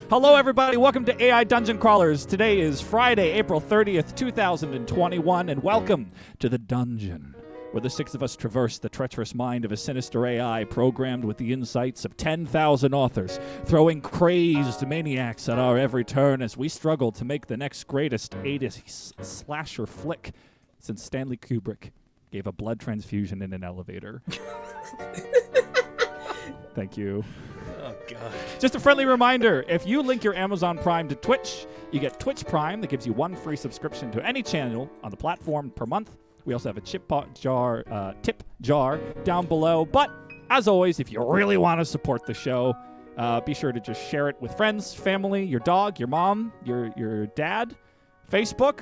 Hello, everybody. Welcome to AI Dungeon Crawlers. Today is Friday, April 30th, 2021, and welcome to the dungeon, where the six of us traverse the treacherous mind of a sinister AI programmed with the insights of 10,000 authors, throwing crazed maniacs at our every turn as we struggle to make the next greatest ADC slasher flick since Stanley Kubrick gave a blood transfusion in an elevator. Thank you. Oh, God. Just a friendly reminder, if you link your Amazon Prime to Twitch, you get Twitch Prime that gives you one free subscription to any channel on the platform per month. We also have a tip jar down below. But as always, if you really want to support the show, be sure to just share it with friends, family, your dog, your mom, your dad, Facebook.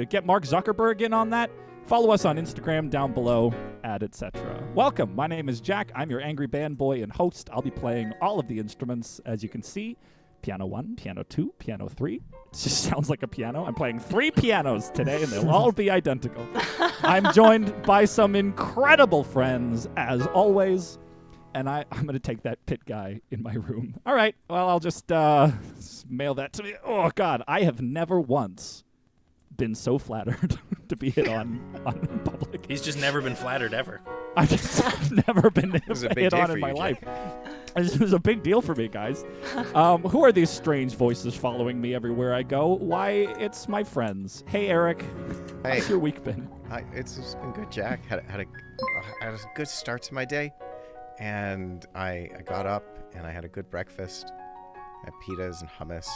Get Mark Zuckerberg in on that. Follow us on Instagram down below, etc. Welcome. My name is Jack. I'm your angry band boy and host. I'll be playing all of the instruments, as you can see. Piano 1, Piano 2, Piano 3. It just sounds like a piano. I'm playing 3 pianos today, and they'll all be identical. I'm joined by some incredible friends, as always, and I'm going to take that pit guy in my room. All right, well, I'll just mail that to me. Oh, God, I have never once been so flattered to be hit on in public. He's just never been flattered ever. I've never been hit on in my life. This was a big deal for me, guys. Who are these strange voices following me everywhere I go? Why, it's my friends. Hey, Eric. Hey. How's your week been? It's been good, Jack. Had a good start to my day, and I got up and I had a good breakfast. I had pitas and hummus,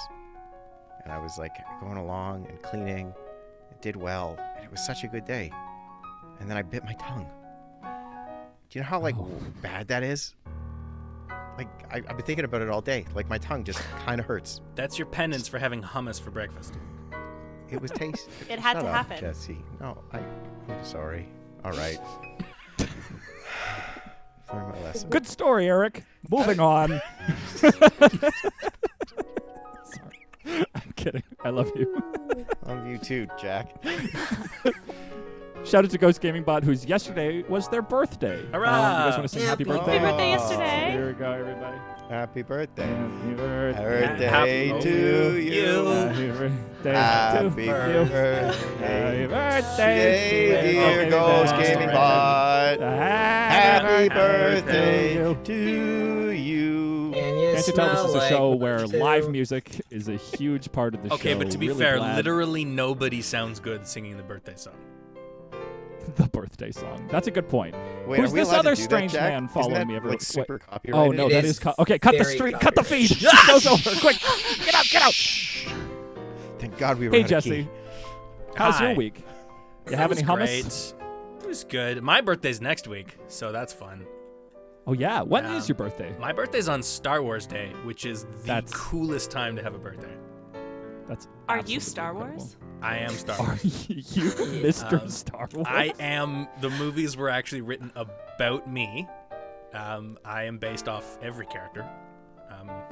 and I was like going along and cleaning. It did well, and it was such a good day. And then I bit my tongue. Do you know how bad that is? Like I've been thinking about it all day. Like my tongue just kind of hurts. That's your penance for having hummus for breakfast. It was tasty. It had Shut to up, happen. Jesse. No, I'm sorry. All right. Learn my lesson. Good story, Eric. Moving on. Sorry. I'm kidding. I love you. Love you too, Jack. Shout out to Ghost Gaming Bot, whose yesterday was their birthday. Hurrah! You guys want to sing happy birthday? Happy birthday yesterday. Here we go, everybody. Happy birthday. Happy birthday. Birthday to you. Happy birthday. Happy to birthday. you. Happy birthday. Dear Ghost Gaming Bot. Happy birthday to you. Can't you tell this is a show where live music is a huge part of the show? Okay, but to be Really fair, glad. literally nobody sounds good singing the birthday song. The birthday song. That's a good point. Wait, Who's are we this allowed other to do strange that, Jack? man following Isn't that, me everywhere? like, super Wait. copyrighted? Oh, no, It that is is... Okay, cut the very stream. Cut the feed. copyrighted. Goes over. Quick. Get out. Get out. Thank God we were Hey, out of Jesse. key. How's Hi. your week? You have any It hummus? was great. It was good. My birthday's next week, so that's fun. Oh, yeah. When is your birthday? My birthday's on Star Wars Day, which is the That's- coolest time to have a birthday. That's Are you absolutely Star incredible. Wars? I am Star Are Wars. you Mr. Star Wars? I am. The movies were actually written about me. I am based off every character,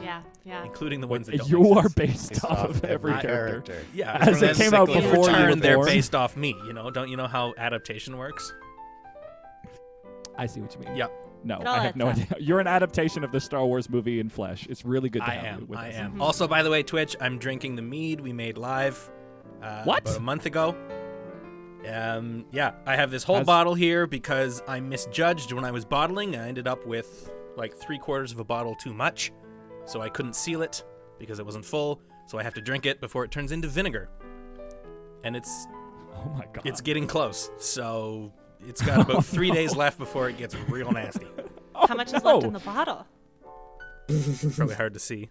Yeah. including the ones that don't. You make are sense. based off of every character. Yeah, As it came out in before you return, were they're born. based off me. Don't you know how adaptation works? I see what you mean. Yep. No, It all I have no adds idea. You're an adaptation of the Star Wars movie in flesh. It's really good to I have you am. with I us. am. Also, by the way, Twitch, I'm drinking the mead we made live. What? About a month ago. Yeah, I have this whole Has- bottle here because I misjudged when I was bottling. I ended up with like 3/4 of a bottle too much, so I couldn't seal it because it wasn't full. So I have to drink it before it turns into vinegar, and it's Oh, my God. it's getting close. So it's got about 3 days left before it gets real nasty. How much is left in the bottle? Probably hard to see.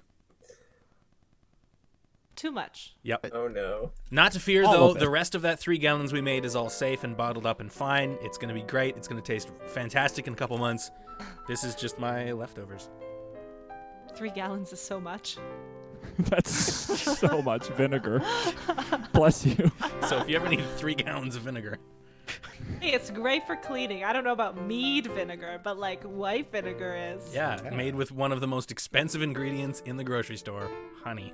Too much. Yep. Oh no. Not to fear, All though, of it. the rest of that 3 gallons we made is all safe and bottled up and fine. It's going to be great. It's going to taste fantastic in a couple months. This is just my leftovers. 3 gallons is so much. That's so much vinegar. Bless you. So if you ever need 3 gallons of vinegar, Hey, it's great for cleaning. I don't know about mead vinegar, but like white vinegar is. yeah, made with one of the most expensive ingredients in the grocery store, honey.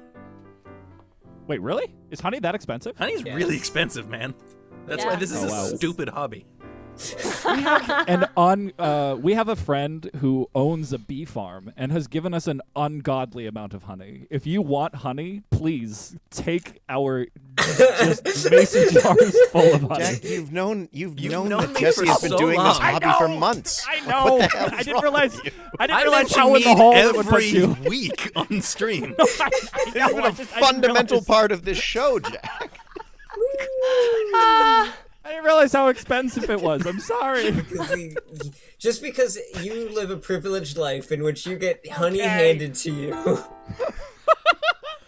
Wait, really? Is honey that expensive? Honey's Yes. really expensive, man. That's why Yeah. this is Oh, a wow. stupid hobby. We have a friend who owns a bee farm and has given us an ungodly amount of honey. If you want honey, please take our just mason jars full of honey. Jack, you've known known that me Jesse for has been so doing long. this I hobby for months. I know. What the hell is I didn't wrong realize. with you? I didn't I realize let how you in the meet hole it would put every you. week on stream. I It's know, been I a just- I didn't fundamental realize. part of this show, Jack. I didn't realize how expensive it was. I'm sorry. Just because you live a privileged life in which you get honey handed to you.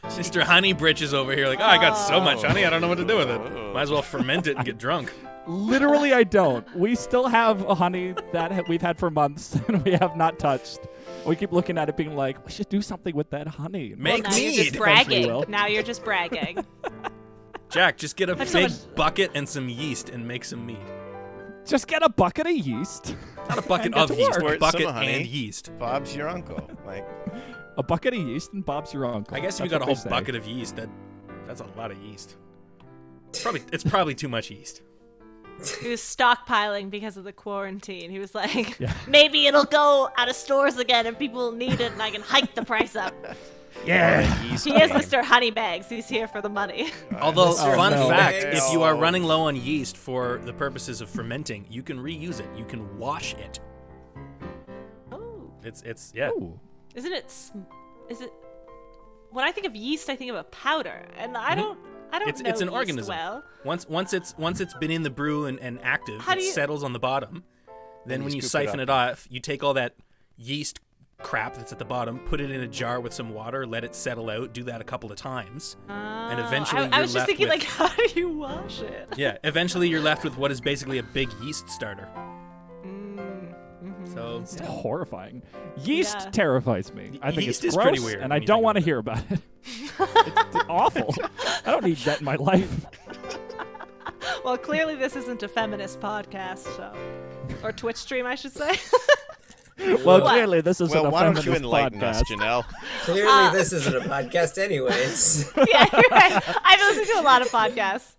Mr. Honey Britches over here, like, oh, I got so much honey, I don't know what to do with it. Might as well ferment it and get drunk. Literally, I don't. We still have a honey that we've had for months and we have not touched. We keep looking at it being like, we should do something with that honey. Make Now you're just mead. bragging. will. Now you're just bragging. Jack, just get a I've so big much- bucket and some yeast and make some mead. Just get a bucket of yeast. Not a bucket And get of to yeast, work. a Squirt bucket some honey. and yeast. Bob's your uncle. Like, A bucket of yeast and Bob's your uncle. I guess if you That's got a what whole they say. bucket of yeast, that's a lot of yeast. It's probably too much yeast. He was stockpiling because of the quarantine. He was like, Yeah. maybe it'll go out of stores again and people will need it and I can hike the price up. Yeah. yeast He is cream. Mr. Honeybags. He's here for the money. Although, Oh, fun no. fact, Oh. if you are running low on yeast for the purposes of fermenting, you can reuse it. You can wash it. Oh. It's yeah. Ooh. Isn't it? Is it? When I think of yeast, I think of a powder, and I don't know It's an yeast organism. well. Once it's been in the brew and active, How it do you- settles on the bottom. Then you when you scoop it siphon up. it off, you take all that yeast crap that's at the bottom, put it in a jar with some water, let it settle out, do that a couple of times. And eventually I you're was just left thinking, with- like, how do you wash it? Yeah, eventually you're left with what is basically a big yeast starter. So It's horrifying. Yeast Yeah. terrifies me. I think Yeast it's is gross, pretty weird and when I you don't think want to about hear about it. It's awful. I don't need that in my life. Well, clearly this isn't a feminist podcast, so or Twitch stream, I should say. Well, What? clearly this isn't Well, a why don't feminist you enlighten podcast. us, Janelle? Clearly, this isn't a podcast, anyways. Yeah, you're right. I've listened to a lot of podcasts.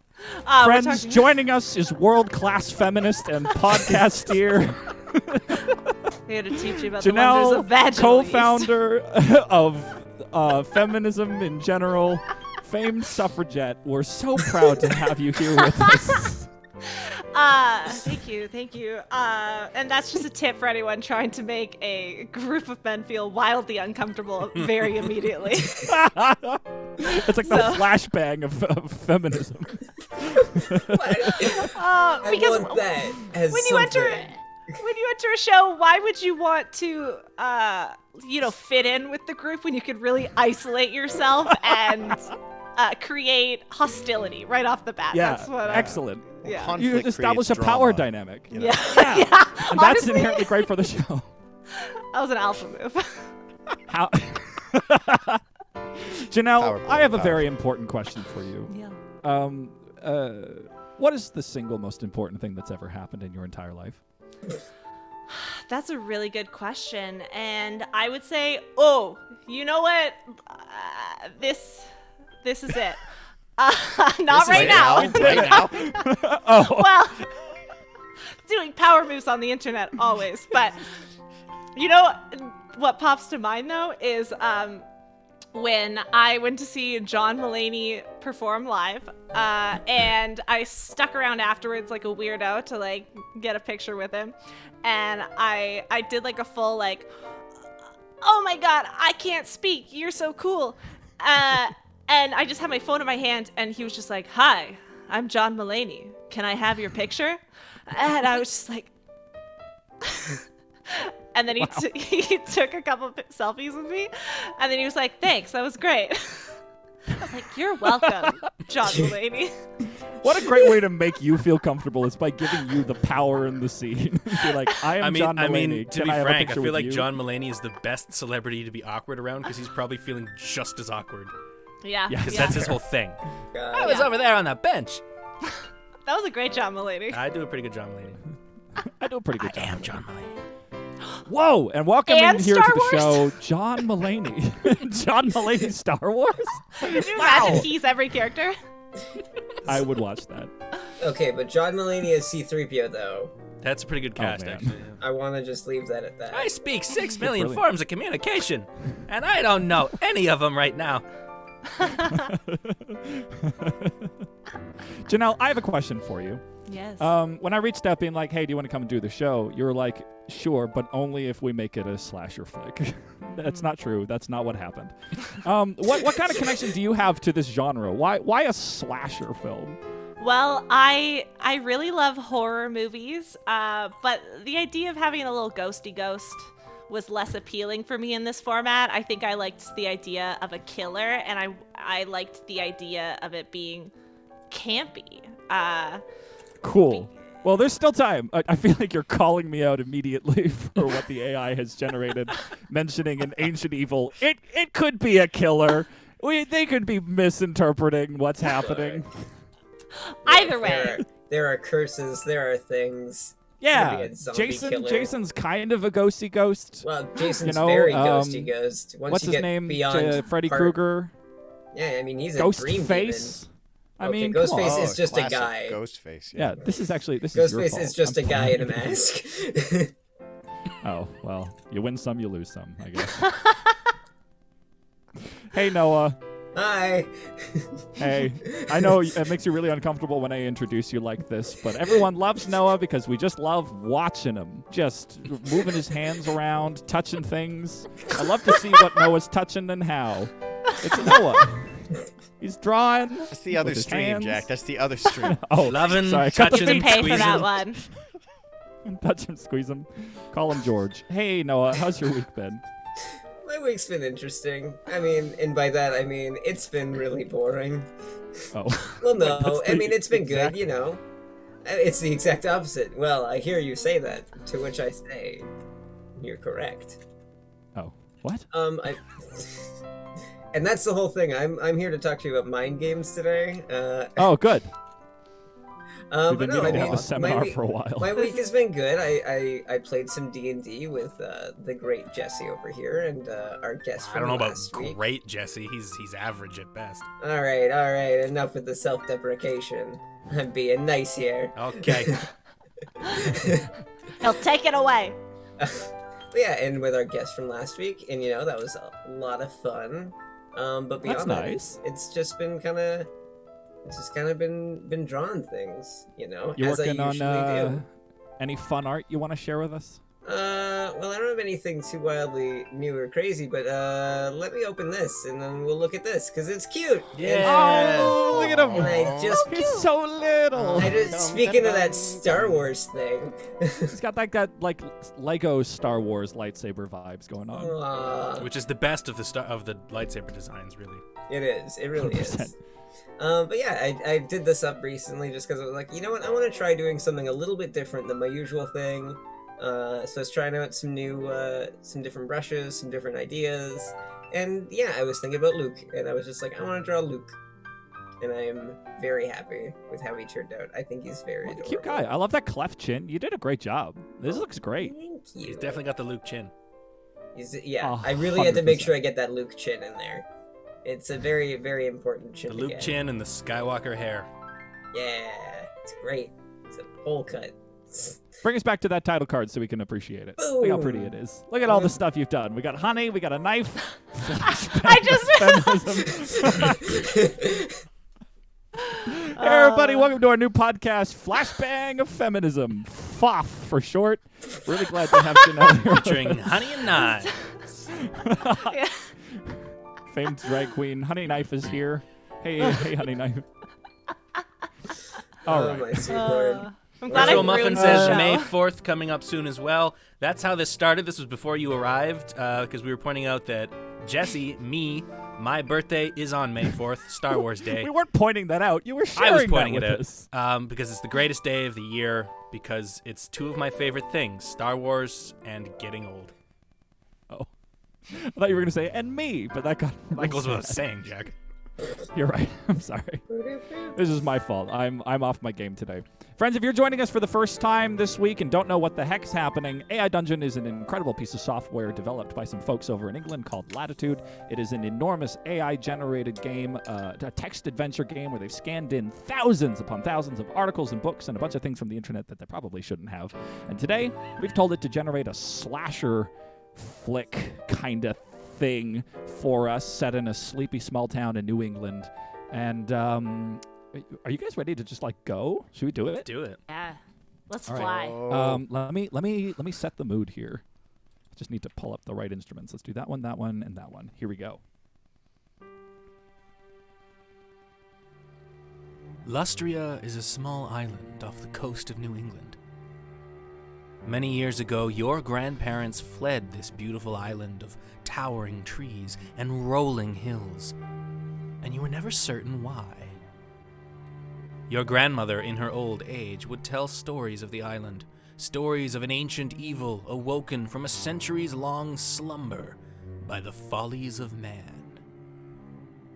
We're Friends, talking- joining us is world-class feminist and podcaster Here to teach you about the wonders Janelle, of vaginal yeast. co-founder of feminism in general, famed suffragette. We're so proud to have you here with us. Thank you. And that's just a tip for anyone trying to make a group of men feel wildly uncomfortable very immediately. It's like the flashbang of feminism. I Because want that as when you something. enter a show, why would you want to fit in with the group when you could really isolate yourself and create hostility right off the bat? Yeah, That's what excellent. Yeah. Conflict You establish a creates power drama. dynamic. You know? Yeah. And that's Honestly, inherently great for the show. that was an alpha move. How? Janelle, Power play, I have a power very play. important question for you. Yeah. What is the single most important thing that's ever happened in your entire life? That's a really good question, and I would say, oh, you know what? This is it. Not This is right it now. Right now? Oh, Well, doing power moves on the internet always, but you know what pops to mind though is when I went to see John Mulaney perform live, and I stuck around afterwards like a weirdo to like get a picture with him, and I did like a full like, oh my god, I can't speak, you're so cool, and I just had my phone in my hand, and he was just like, hi, I'm John Mulaney, can I have your picture? And I was just like, and then he took a couple of selfies with me, and then he was like, thanks, that was great. I was like, you're welcome, John Mulaney. what a great way to make you feel comfortable is by giving you the power in the scene. Be like, I am John Mulaney. To Can be I have a frank, I picture feel with like you? John Mulaney is the best celebrity to be awkward around because he's probably feeling just as awkward. Yeah, Yes. Because that's his whole thing. God. I was over there on that bench. that was a great John Mulaney. I do a pretty good John Mulaney. I do a pretty good job. I am John Mulaney. Whoa, and welcome And in here Star to the Wars? show, John Mulaney. John Mulaney Star Wars? Can you imagine he's every character? I would watch that. Okay, but John Mulaney as C-3PO though. That's a pretty good cast, man. actually. I want to just leave that at that. I speak 6 million Brilliant. forms of communication, and I don't know any of them right now. Janelle, I have a question for you. Yes. When I reached out being like, hey, do you want to come and do the show? You were like, sure, but only if we make it a slasher flick. That's not true. That's not what happened. What kind of connection do you have to this genre? Why a slasher film? Well, I really love horror movies, but the idea of having a little ghosty ghost was less appealing for me in this format. I think I liked the idea of a killer, and I liked the idea of it being campy. Cool. Well, there's still time. I feel like you're calling me out immediately for what the AI has generated, mentioning an ancient evil. It could be a killer. They could be misinterpreting what's happening. Either way. There are curses, there are things. Yeah, Could be a zombie killer. Jason's kind of a ghosty ghost. Well, Jason's You know, very ghosty ghost. Once What's you his get name? beyond Freddy part- Krueger. Yeah, I mean he's a dream Ghostface. I Okay, mean, Ghostface come on. is just a classic guy. Ghostface. Yeah, this is your Ghostface fault. is just I'm a guy in a fine. mask. Oh, well, you win some, you lose some, I guess. Hey, Noah. Hi. Hey, I know it makes you really uncomfortable when I introduce you like this, but everyone loves Noah because we just love watching him, just moving his hands around, touching things. I love to see what Noah's touching and how. It's Noah. He's drawing. That's the other with his stream, hands. Jack. That's the other stream. Oh, Loving, sorry, cut the touching, To and pay for that squeezing. one. touch him, squeeze him. Call him George. Hey, Noah, how's your week been? My week's been interesting. I mean, and by that I mean it's been really boring. Oh. Well, no, That's I the mean it's been exact- good, you know. It's the exact opposite. Well, I hear you say that, to which I say, you're correct. Oh, what? I. And that's the whole thing. I'm here to talk to you about mind games today. Oh, good. We've But been no, meaning I to have mean, a seminar my week, for a while. my week has been good. I played some D&D with the great Jesse over here and our guest I from don't know about last week. great Jesse. He's average at best. All right. Enough with the self-deprecation. I'm being nice here. Okay. He'll take it away. But yeah, and with our guest from last week, and you know that was a lot of fun. But beyond That's that, nice. it's just been kind of, been drawing things, you know, You as I working usually on do. any fun art you want to share with us? Well, I don't have anything too wildly new or crazy, but let me open this and then we'll look at this because it's cute. Yeah. Oh, look at him. And I just, He's so little. speaking of that Star Wars thing. He's got that like Lego Star Wars lightsaber vibes going on. Aw, Which is the best of the lightsaber designs, really. it is. It really 100%. is. But yeah, I did this up recently just because I was like, you know what, I want to try doing something a little bit different than my usual thing. So I was trying out some different brushes, some different ideas, and yeah, I was thinking about Luke, and I was just like, I want to draw Luke, and I am very happy with how he turned out. I think he's very adorable. Cute guy. I love that cleft chin. You did a great job. This looks great. Thank you. He's definitely got the Luke chin. Yeah, I really had to make 100%. sure I get that Luke chin in there. It's a very, very important chin. The to Luke get. chin and the Skywalker hair. Yeah, it's great. It's a bowl cut. Bring us back to that title card so we can appreciate it. Look how pretty it is. Look at all the stuff you've done. We got honey. We got a knife. I just. Feminism. Hey, everybody, welcome to our new podcast, Flashbang of Feminism. FOF for short. Really glad to have Janelle here. Featuring Honey and Knives. Yeah. Famed drag queen Honey Knife is here. Hey, Honey Knife. All Oh right. my sweet lord. I'm glad I Virtual Muffin ruined says the show. May 4th coming up soon as well. That's how this started. This was before you arrived because we were pointing out that Jesse, my birthday is on May 4th, Star Wars Day. We weren't pointing that out. You were sharing I was pointing that it with out us. because it's the greatest day of the year because it's two of my favorite things, Star Wars and getting old. Oh. I thought you were going to say, and me, but that got That goes real without sad. saying, Jack. You're right. I'm sorry. This is my fault. I'm off my game today. Friends, if you're joining us for the first time this week and don't know what the heck's happening, AI Dungeon is an incredible piece of software developed by some folks over in England called Latitude. It is an enormous AI-generated game, a text adventure game where they've scanned in thousands upon thousands of articles and books and a bunch of things from the internet that they probably shouldn't have. And today, we've told it to generate a slasher flick kind of thing for us set in a sleepy small town in New England. And are you guys ready to just like go? Should we do it? Do it. Yeah. Let's All fly. Oh. Let me set the mood here. I just need to pull up the right instruments. Let's do that one, and that one. Here we go. Lustria is a small island off the coast of New England. Many years ago, your grandparents fled this beautiful island of towering trees and rolling hills, and you were never certain why. Your grandmother, in her old age, would tell stories of the island, stories of an ancient evil awoken from a centuries-long slumber by the follies of man.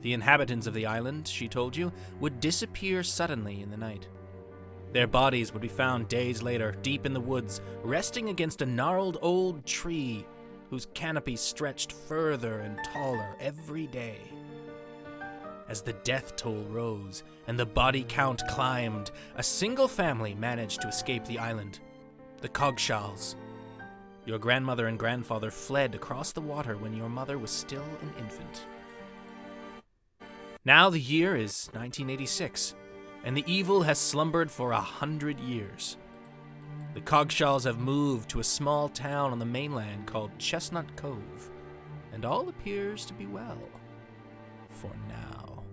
The inhabitants of the island, she told you, would disappear suddenly in the night. Their bodies would be found days later, deep in the woods, resting against a gnarled old tree whose canopy stretched further and taller every day. As the death toll rose and the body count climbed, a single family managed to escape the island, the Coggshals. Your grandmother and grandfather fled across the water when your mother was still an infant. Now the year is 1986, and the evil has slumbered for 100 years. The Coggshals have moved to a small town on the mainland called Chestnut Cove, and all appears to be well. For now.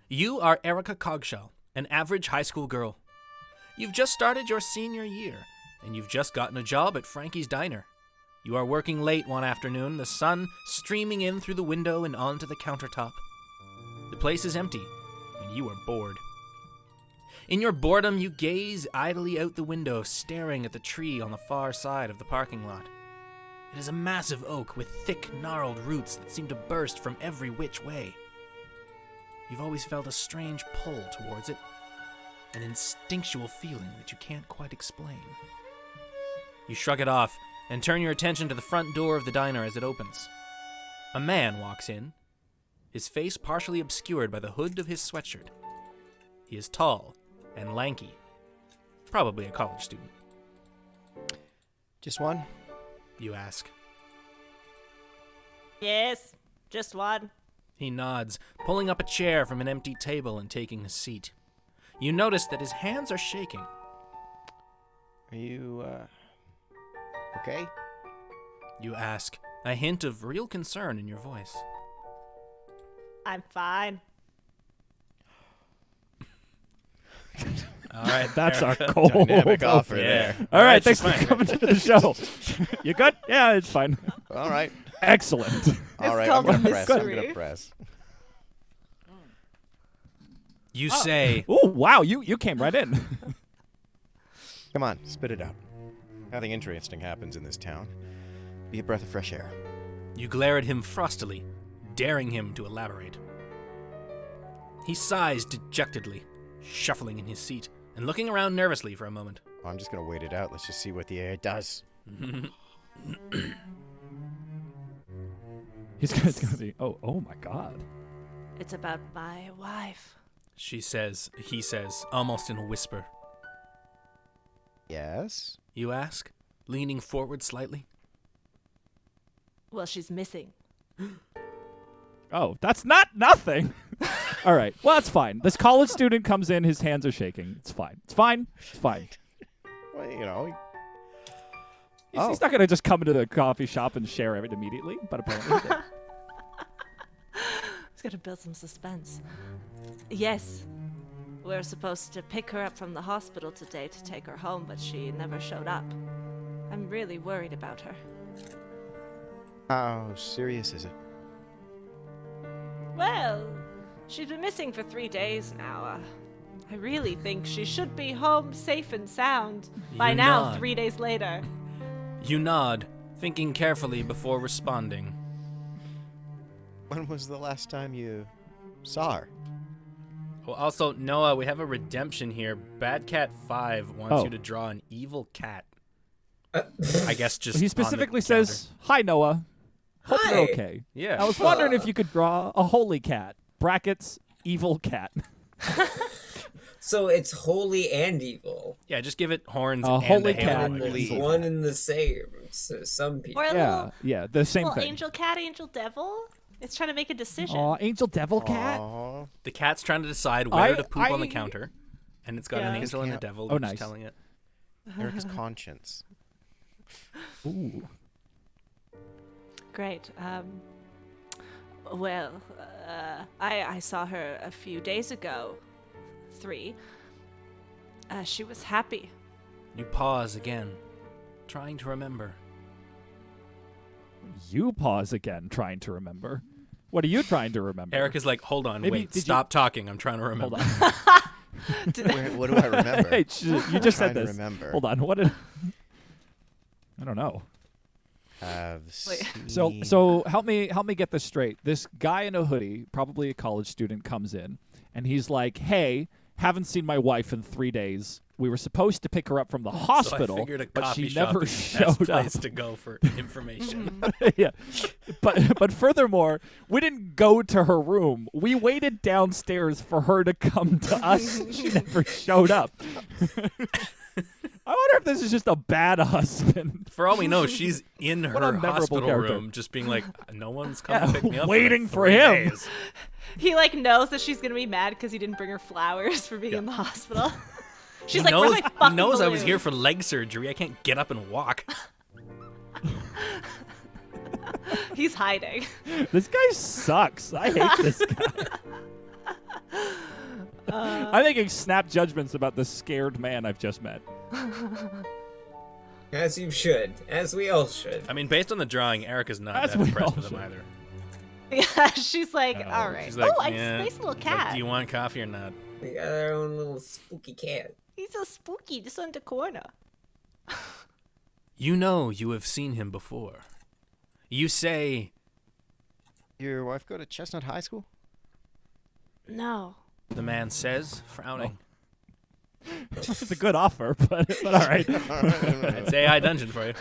You are Erica Coggshall, an average high school girl. You've just started your senior year, and you've just gotten a job at Frankie's Diner. You are working late one afternoon, the sun streaming in through the window and onto the countertop. The place is empty, and you are bored. In your boredom, you gaze idly out the window, staring at the tree on the far side of the parking lot. It is a massive oak with thick, gnarled roots that seem to burst from every which way. You've always felt a strange pull towards it, an instinctual feeling that you can't quite explain. You shrug it off and turn your attention to the front door of the diner as it opens. A man walks in, his face partially obscured by the hood of his sweatshirt. He is tall and lanky, probably a college student. Just one? You ask. Yes, just one. He nods, pulling up a chair from an empty table and taking a seat. You notice that his hands are shaking. Are you, okay? You ask, a hint of real concern in your voice. I'm fine. All right, That's our Erica. goal. Dynamic offer Yeah. there. All right, she's thanks for fine. coming to the show. You good? Yeah, it's fine. All right. Excellent. All right, called I'm gonna a press. I'm mystery. gonna press. You say, Oh, wow, you came right in. Come on, spit it out. Nothing interesting happens in this town. Be a breath of fresh air. you glare at him frostily, daring him to elaborate. He sighs dejectedly, shuffling in his seat and looking around nervously for a moment. Oh, I'm just gonna wait it out. Let's just see what the AI does. He's gonna be. Oh my God. It's about my wife. He says, almost in a whisper. Yes. You ask, leaning forward slightly. Well, she's missing. Oh, that's not nothing. All right. Well, that's fine. This college student comes in. His hands are shaking. It's fine. It's fine. It's fine. Well, you know. He's not gonna just come into the coffee shop and share it immediately. But apparently, he did. It's got to build some suspense. Yes, we're supposed to pick her up from the hospital today to take her home, but she never showed up. I'm really worried about her. How serious is it? Well, she's been missing for 3 days now. I really think she should be home safe and sound by You now, nod. 3 days later. You nod, thinking carefully before responding. When was the last time you saw her? Well, also, Noah, we have a redemption here. Bad Cat 5 wants Oh. you to draw an evil cat. I guess just He on the specifically counter. says, "Hi, Noah. Hope Hi. you're okay. Yeah. I was wondering if you could draw a holy cat. Brackets, evil cat. So it's holy and evil. Yeah, just give it horns A and holy a halo. cat. like It's evil one cat. and the same. So some people. Or a Yeah, yeah, the same little thing. angel cat, angel devil. It's trying to make a decision. Aw, angel devil cat. Aw. The cat's trying to decide whether to poop on the I- counter, and it's got an Yeah. angel and a Yeah. devil Oh, who's nice. telling it. Erica's conscience. Ooh. Great. Well, I saw her a few days ago. 3. She was happy. You pause again, trying to remember. You pause again, trying to remember. What are you trying to remember? Eric is like, hold on, Maybe- wait, did you- stop talking. I'm trying to remember. Hold on. What do I remember? Hey, you just Trying said to this. remember. Hold on. What did? I don't know. Have Wait. So help me get this straight. This guy in a hoodie, probably a college student, comes in and he's like, "Hey, haven't seen my wife in 3 days. We were supposed to pick her up from the So I hospital, figured a but coffee she shop never is the best showed up." place to go for information. Yeah, but furthermore, we didn't go to her room. We waited downstairs for her to come to us. She never showed up. I wonder if this is just a bad husband. For all we know, she's in What a her memorable hospital character. room, just being like, "No one's come Yeah, to pick me up." waiting for for him. 3 days." He like knows that she's gonna be mad because he didn't bring her flowers for being in the hospital. She's like, "Where's my He fucking knows I was balloon?" here for leg surgery. I can't get up and walk. He's hiding. This guy sucks. I hate this guy. I'm making snap judgments about the scared man I've just met. As you should. As we all should. I mean, based on the drawing, Eric is not As that we impressed all with him should. either. Yeah, she's like, all right. She's like, oh, yeah. nice little Like, cat. do you want coffee or not? We got our own little spooky cat. He's so spooky, just on the corner. You know you have seen him before. You say, your wife go to Chestnut High School? No. the man says, frowning. It's a good offer, but all right. It's AI Dungeon for you.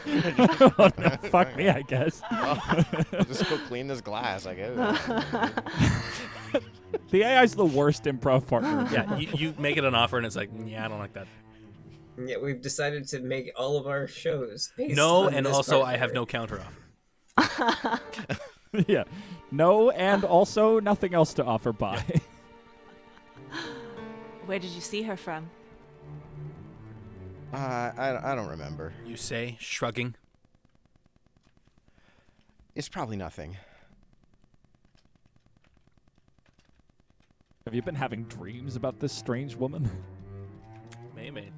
Fuck me, I guess. I'll just go clean this glass, I guess. The AI's the worst improv partner. Yeah, you make it an offer and it's like, yeah, I don't like that. Yeah, we've decided to make all of our shows based No, on and this also I partner. have no counter offer. Yeah. No, and also nothing else to offer by. Where did you see her from? I don't remember. You say, shrugging. It's probably nothing. Have you been having dreams about this strange woman? Maybe.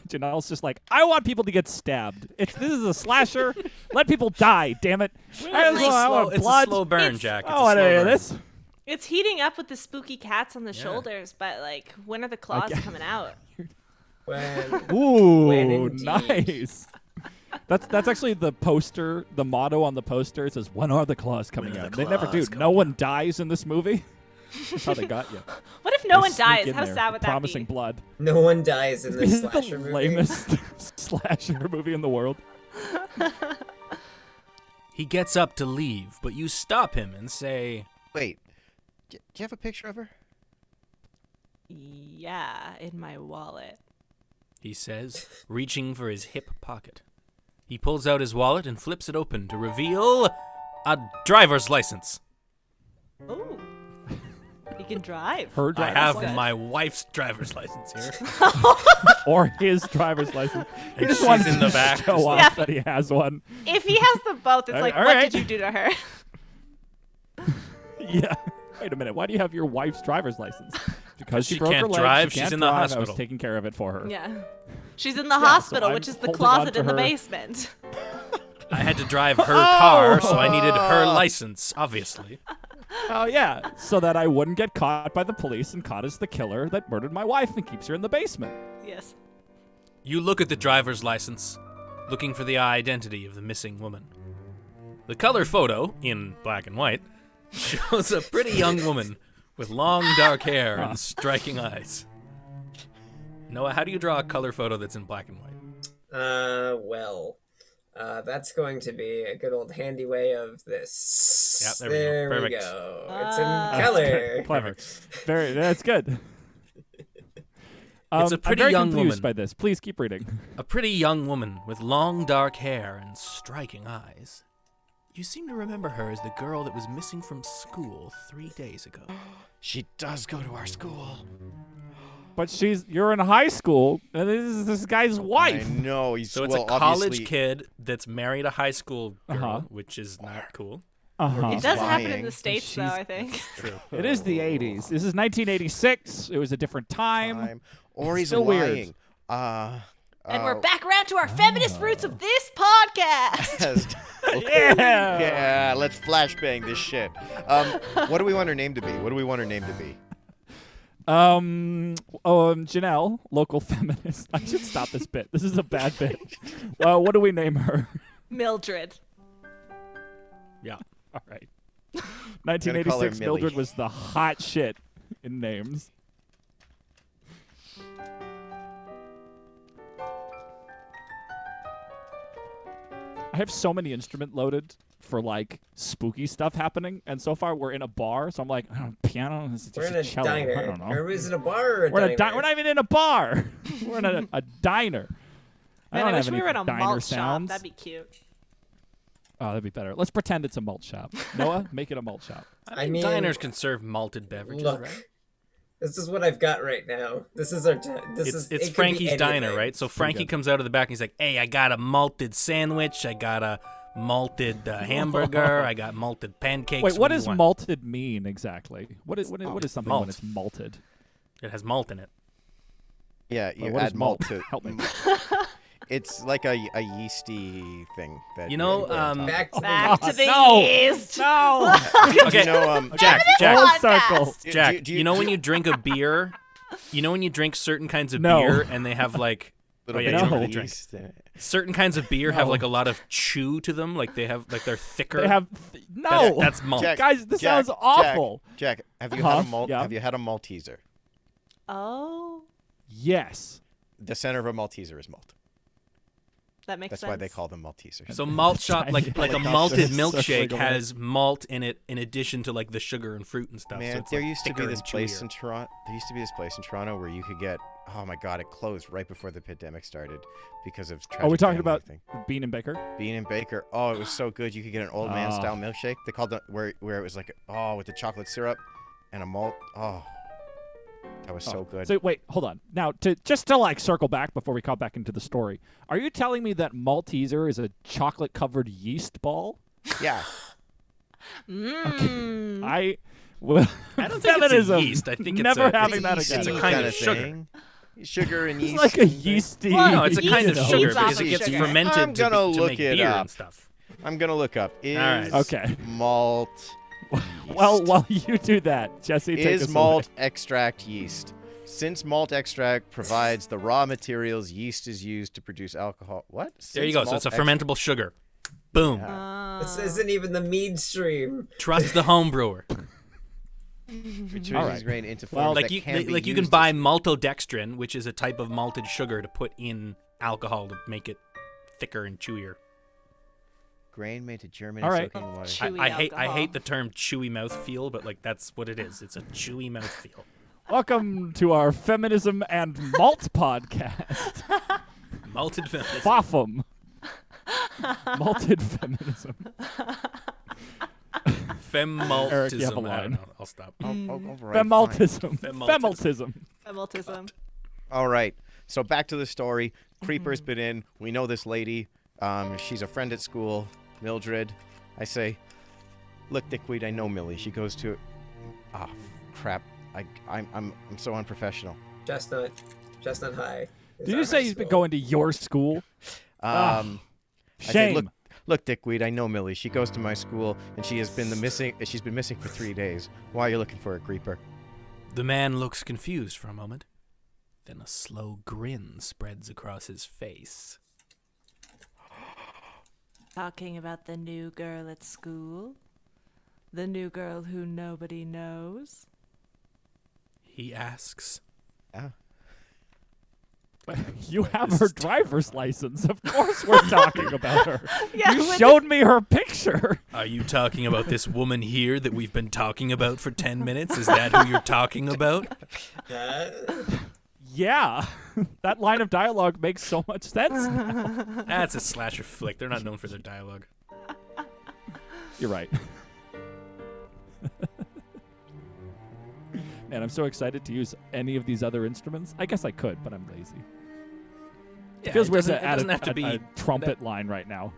Janelle's just like, I want people to get stabbed. This is a slasher. Let people die, damn it. I It's, want a blood. slow burn, It's- Jack. It's I a want slow any of burn. this. It's heating up with the spooky cats on the Yeah. shoulders, but like, when are the claws guess- coming out? When Ooh, When indeed. nice. That's actually the poster. The motto on the poster says, "When are the claws coming When are out?" the They never do. claws No coming one dies in this movie. That's how they got you. What if no They one sneak dies? in How there, sad would that promising be? blood. no one dies in This this is slasher the movie. lamest slasher movie in the world. He gets up to leave, but you stop him and say, Wait, do you have a picture of her? Yeah, in my wallet. he says, reaching for his hip pocket. He pulls out his wallet and flips it open to reveal a driver's license. Oh, he can drive. Her I driver's have license. my wife's driver's license here. or his driver's license. He And just she's wanted in to the back, show just off like- that he has one. If he has the both, it's All like, right, what all right. did you do to her? Yeah. Wait a minute. Why do you have your wife's driver's license? Because She broke can't her leg. drive, She she's can't in the drive, I hospital. was taking care of it for her. Yeah. She's in the so hospital, I'm which is the holding on closet to in the her. basement. I had to drive her car, so I needed her license, obviously. Oh, yeah. So that I wouldn't get caught by the police and caught as the killer that murdered my wife and keeps her in the basement. Yes. You look at the driver's license, looking for the identity of the missing woman. The color photo, in black and white, shows a pretty young woman with long dark hair and striking eyes. Noah, how do you draw a color photo that's in black and white? That's going to be a good old handy way of this. Yeah, there we go. We Perfect. go. It's in color. Clever. That's good. It's a pretty I'm very young confused woman. by this. Please keep reading. A pretty young woman with long dark hair and striking eyes. You seem to remember her as the girl that was missing from school 3 days ago. She does go to our school. But you're in high school, and this is this guy's wife. I know. So it's a college kid that's married a high school girl, which is not cool. It does happen in lying. the States, though, I think. True. It is the 80s. This is 1986. It was a different time. Or he's Still weird. lying. And we're back around to our feminist roots of this podcast. Yeah. Yeah, let's flashbang this shit. What do we want her name to be? Janelle, local feminist. I should stop this bit. This is a bad bit. What do we name her? Mildred. Yeah. All right. Gonna call her 1986 Millie. Mildred was the hot shit in names. I have so many instrument loaded for like spooky stuff happening, and so far we're in a bar, so I'm like, piano. This is We're just in a cello. I diner. don't know. Or is it a bar or a We're, diner? we're not even in a bar. We're in a diner. I Man, don't I wish have we any were in a diner malt sounds. shop. That'd be cute. Oh, that'd be better. Let's pretend it's a malt shop. Noah, make it a malt shop. I mean, diners can serve malted beverages, look, right? this is what I've got right now. This is our. It's it could be Frankie's diner, anything. right? So Frankie comes out of the back and he's like, "Hey, I got a malted sandwich. I got a malted hamburger. I got malted pancakes. Wait, what do you does want?" malted mean exactly? What is something Malt. when it's malted? It has malt in it. Yeah, Well, you what is add malt to. Help me. It's like a yeasty thing. That You know, put on top. Back to Back to the No. yeast. No. Okay, You know, Jack, Full Jack, circle. Jack. do You know when you drink a beer, you know when you drink certain kinds of No. beer and they have like little yeah, bit you of don't really drink. yeast in it. Certain kinds of beer have No. like a lot of chew to them, like they have like they're thicker. They have no. That's malt. Jack, Guys, this Jack, sounds awful. Jack, have you Uh-huh, had a malt? yeah. Have you had a Malteser? Oh, Yes. The center of a Malteser is malt. that makes That's sense. why they call them Maltesers. So malt shop, like a Helicopter malted circling milkshake, around. has malt in it in addition to like the sugar and fruit and stuff. so Man, it's, there like, used to be thicker this and place chewier. in Toronto. There used to be this place in Toronto where you could get. Oh my God! It closed right before the pandemic started because of. Oh, we're tragic talking family about thing. Bean and Baker. Bean and Baker. Oh, it was so good. You could get an old man Ah. style milkshake. They called it where it was like with the chocolate syrup and a malt. Oh, that was so good. So wait, hold on. Now, to like circle back before we come back into the story, are you telling me that Malteser is a chocolate-covered yeast ball? Yeah. Mm. I I don't think feminism. it's a yeast. I think never it's a, having it's, that it's again. a kind kinda of sugar. thing. Sugar and yeast. It's like a and thing. yeasty. Well, No, it's a kind of Yeast sugar feeds off because of it gets sugar. fermented I'm gonna to look make it beer up. and stuff. I'm gonna look up. Is right. Okay. malt Well, while you do that, Jesse, take us is away. malt extract yeast? Since malt extract provides the raw materials, yeast is used to produce alcohol. What? There you Since go. So it's a malt fermentable sugar. Boom. This isn't even the mead stream. Trust the home brewer. Returns All right. these grain into Well, forms Like that you, can be like you can used buy as- maltodextrin, which is a type of malted sugar to put in alcohol to make it thicker and chewier. grain made to germinate All right. soaking in water. Chewy I alcohol. hate the term chewy mouthfeel, but like that's what it is. It's a chewy mouthfeel. Welcome to our feminism and malt podcast. Malted feminism. FOFM. Malted feminism. Femmaltism. Eric, you have a I don't line. know. I'll stop. All right, fine. Femaltism. Femaltism. Femaltism. Autism. All right. So back to the story. Creeper's been in. We know this lady. She's a friend at school, Mildred. I say, look, Dickweed, I know Millie. She goes to. Ah, crap. I'm so unprofessional. Chestnut High. is Did our you say high he's been school. going to your school? I said, Shame. look, Dickweed, I know Millie. She goes to my school, and she's been missing for 3 days. Why are you looking for a creeper? The man looks confused for a moment. Then a slow grin spreads across his face. Talking about the new girl at school? The new girl who nobody knows? He asks. Ah. You have her driver's license. Of course we're talking about her. Yeah, You when- showed me her picture. Are you talking about this woman here that we've been talking about for 10 minutes? Is that who you're talking about? Yeah. That line of dialogue makes so much sense. That's a slasher flick. They're not known for their dialogue. You're right. Man, I'm so excited to use any of these other instruments. I guess I could, but I'm lazy. Yeah, It feels weird doesn't- to add doesn't have to a be trumpet line right now.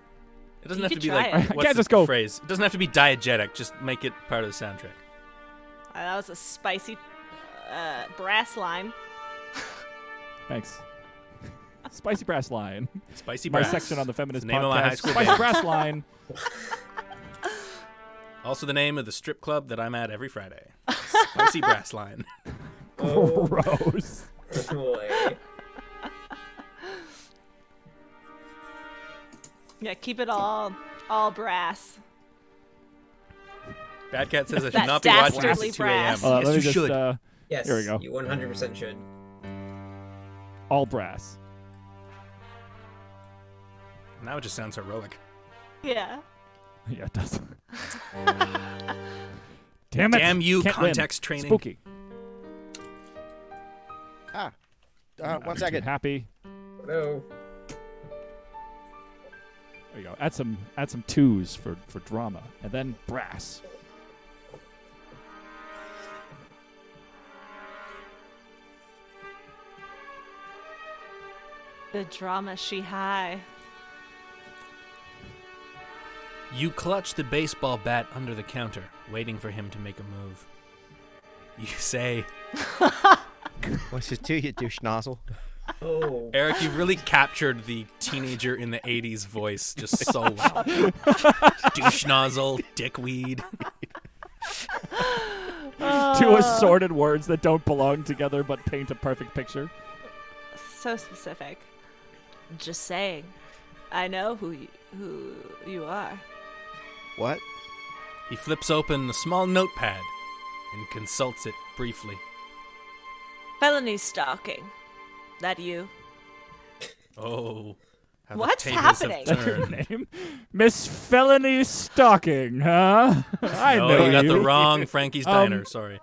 It doesn't You have to could be try like it. I what's can't the just go- phrase. It doesn't have to be diegetic. Just make it part of the soundtrack. That was a spicy brass line. Thanks. Spicy Brass Line. Spicy My Brass. section on the feminist It's the name of my high podcast. school Spicy band. Brass Line. Also the name of the strip club that I'm at every Friday. Spicy Brass Line. Oh Gross. boy. Yeah, keep it all brass. Bad Cat says I should That not be watching this dastardly at 2 a.m. brass. Let Yes, me you just, should. Yes. Here we go. You 100% should. all brass. Now it just sounds heroic. Yeah. Yeah, it does. Damn it. Damn you, Can't context win. training. Spooky. Ah. Not One too second. Happy. No. There you go. Add some twos for drama, and then brass. The drama she high. You clutch the baseball bat under the counter, waiting for him to make a move. You say, What's it to you, douche nozzle? Oh. Eric, you've really captured the teenager in the 80s voice just so well. Douche nozzle, dickweed. Two assorted words that don't belong together but paint a perfect picture. So specific. Just saying. I know who you are. What? He flips open a small notepad and consults it briefly. Felony stalking. That you? Oh. How the What's tables have happening? That's your turned. name? Miss Felony Stalking, huh? I Oh, know you got the you. wrong Frankie's Diner. Sorry.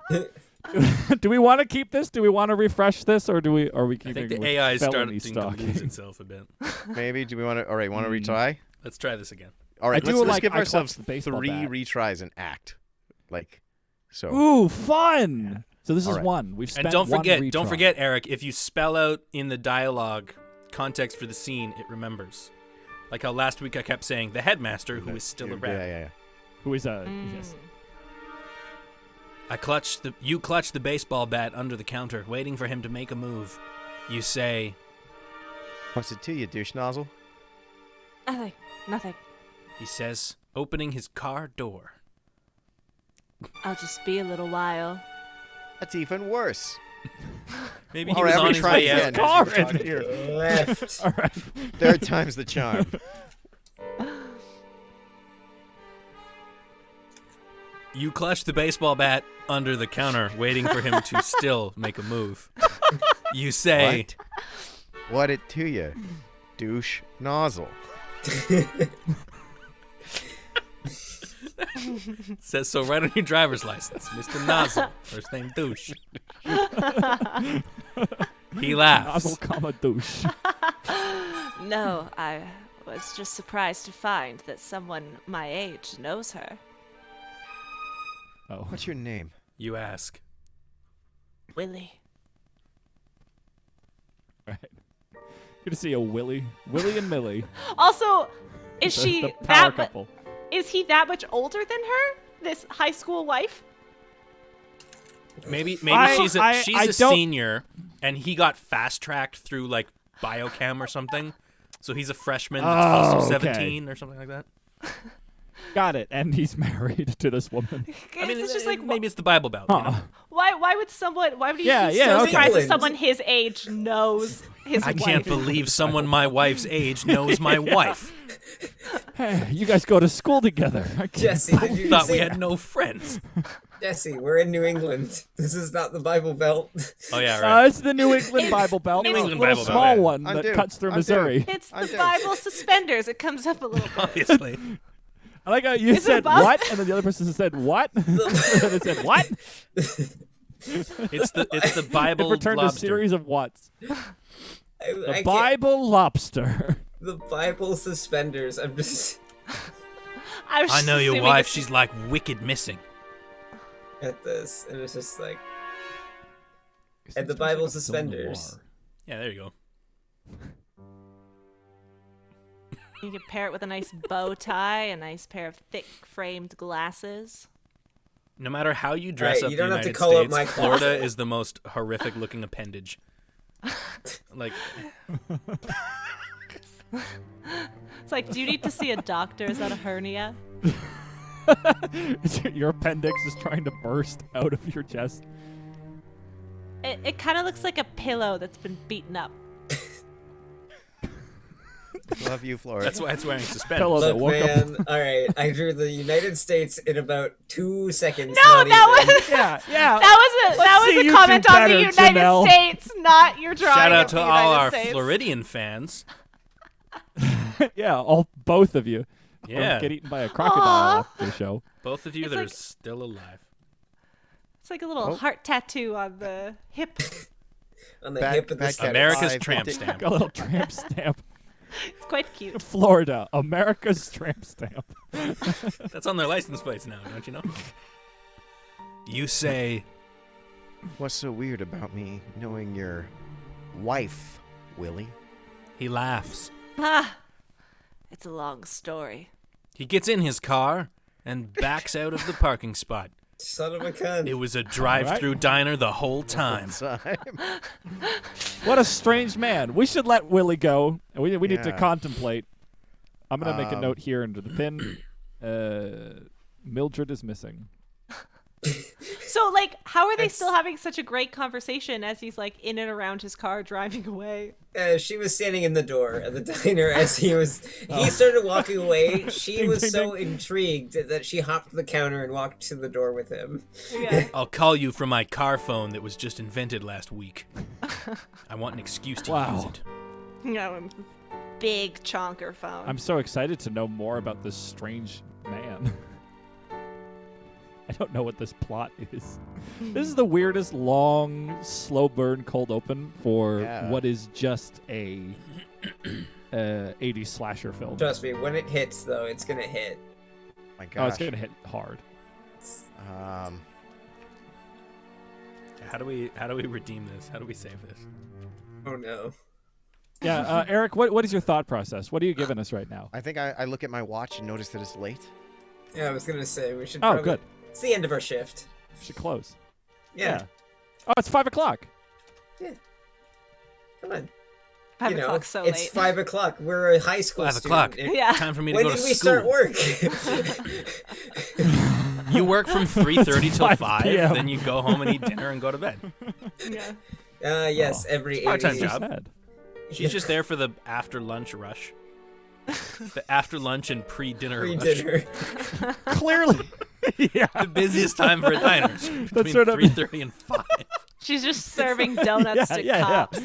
Do we want to keep this? Do we want to refresh this, or are we I keeping think the with AI is felony starting to lose stalking? itself a bit. Maybe. Do we want to? All right. Want to retry? Let's try this again. All right. I do let's like give I clutched ourselves the baseball 3 bat. retries and act. Like, so. Ooh, fun! So this All is right. one. We've spent And don't one forget, retry. Eric, if you spell out in the dialogue context for the scene, it remembers. Like how last week I kept saying the headmaster, who is still a rat. Yeah. Who is a yes. You clutch the baseball bat under the counter, waiting for him to make a move. You say, What's it to you, douche nozzle? Nothing. he says, opening his car door. I'll just be a little while. That's even worse. Maybe All he right, was I'm on gonna his try way again. out. as you Car were in talking. here. Left. All right. Third time's the charm. You clutch the baseball bat under the counter, waiting for him to still make a move. You say, What it to you, douche nozzle? says so right on your driver's license, Mr. Nozzle, first name douche. He laughs. Nozzle, comma, douche. No, I was just surprised to find that someone my age knows her. Oh. What's your name? You ask. Willie. Right. Good to see a Willie and Millie. Also, is she the power that couple? is he that much older than her? This high school wife? Maybe I she's a don't- senior, and he got fast tracked through like biochem or something. So he's a freshman that's Oh, also okay. 17 or something like that. Got it. And he's married to this woman. I mean, it's just like maybe it's the Bible Belt. You Huh. know? why would he Yeah, be yeah, so okay. surprised that England. someone his age knows his I wife? can't believe someone my wife's age knows my wife. Hey, you guys go to school together. I can't- Jesse, did you Thought we see had that? no friends. Jesse, we're in New England. This is not the Bible Belt. Oh yeah, right. It's the New England Bible Belt. New It's England a little Bible Belt, small yeah. one I'm that due. cuts through I'm Missouri. It's I'm the due. Bible suspenders. It comes up a little bit. Obviously. I like how you Is it said above? what, and then the other person said what, and then it said what. It's the It Bible returned a lobster. series of whats. I The can't- Bible lobster. The Bible suspenders. I'm just I, was I just know your assuming wife. it's- She's like wicked missing. at this, and it's just like At the Bible suspenders. Yeah, there you go. You can pair it with a nice bow tie, a nice pair of thick framed glasses. No matter how you dress Right, up you the don't have to United call up States, my Florida closet. is the most horrific looking appendage. Like, It's like, do you need to see a doctor? Is that a hernia? Your appendix is trying to burst out of your chest. It kind of looks like a pillow that's been beaten up. Love you, Florida. that's why it's wearing suspenders. Pillow that look, woke up. man. All right, I drew the United States in about 2 seconds. No, not that even. was Yeah, yeah. that see was you a comment do on the better, United Janelle. States, not your drawing. Shout out of to the all United our States. Floridian fans. Yeah, both of you. Yeah. Get eaten by a crocodile Aw. after the show. Both of you It's that are like- still alive. It's like a little Oh. heart tattoo on the hip. On the Back- hip of the back stomach. at America's five, tramp dick- stamp. Got a little tramp stamp. It's quite cute. Florida, America's tramp stamp. That's on their license plates now, don't you know? You say, What's so weird about me knowing your wife, Willie? he laughs. Ah, it's a long story. He gets in his car and backs out of the parking spot. Son of a cunt. It was a drive-through diner the whole time. What a strange man. We should let Willie go. And we need to Yeah. contemplate. I'm going to make a Um, note here under the pin. Mildred is missing. So, like, how are they It's- still having such a great conversation as he's, like, in and around his car driving away? She was standing in the door of the diner as he started walking away. She Ding, was ding, so intrigued that she hopped the counter and walked to the door with him. Yeah. I'll call you from my car phone that was just invented last week. I want an excuse to Wow. use it. Big chonker phone. I'm so excited to know more about this strange man. I don't know what this plot is. This is the weirdest long, slow burn cold open for Yeah. what is just a 80s slasher film. Trust me, when it hits, though, it's gonna hit. My Oh, it's gosh. gonna hit hard. How do we redeem this? How do we save this? Oh no. Yeah, Eric, what is your thought process? What are you giving us right now? I think I look at my watch and notice that it's late. Yeah, I was gonna say we should. Oh, probably... good. It's the end of our shift. We should close. Yeah. Oh, it's 5 o'clock. Come on. 5 you know, o'clock so it's late. 5 o'clock. We're a high school 5 student. o'clock. If- Yeah. Time for me to When go did to we school. start work? You work from 3:30 till 5 5, p.m. then you go home and eat dinner and go to bed. Yeah. Yes, Oh. every Part-time 80s. job. Sad. She's just there for the after lunch rush. The after lunch and pre-dinner rush. Pre-dinner. Clearly. Yeah. The busiest time for a diner is between sort of- 3:30 and 5. She's just serving donuts Yeah, to yeah, yeah. cops.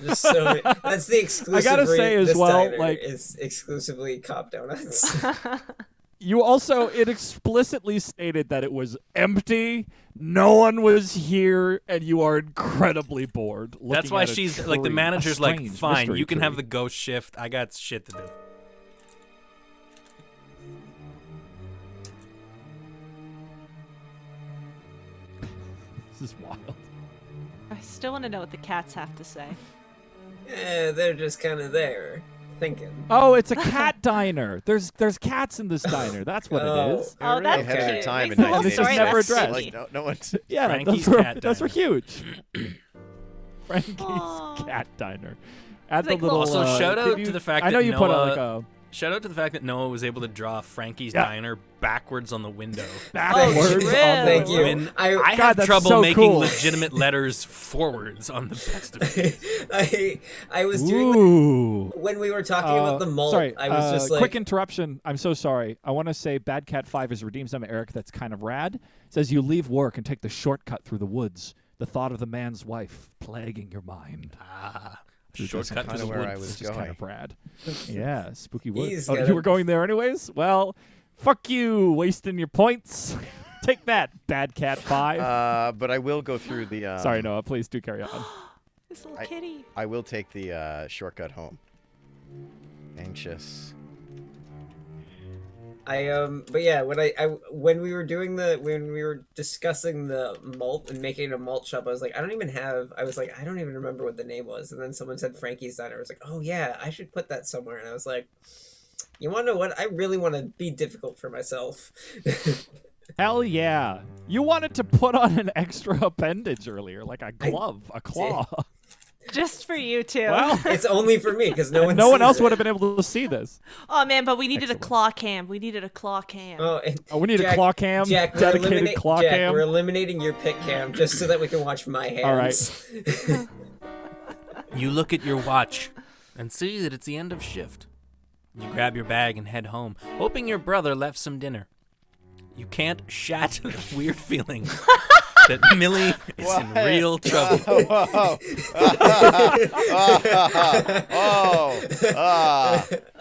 Just so that's the exclusive. gotta say as this well, diner like- is exclusively cop donuts. You also, it explicitly stated that it was empty, no one was here, and you are incredibly bored. That's looking why at a she's like, the tree, a manager's like, strange fine, mystery you can have tree." the ghost shift. I got shit to do. This is wild. I still want to know what the cats have to say. They're just kind of there, thinking. Oh, it's a cat diner. There's cats in this diner. That's what Oh. it is. They were Oh, really that's ahead of their cute. time Makes in the whole 1986. story never less addressed. creepy. Like, no one's. Yeah, Frankie's those were, Cat those were Diner. huge. Frankie's Aw. Cat Diner. Add It's the like little. Also, shout did out you- to the fact I know that you put Noah- like a Shout out to the fact that Noah was able to draw Frankie's Yeah. Diner backwards on the window. Backwards true. on the Thank you. When I I God, have that's trouble so making cool. legitimate letters forwards on the best of it. I was doing Ooh. when we were talking about the malt. Sorry, I was just like, quick interruption. I'm so sorry. I want to say Bad Cat 5 has redeemed some Eric that's kind of rad. Says you leave work and take the shortcut through the woods. The thought of the man's wife plaguing your mind. Shortcut to kinda the where I woods. was Which is kind going. of rad. Yeah, spooky woods. He's Oh, got you a- were going there anyways? Well, fuck you, wasting your points. Take that, Bad Cat 5. But I will go through the. Sorry, Noah. Please do carry on. This little kitty. I will take the shortcut home. Anxious. but yeah, when we were discussing the malt and making a malt shop, I was like, I don't even remember what the name was. And then someone said Frankie's Diner. I was like, oh yeah, I should put that somewhere. And I was like, you want to know what? I really want to be difficult for myself. Hell yeah. You wanted to put on an extra appendage earlier, like a glove, a claw. Just for you two. Well, It's only for me because no one else sees would it. have been able to see this. Oh man, but we needed Excellent. a claw cam. We needed a claw cam. Oh, and Oh, we need a claw cam, Jack, dedicated claw cam. We're eliminating your pick cam just so that we can watch my hands. All right. You look at your watch and see that it's the end of shift. You grab your bag and head home, hoping your brother left some dinner. You can't shat the weird feeling that Millie is in real trouble.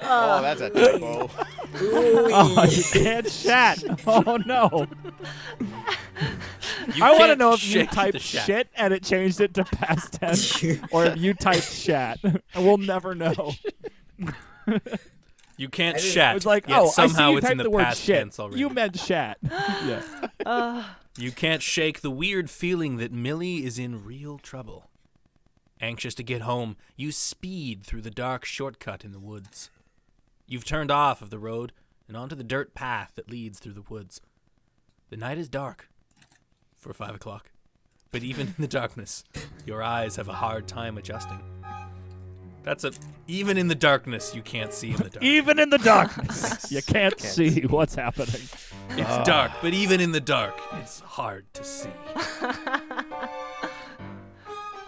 Oh, that's a typo. Oh, you can't chat. Oh, no. You I want to can't know if you shake the typed shat. shit and it changed it to past tense, or if you typed shat. And we'll never know. You can't I didn't- shat. It's like, yet oh, I see somehow you it's in typed the the word past shit. tense already. You meant shat. Yeah. You can't shake the weird feeling that Millie is in real trouble. Anxious to get home, you speed through the dark shortcut in the woods. You've turned off of the road and onto the dirt path that leads through the woods. The night is dark for 5 o'clock, but even in the darkness, your eyes have a hard time adjusting. Even in the darkness, you can't see in the dark. Even in the darkness, you can't see what's happening. It's dark, but even in the dark, it's hard to see.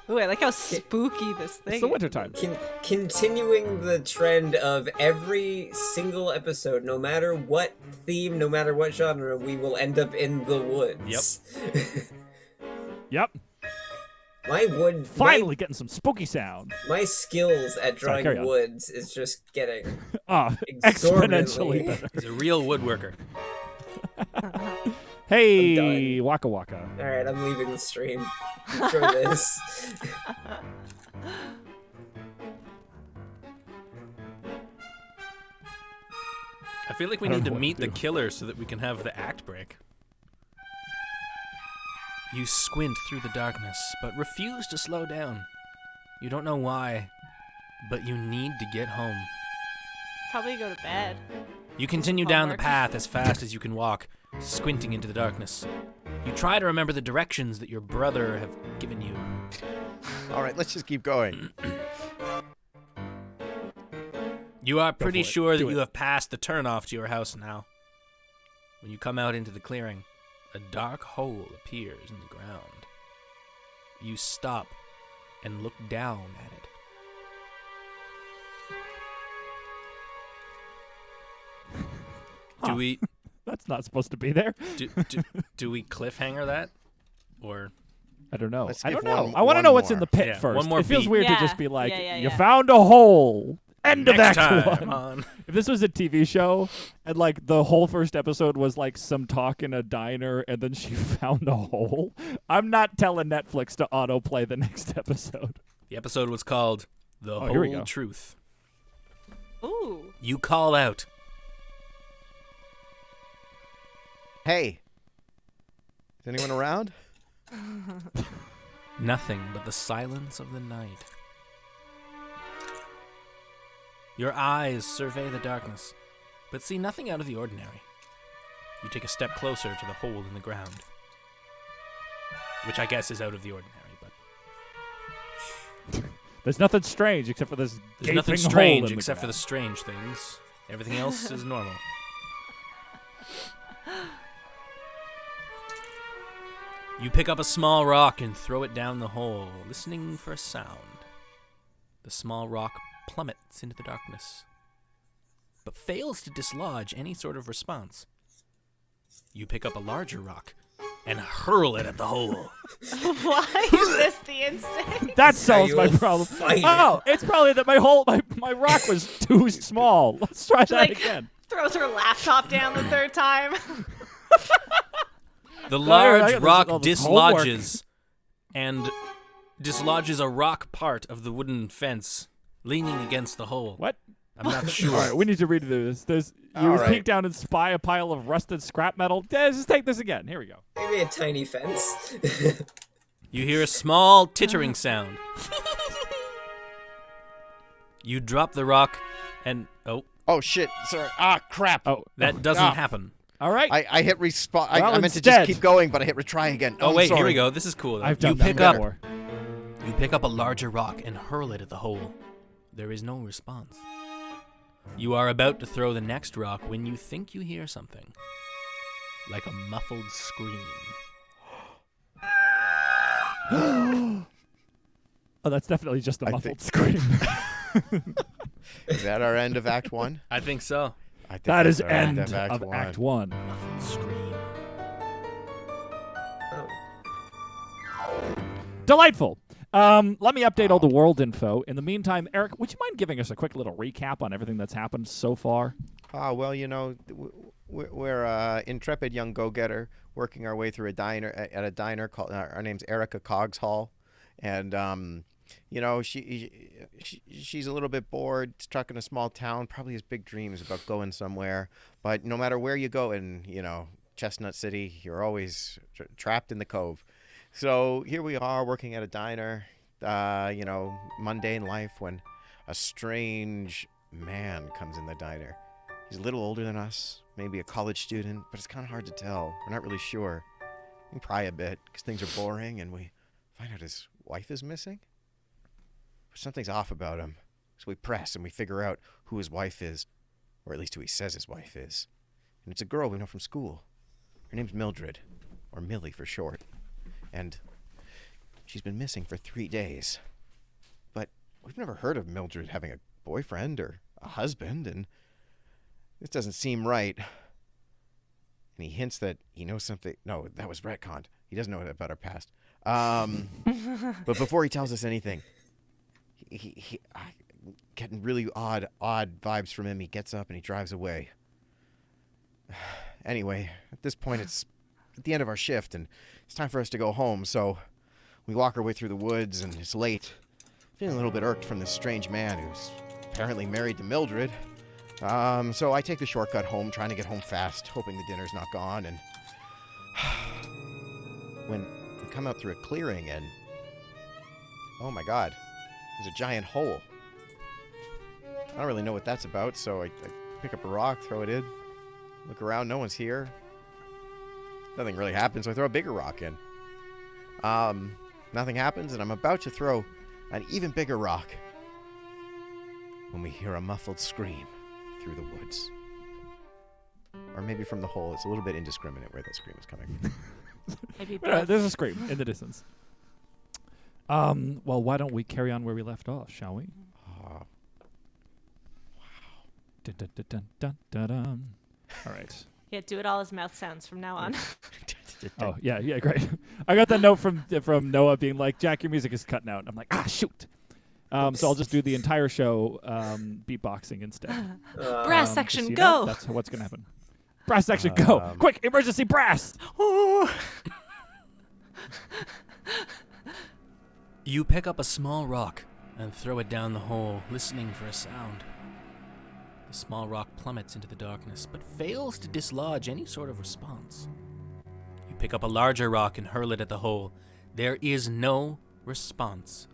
Ooh, I like how spooky this thing It's the is. wintertime. Continuing the trend of every single episode, no matter what theme, no matter what genre, we will end up in the woods. Yep. Finally getting some spooky sound. My skils at Sorry, drawing carry on. woods is just getting Exponentially exorbitantly. better. He's a real woodworker. Hey, Waka Waka. All right, I'm leaving the stream. Enjoy this. I feel like we I don't need to know what meet to the do. killer so that we can have the act break. You squint through the darkness, but refuse to slow down. You don't know why, but you need to get home. Probably go to bed. You continue down the Homework. path as fast as you can walk, squinting into the darkness. You try to remember the directions that your brother have given you. All right, let's just keep going. You are pretty for it. sure that Do you it. have passed the turnoff to your house now. When you come out into the clearing, a dark hole appears in the ground. You stop and look down at it. Huh. Do we That's not supposed to be there. do we cliffhanger that, or I don't know. Let's I give don't know. one- I want to one know what's in more. the pit Yeah, first. one more it feels beat. weird to Yeah. just be like, Yeah, you yeah. found a hole. End of next Act time 1. on? If this was a TV show and like the whole first episode was like some talk in a diner and then she found a hole, I'm not telling Netflix to autoplay the next episode. The episode was called "The Oh, here we Whole go. Truth." Ooh. You call out. Hey, is anyone around? Nothing but the silence of the night. Your eyes survey the darkness, but see nothing out of the ordinary. You take a step closer to the hole in the ground, which I guess is out of the ordinary, but There's nothing strange except for this there's nothing gaping hole strange in the except for the ground. strange things. Everything else is normal. You pick up a small rock and throw it down the hole, listening for a sound. The small rock plummets into the darkness, but fails to dislodge any sort of response. You pick up a larger rock and hurl it at the hole. Why is this the instinct? That solves you my a problem. fighter? Oh, it's probably that my rock was too small. Let's try that Like, again. throws her laptop down the third time. The I large got rock all this homework. dislodges a rock part of the wooden fence, leaning against the hole. What? I'm not sure. All right, we need to redo this. You All right. peek down and spy a pile of rusted scrap metal. Just take this again. Here we go. Maybe a tiny fence. You hear a small tittering sound. You drop the rock and Oh shit! Sorry. Ah, crap. Oh, that doesn't Ah. happen. all right. I hit respawn. Well, I meant to instead- just keep going, but I hit retry again. Oh I'm wait, sorry. here we go. This is cool. Though. I've done you that pick up before. You pick up a larger rock and hurl it at the hole. There is no response. You are about to throw the next rock when you think you hear something, like a muffled scream. Oh, that's definitely just a I muffled think- scream. Is that our end of Act 1? I think so. I think That is that's our end of Act of 1. Act 1. Muffled scream. Oh. Delightful. Let me update all the world info. In the meantime, Eric, would you mind giving us a quick little recap on everything that's happened so far? Well, you know, we're intrepid young go-getter working our way through a diner at a diner called. Our name's Erica Cogs Hall, and you know, she's a little bit bored, stuck in a small town. Probably has big dreams about going somewhere. But no matter where you go in, you know, Chestnut City, you're always trapped in the Cove. So here we are working at a diner, you know, mundane life, when a strange man comes in the diner. He's a little older than us, maybe a college student, but it's kind of hard to tell. We're not really sure. We can pry a bit because things are boring, and we find out his wife is missing. But something's off about him. So we press and we figure out who his wife is, or at least who he says his wife is. And it's a girl we know from school. Her name's Mildred, or Millie for short. And she's been missing for 3 days. But we've never heard of Mildred having a boyfriend or a husband, and this doesn't seem right. And he hints that he knows something. No, that was retconned. He doesn't know about our past. But before he tells us anything, he getting really odd vibes from him. He gets up and he drives away. Anyway, at this point, it's at the end of our shift, and it's time for us to go home. So we walk our way through the woods, and it's late. Feeling a little bit irked from this strange man who's apparently married to Mildred. So I take the shortcut home, trying to get home fast, hoping the dinner's not gone. And when we come out through a clearing, and oh my God, there's a giant hole. I don't really know what that's about, so I pick up a rock, throw it in, look around, no one's here. Nothing really happens, so I throw a bigger rock in. Nothing happens, and I'm about to throw an even bigger rock when we hear a muffled scream through the woods. Or maybe from the hole. It's a little bit indiscriminate where that scream is coming from. Maybe There's a scream in the distance. Well, why don't we carry on where we left off, shall we? Dun, dun, dun, dun, dun, dun, dun. All right. Yeah, do it all as mouth sounds from now on. Oh, yeah, great. I got that note from Noah being like, Jack, your music is cutting out. And I'm like, shoot. So I'll just do the entire show beatboxing instead. Brass Just section, so you go! know, that's what's going to happen. Brass section, go! Quick, emergency brass! You pick up a small rock and throw it down the hole, listening for a sound. The small rock plummets into the darkness, but fails to dislodge any sort of response. You pick up a larger rock and hurl it at the hole. There is no response.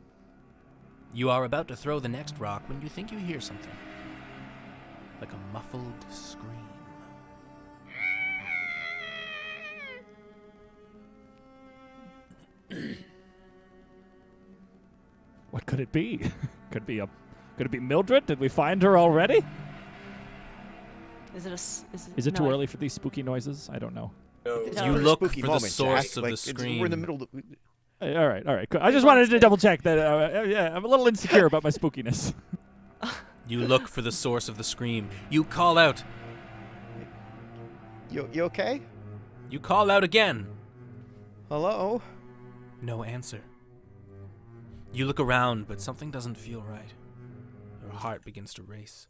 You are about to throw the next rock when you think you hear something, like a muffled scream. What could it be? Could it be Mildred? Did we find her already? Is it Is it no, too early for these spooky noises? I don't know. No. It's No. a You very look spooky for the moment, source Jack. of Like, the it's- scream. We're in the middle of All right, cool. I just wanted to double check that. Yeah, I'm a little insecure about my spookiness. You look for the source of the scream. You call out. You okay? You call out again. Hello? No answer. You look around, but something doesn't feel right. Your heart begins to race.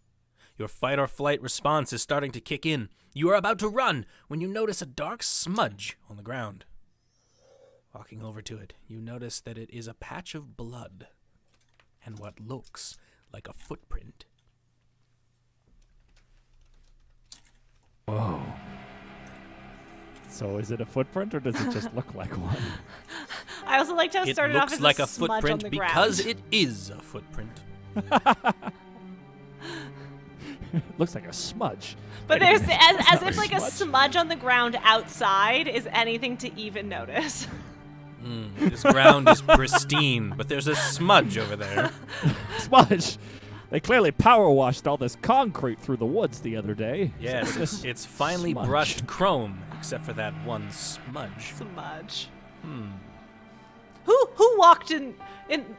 Your fight or flight response is starting to kick in. You are about to run when you notice a dark smudge on the ground. Walking over to it, you notice that it is a patch of blood and what looks like a footprint. Whoa. So is it a footprint or does it just look like one? I also liked how it It started off looks as like a smudge on footprint the because ground. it is a footprint. Looks like a smudge. But Wait a there's minute. as That's not if like a smudge on the ground outside is anything to even notice. This ground is pristine, but there's a smudge over there. Smudge. They clearly power washed all this concrete through the woods the other day. Yes, it's finely Smudge. brushed chrome, except for that one smudge. Smudge. Hmm. Who walked in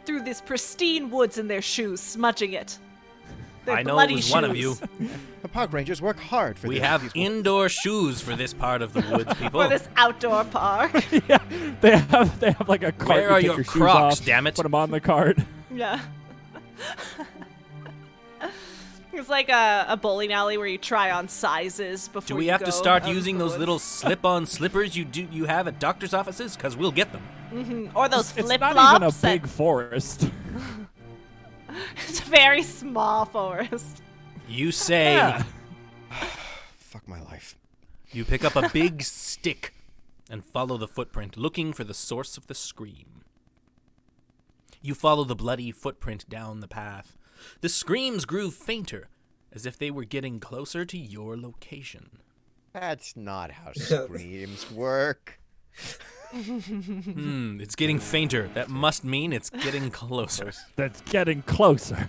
through this pristine woods in their shoes, smudging it? Their I know it bloody was one of you. shoes. The park rangers work hard for We this. have These- indoor shoes for this part of the woods, people. For this outdoor park. Yeah, they have like a cart. Where you are take your shoes Crocs, off, damn it? Put them on the cart. Yeah. It's like a bowling alley where you try on sizes before Do we you have go to start out into using the those woods. little slip-on slippers you have at doctor's offices? Because we'll get them. Or those It's flip not flops? even a big forest. It's a very small forest. You say, Yeah. Fuck my life. you pick up a big stick and follow the footprint, looking for the source of the scream. You follow the bloody footprint down the path. The screams grew fainter, as if they were getting closer to your location. That's not how screams work. It's getting fainter. That must mean it's getting closer. That's getting closer.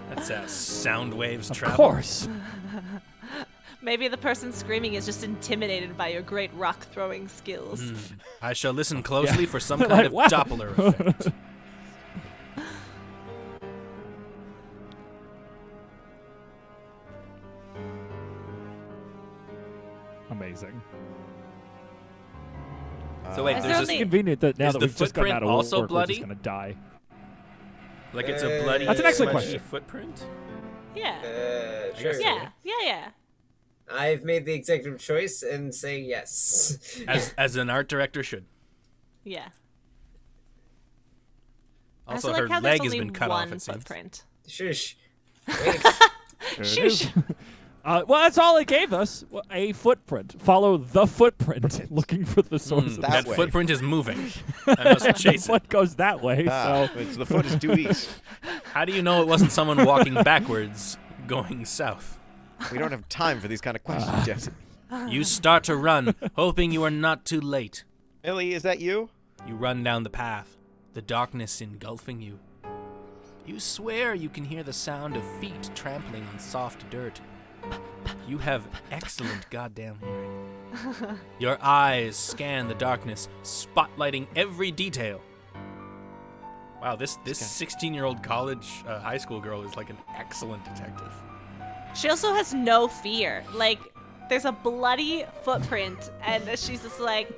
That's how sound waves Of travel. course. Maybe the person screaming is just intimidated by your great rock throwing skills. I shall listen closely Yeah. for some kind Like, of wow. Doppler effect. Amazing. So wait, Is there's there a only- Convenient that now Is that the we've just gotten footprint out of also work, bloody? we're just gonna die. like it's a bloody That's an excellent smudgy question. footprint. Yeah. Sure. Yeah. I've made the executive choice and say yes. As an art director should. Yeah. I Also, also like her how there's leg has only been cut one off. It seems. footprint. Shush. Wait. Shush. Well, that's all it gave us. A footprint. Follow the footprint, looking for the source of That That way. footprint is moving. I must the chase it. foot goes that way. Ah, So it's the foot is due east. How do you know it wasn't someone walking backwards, going south? We don't have time for these kind of questions, Jesse. You start to run, hoping you are not too late. Millie, is that you? You run down the path, the darkness engulfing you. You swear you can hear the sound of feet trampling on soft dirt. You have excellent goddamn hearing. Your eyes scan the darkness, spotlighting every detail. Wow, this 16-year-old high school girl is like an excellent detective. She also has no fear. Like, there's a bloody footprint, and she's just like,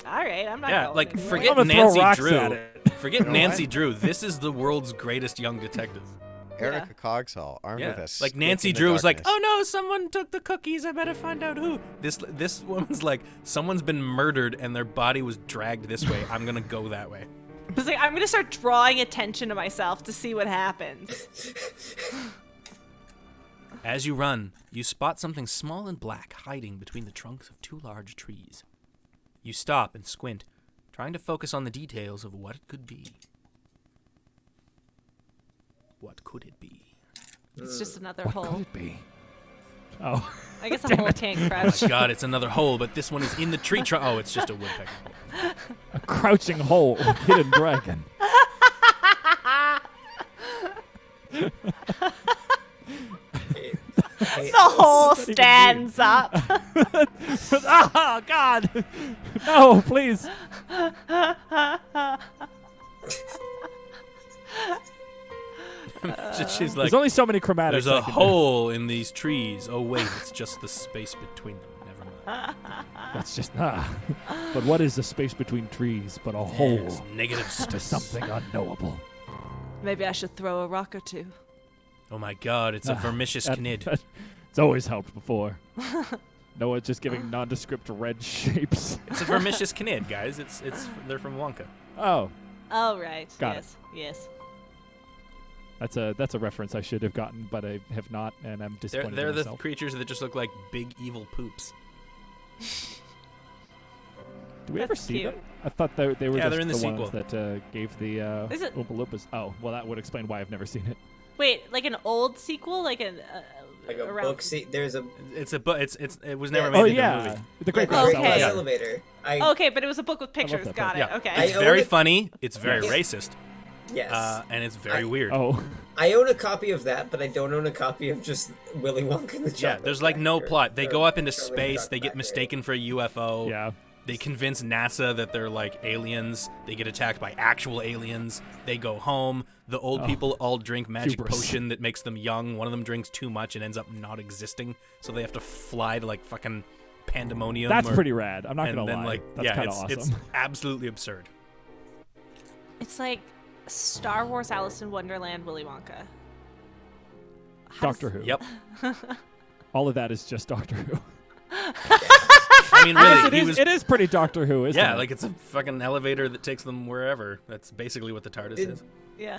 all right, I'm not Yeah, going like anywhere." forget I'm gonna throw Nancy rocks Drew. at it. Forget You know Nancy what? Drew. This is the world's greatest young detective. Erica Cogsall, armed with Yeah, a like stick Nancy in the Drew was like, darkness. "Oh no, someone took the cookies. I better find out who." This woman's like, "Someone's been murdered and their body was dragged this way. I'm gonna go that way." It's like, I'm going to start drawing attention to myself to see what happens. As you run, you spot something small and black hiding between the trunks of two large trees. You stop and squint, trying to focus on the details of what it could be. What could it be? It's just another what hole. could it be? Oh, I guess a hole can't crouch. God, it's another hole, but this one is in the tree trunk. Oh, it's just a woodpecker hole. a crouching hole, hidden dragon. hate The whole That's not even stands up. Oh God! No, please. She's There's like, only so many chromatics. there's I a can do. hole in these trees. Oh wait, it's just the space between them. Never mind. That's just But what is the space between trees but a hole There's negative to space. something unknowable? Maybe I should throw a rock or two. Oh my God, it's a vermicious knid. It's always helped before. Noah just giving nondescript red shapes. It's a vermicious knid, guys. They're from Wonka. Oh, Oh, right. Got it. Yes. that's a reference I should have gotten, but I have not, and I'm disappointed They're in the myself. creatures that just look like big evil poops. Do we ever That's see cute. them? I thought they were Yeah, just they're in the ones sequel. that gave the Is it- Oompa Loompas. Oh, well, that would explain why I've never seen it. Wait, like an old sequel, like a a book. There's a It's a but it was never Yeah. made Oh into a yeah, movie. the Great Oh, Grandfather. okay. Glass Yeah. Elevator. Okay, but it was a book with pictures. that Got book. it. Yeah. Okay. It's I own very it. funny. It's very Yeah. racist. Yes. And it's very I- weird. Oh, I own a copy of that, but I don't own a copy of just Willy Wonka and the Yeah, Chocolate there's like no Factory, plot. They or go up into Charlie and the space. They Chocolate get Factory. mistaken for a UFO. yeah. They convince NASA that they're like aliens. They get attacked by actual aliens. They go home. The old Oh. people all drink magic Hubris. potion that makes them young. One of them drinks too much and ends up not existing. So they have to fly to like fucking pandemonium. That's or- pretty rad. I'm not and gonna then lie. like That's yeah, kind of it's awesome. absolutely absurd. It's like Star Wars Alice in Wonderland Willy Wonka. Doctor Who. Yep. All of that is just Doctor Who. I mean, Yes, really, he was. it is pretty Doctor Who, isn't Yeah, it? like it's a fucking elevator that takes them wherever. That's basically what the TARDIS Did- is. Yeah.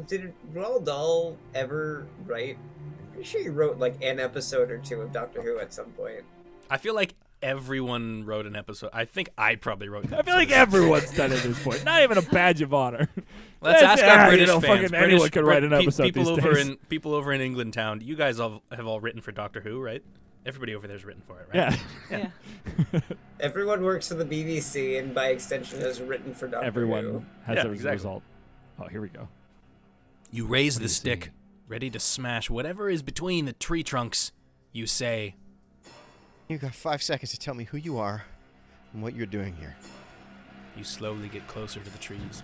Did Roald Dahl ever write? I'm pretty sure he wrote like an episode or two of Doctor Who at some point. I feel like everyone wrote an episode. I think I probably wrote an I feel like episode. everyone's done it at this point. Not even a badge of honor. Let's ask our British fans. Fucking British, anyone can write an episode people these over days. people over in England town. You guys have all written for Doctor Who, right? Everybody over there's written for it, right? Yeah. Yeah. Everyone works for the BBC and by extension has written for Doctor Who. Everyone has Yeah, a exactly. result. Oh, here we go. You raise What do the you stick, see? ready to smash whatever is between the tree trunks. You say, You got 5 seconds to tell me who you are and what you're doing here. you slowly get closer to the trees.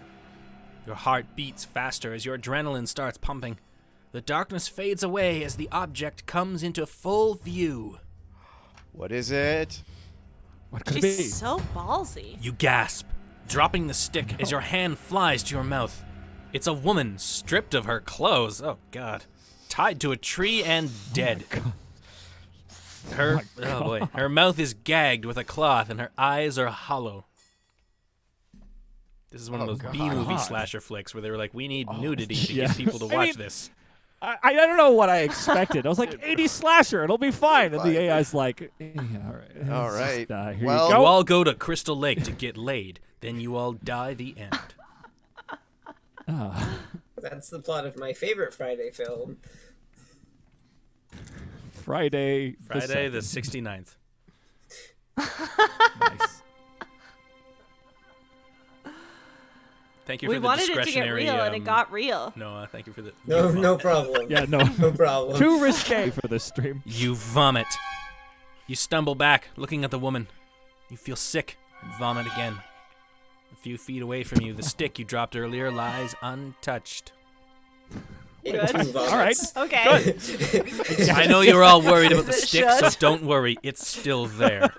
Your heart beats faster as your adrenaline starts pumping. The darkness fades away as the object comes into full view. What is it? What could it be? She's so ballsy. You gasp, dropping the stick as your hand flies to your mouth. It's a woman stripped of her clothes. Oh, God. Tied to a tree and dead. Her, oh boy, her mouth is gagged with a cloth and her eyes are hollow. This is one of Oh, those God. B-movie slasher flicks where they were like, we need nudity to yeah. get people to I watch mean, this. I don't know what I expected. I was like, 80s slasher, it'll be fine. And Fine. the AI's like, all right. All it's right. just, here Well- you You go. all go to Crystal Lake to get laid. Then you all die the end. Ah, That's the plot of my favorite Friday film. Friday Friday the 2nd. 69th. Nice. Thank you We for the wanted it to get discretionary. real, and it got real. No, thank you for the. No, you no vomit. problem. Yeah, no. No problem. Too risque for this stream. You vomit. You stumble back, looking at the woman. You feel sick and vomit again. A few feet away from you, the stick you dropped earlier lies untouched. Good. All right. Okay. I know you're all worried about the As it stick, so should. don't worry. It's still there.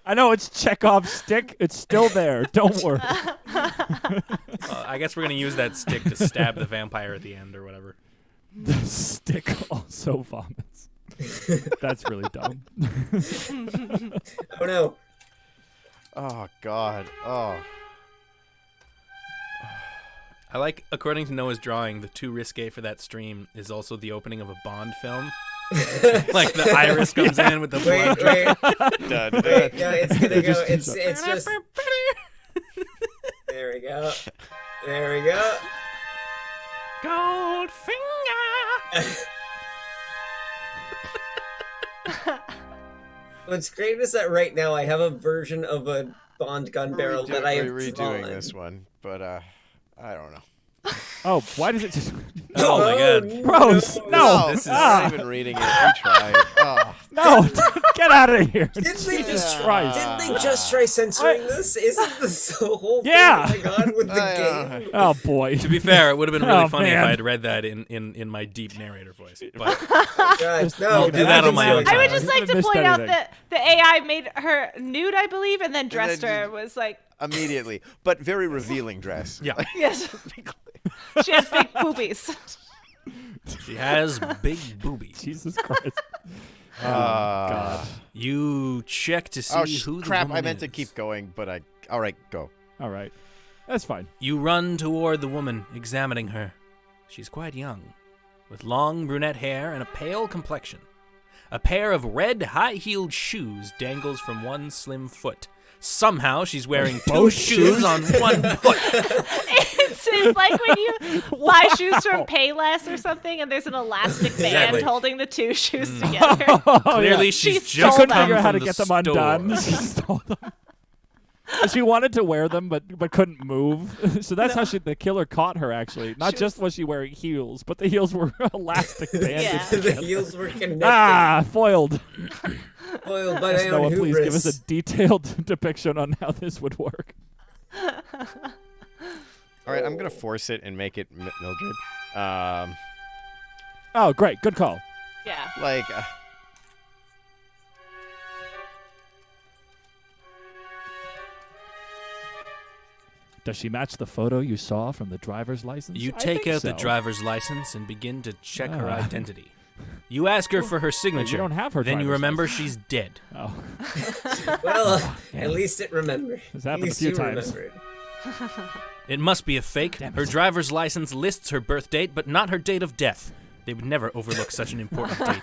I know it's Chekhov's stick. It's still there. Don't worry. I guess we're going to use that stick to stab the vampire at the end or whatever. The stick also vomits. That's really dumb. Oh no. Oh, God. Oh. I like, according to Noah's drawing, the too risque for that stream is also the opening of a Bond film. Like the iris comes in with the blood. Wait, Done. wait, no, it's gonna go. Just do It's just. There we go. There we go. Goldfinger. What's great is that right now I have a version of a Bond gun barrel that I have We're redoing drawn. this one, but I don't know. Oh, why does it just... Oh my god. Gross. No. This is- I'm not even reading it. We tried. Oh. No, get out of here. Didn't they Jesus just Christ. Didn't they just try censoring this? Isn't this the whole Yeah. thing going on with the game? Oh, boy. To be fair, it would have been really Oh, funny if man. I had read that in my deep narrator voice. But God, no, I'll do that on my own I would time. just like to Missed point out anything. that the AI made her nude, I believe, and then dressed then her. just- Was like, Immediately, but very revealing dress. yeah, yes, she has big boobies. she has big boobies. Jesus Christ. God. You check to see Oh, who the crap. woman I meant to is. keep going, but all right, go. All right. That's fine. You run toward the woman, examining her. She's quite young, with long brunette hair and a pale complexion. A pair of red high-heeled shoes dangles from one slim foot. Somehow she's wearing two Both shoes shoes? on one foot. It's like when you buy shoes from Payless or something, and there's an elastic band Exactly. holding the two shoes together. Oh, Clearly yeah. she's She just stole come Figure out how from to the get them store. undone. She stole them. She wanted to wear them, but couldn't move. So that's how the killer caught her. Actually, not She just was she wearing heels, but the heels were elastic banded. Yeah. The heels were connected. Ah, foiled. Foiled by my Noah, own please give us hubris. a detailed depiction on how this would work. All right, I'm going to force it and make it Mildred. Oh, great, good call. Yeah. Like, Does she match the photo you saw from the driver's license? You I take think out the so. driver's license and begin to check her Ah. identity. You ask her for her signature. don't have her Then you driver's remember license. she's dead. Oh, Well, at least it remembered. It's At happened a least few you times. remembered. It must be a fake. Damn Her it. driver's license lists her birth date, but not her date of death. They would never overlook such an important date.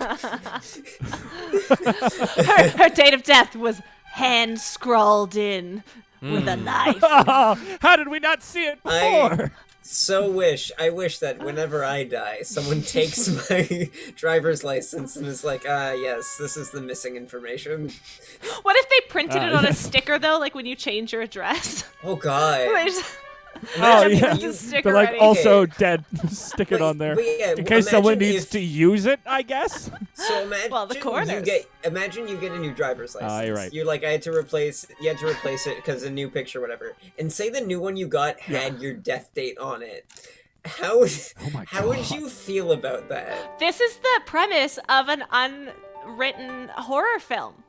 Her date of death was hand scrawled in with a knife. how did we not see it before? I wish that whenever I die, someone takes my driver's license and is like, yes, this is the missing information. What if they printed it on yeah. a sticker though, like when you change your address? Oh, God. They just- Oh, Imagine yeah. if the sticker They're like ready. also dead. Stick it But- on there. but yeah, in case someone imagine needs if- to use it, I guess. So imagine Well, the coroners. imagine you get a new driver's license. You're right. You're like, you had to replace it because a new picture, whatever. And say the new one you got had your death date on it. How would my how would God. you feel about that? This is the premise of an unwritten horror film.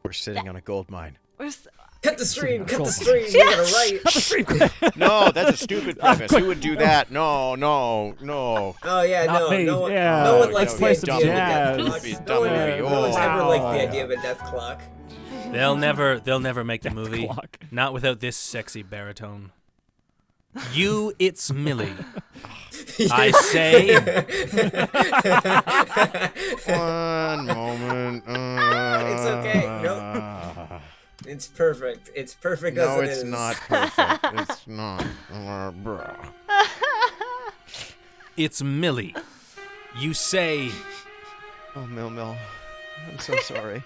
we're sitting on a gold mine. Cut the stream, cut the Gold. stream. You gotta write. No, that's a stupid premise. Who would do that? No. Oh yeah, Not no, me. no one, Yeah. no one No, likes no, the play idea some of a jazz. death clock. He's No one, dumb. no one's ever liked the Wow. idea of a death clock. They'll never make the movie. clock. Not without this sexy baritone. You, it's Millie. I say, One moment. It's okay. Nope. It's perfect. It's perfect as No, it it's is. not perfect. It's not. Bruh. it's Millie. You say, Oh, Mill. I'm so sorry.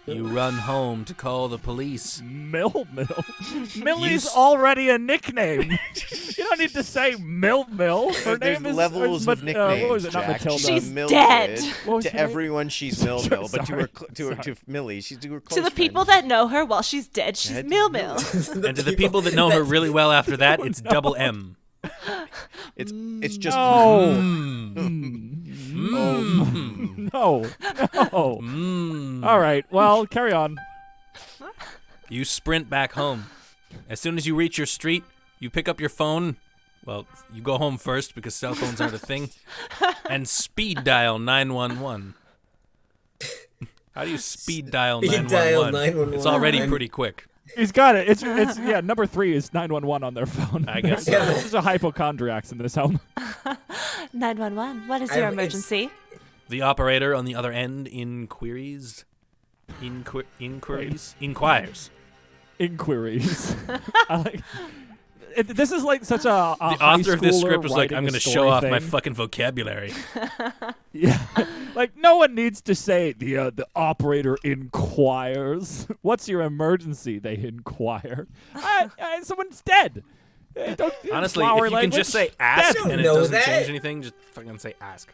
you run home to call the police. Mill. Millie's s- already a nickname. You don't need to say Mill. Her There's name is levels of nicknames. what was it? Not Jack. Matilda. She's Mildred. dead. What was To her name? everyone, she's Mill, but to her, Sorry. to Millie, she's to her close To the people friends. that know her while she's dead, she's Dead? Mill Mill. And to the people that know her really well after that, it's double M. It's just No. Mm. No. Mm. All right. Well, carry on. You sprint back home. As soon as you reach your street, you pick up your phone. Well, you go home first because cell phones aren't a thing. And speed dial 911. How do you speed dial Speed 911? dial 911. It's already pretty quick. He's got it. It's yeah. Number 3 is 911 on their phone. I guess so. There's a hypochondriacs in this home. 911. What is I- your it's- emergency? The operator on the other end inquires. Inquiries. I like, this is like such a The high author of this schooler script was like, writing I'm a going to story show off my thing. fucking vocabulary. Yeah, like no one needs to say the operator inquires. What's your emergency? They inquire. Someone's dead. Honestly, if flowery you can just say ask That's- and it know doesn't that. change anything, just fucking say ask.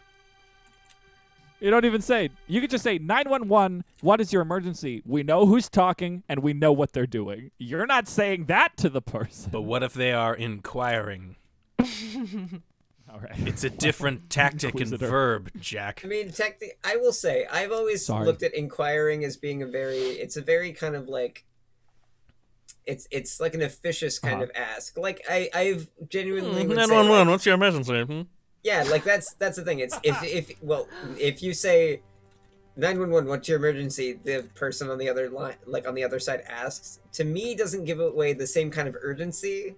You don't even say. You could just say 911. What is your emergency? We know who's talking and we know what they're doing. You're not saying that to the person. But what if they are inquiring? All right. It's a different tactic and Inquisitor. verb, Jack. I mean, I will say I've always Sorry. looked at inquiring as being it's a very kind of like it's like an officious kind of ask. Like I've genuinely would say, 911, like, what's your emergency? yeah, like that's the thing. It's if you say 911, what's your emergency? The person on the other line, like on the other side, asks. To me, doesn't give away the same kind of urgency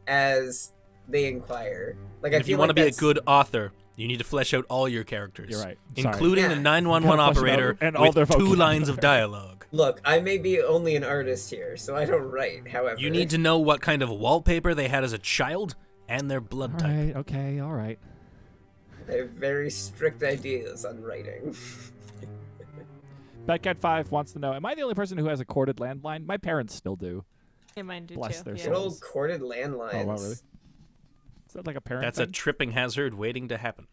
as they inquire. Like If you want to be a good author, you need to flesh out all your characters. You're right. Sorry. Including the Yeah. 911 Gotta flesh it operator out and all their with 2 vocabulary. lines of dialogue. Look, I may be only an artist here, so I don't write. However, You need to know what kind of wallpaper they had as a child and their blood All type. right. Okay. All right. I have very strict ideas on writing. Batcat5 wants to know, am I the only person who has a corded landline? My parents still do. Yeah, mine do Bless too. their yeah. Good souls. old corded landlines. Oh, wow, really? Is that like a parent That's a thing? tripping hazard waiting to happen.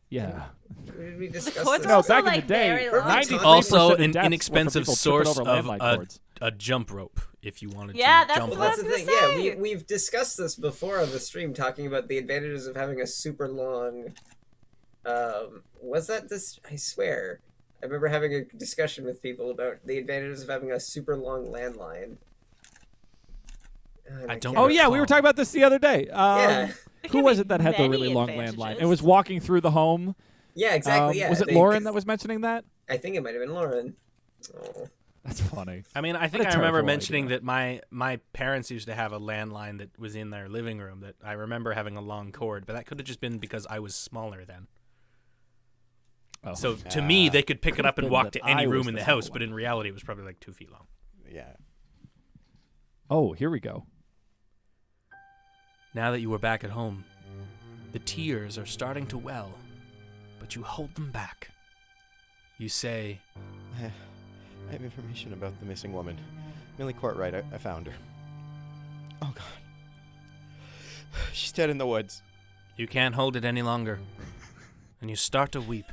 Yeah. Did we discuss cords this? No, also, back in like, the day, very long. 93% Also, of an deaths were from inexpensive people tripping source over of landline cords. a jump rope if you wanted Yeah, to that's jump what Well, I rope. that's was the gonna thing. Yeah, say. we've discussed this before on the stream, talking about the advantages of having a super long. Was that this? I swear, I remember having a discussion with people about the advantages of having a super long landline. And I don't Oh, yeah. We were recall. talking about this the other day. Yeah, There Who can was be it that had the many really long advantages. landline? It was walking through the home. yeah, exactly. Yeah, Was it they- Lauren that was mentioning that? I think it might have been Lauren. Oh. That's funny. I mean, I think What a I remember terrible mentioning idea. that my parents used to have a landline that was in their living room that I remember having a long cord, but that could have just been because I was smaller then. Oh. So to me, they could pick it up and been walk that to any I was room in the the house, small but in reality, it was probably like 2 feet long. Yeah. Oh, here we go. Now that you are back at home, the tears are starting to well, but you hold them back. You say, I have information about the missing woman. Millie Courtwright, I found her. Oh, God. She's dead in the woods. you can't hold it any longer, and you start to weep.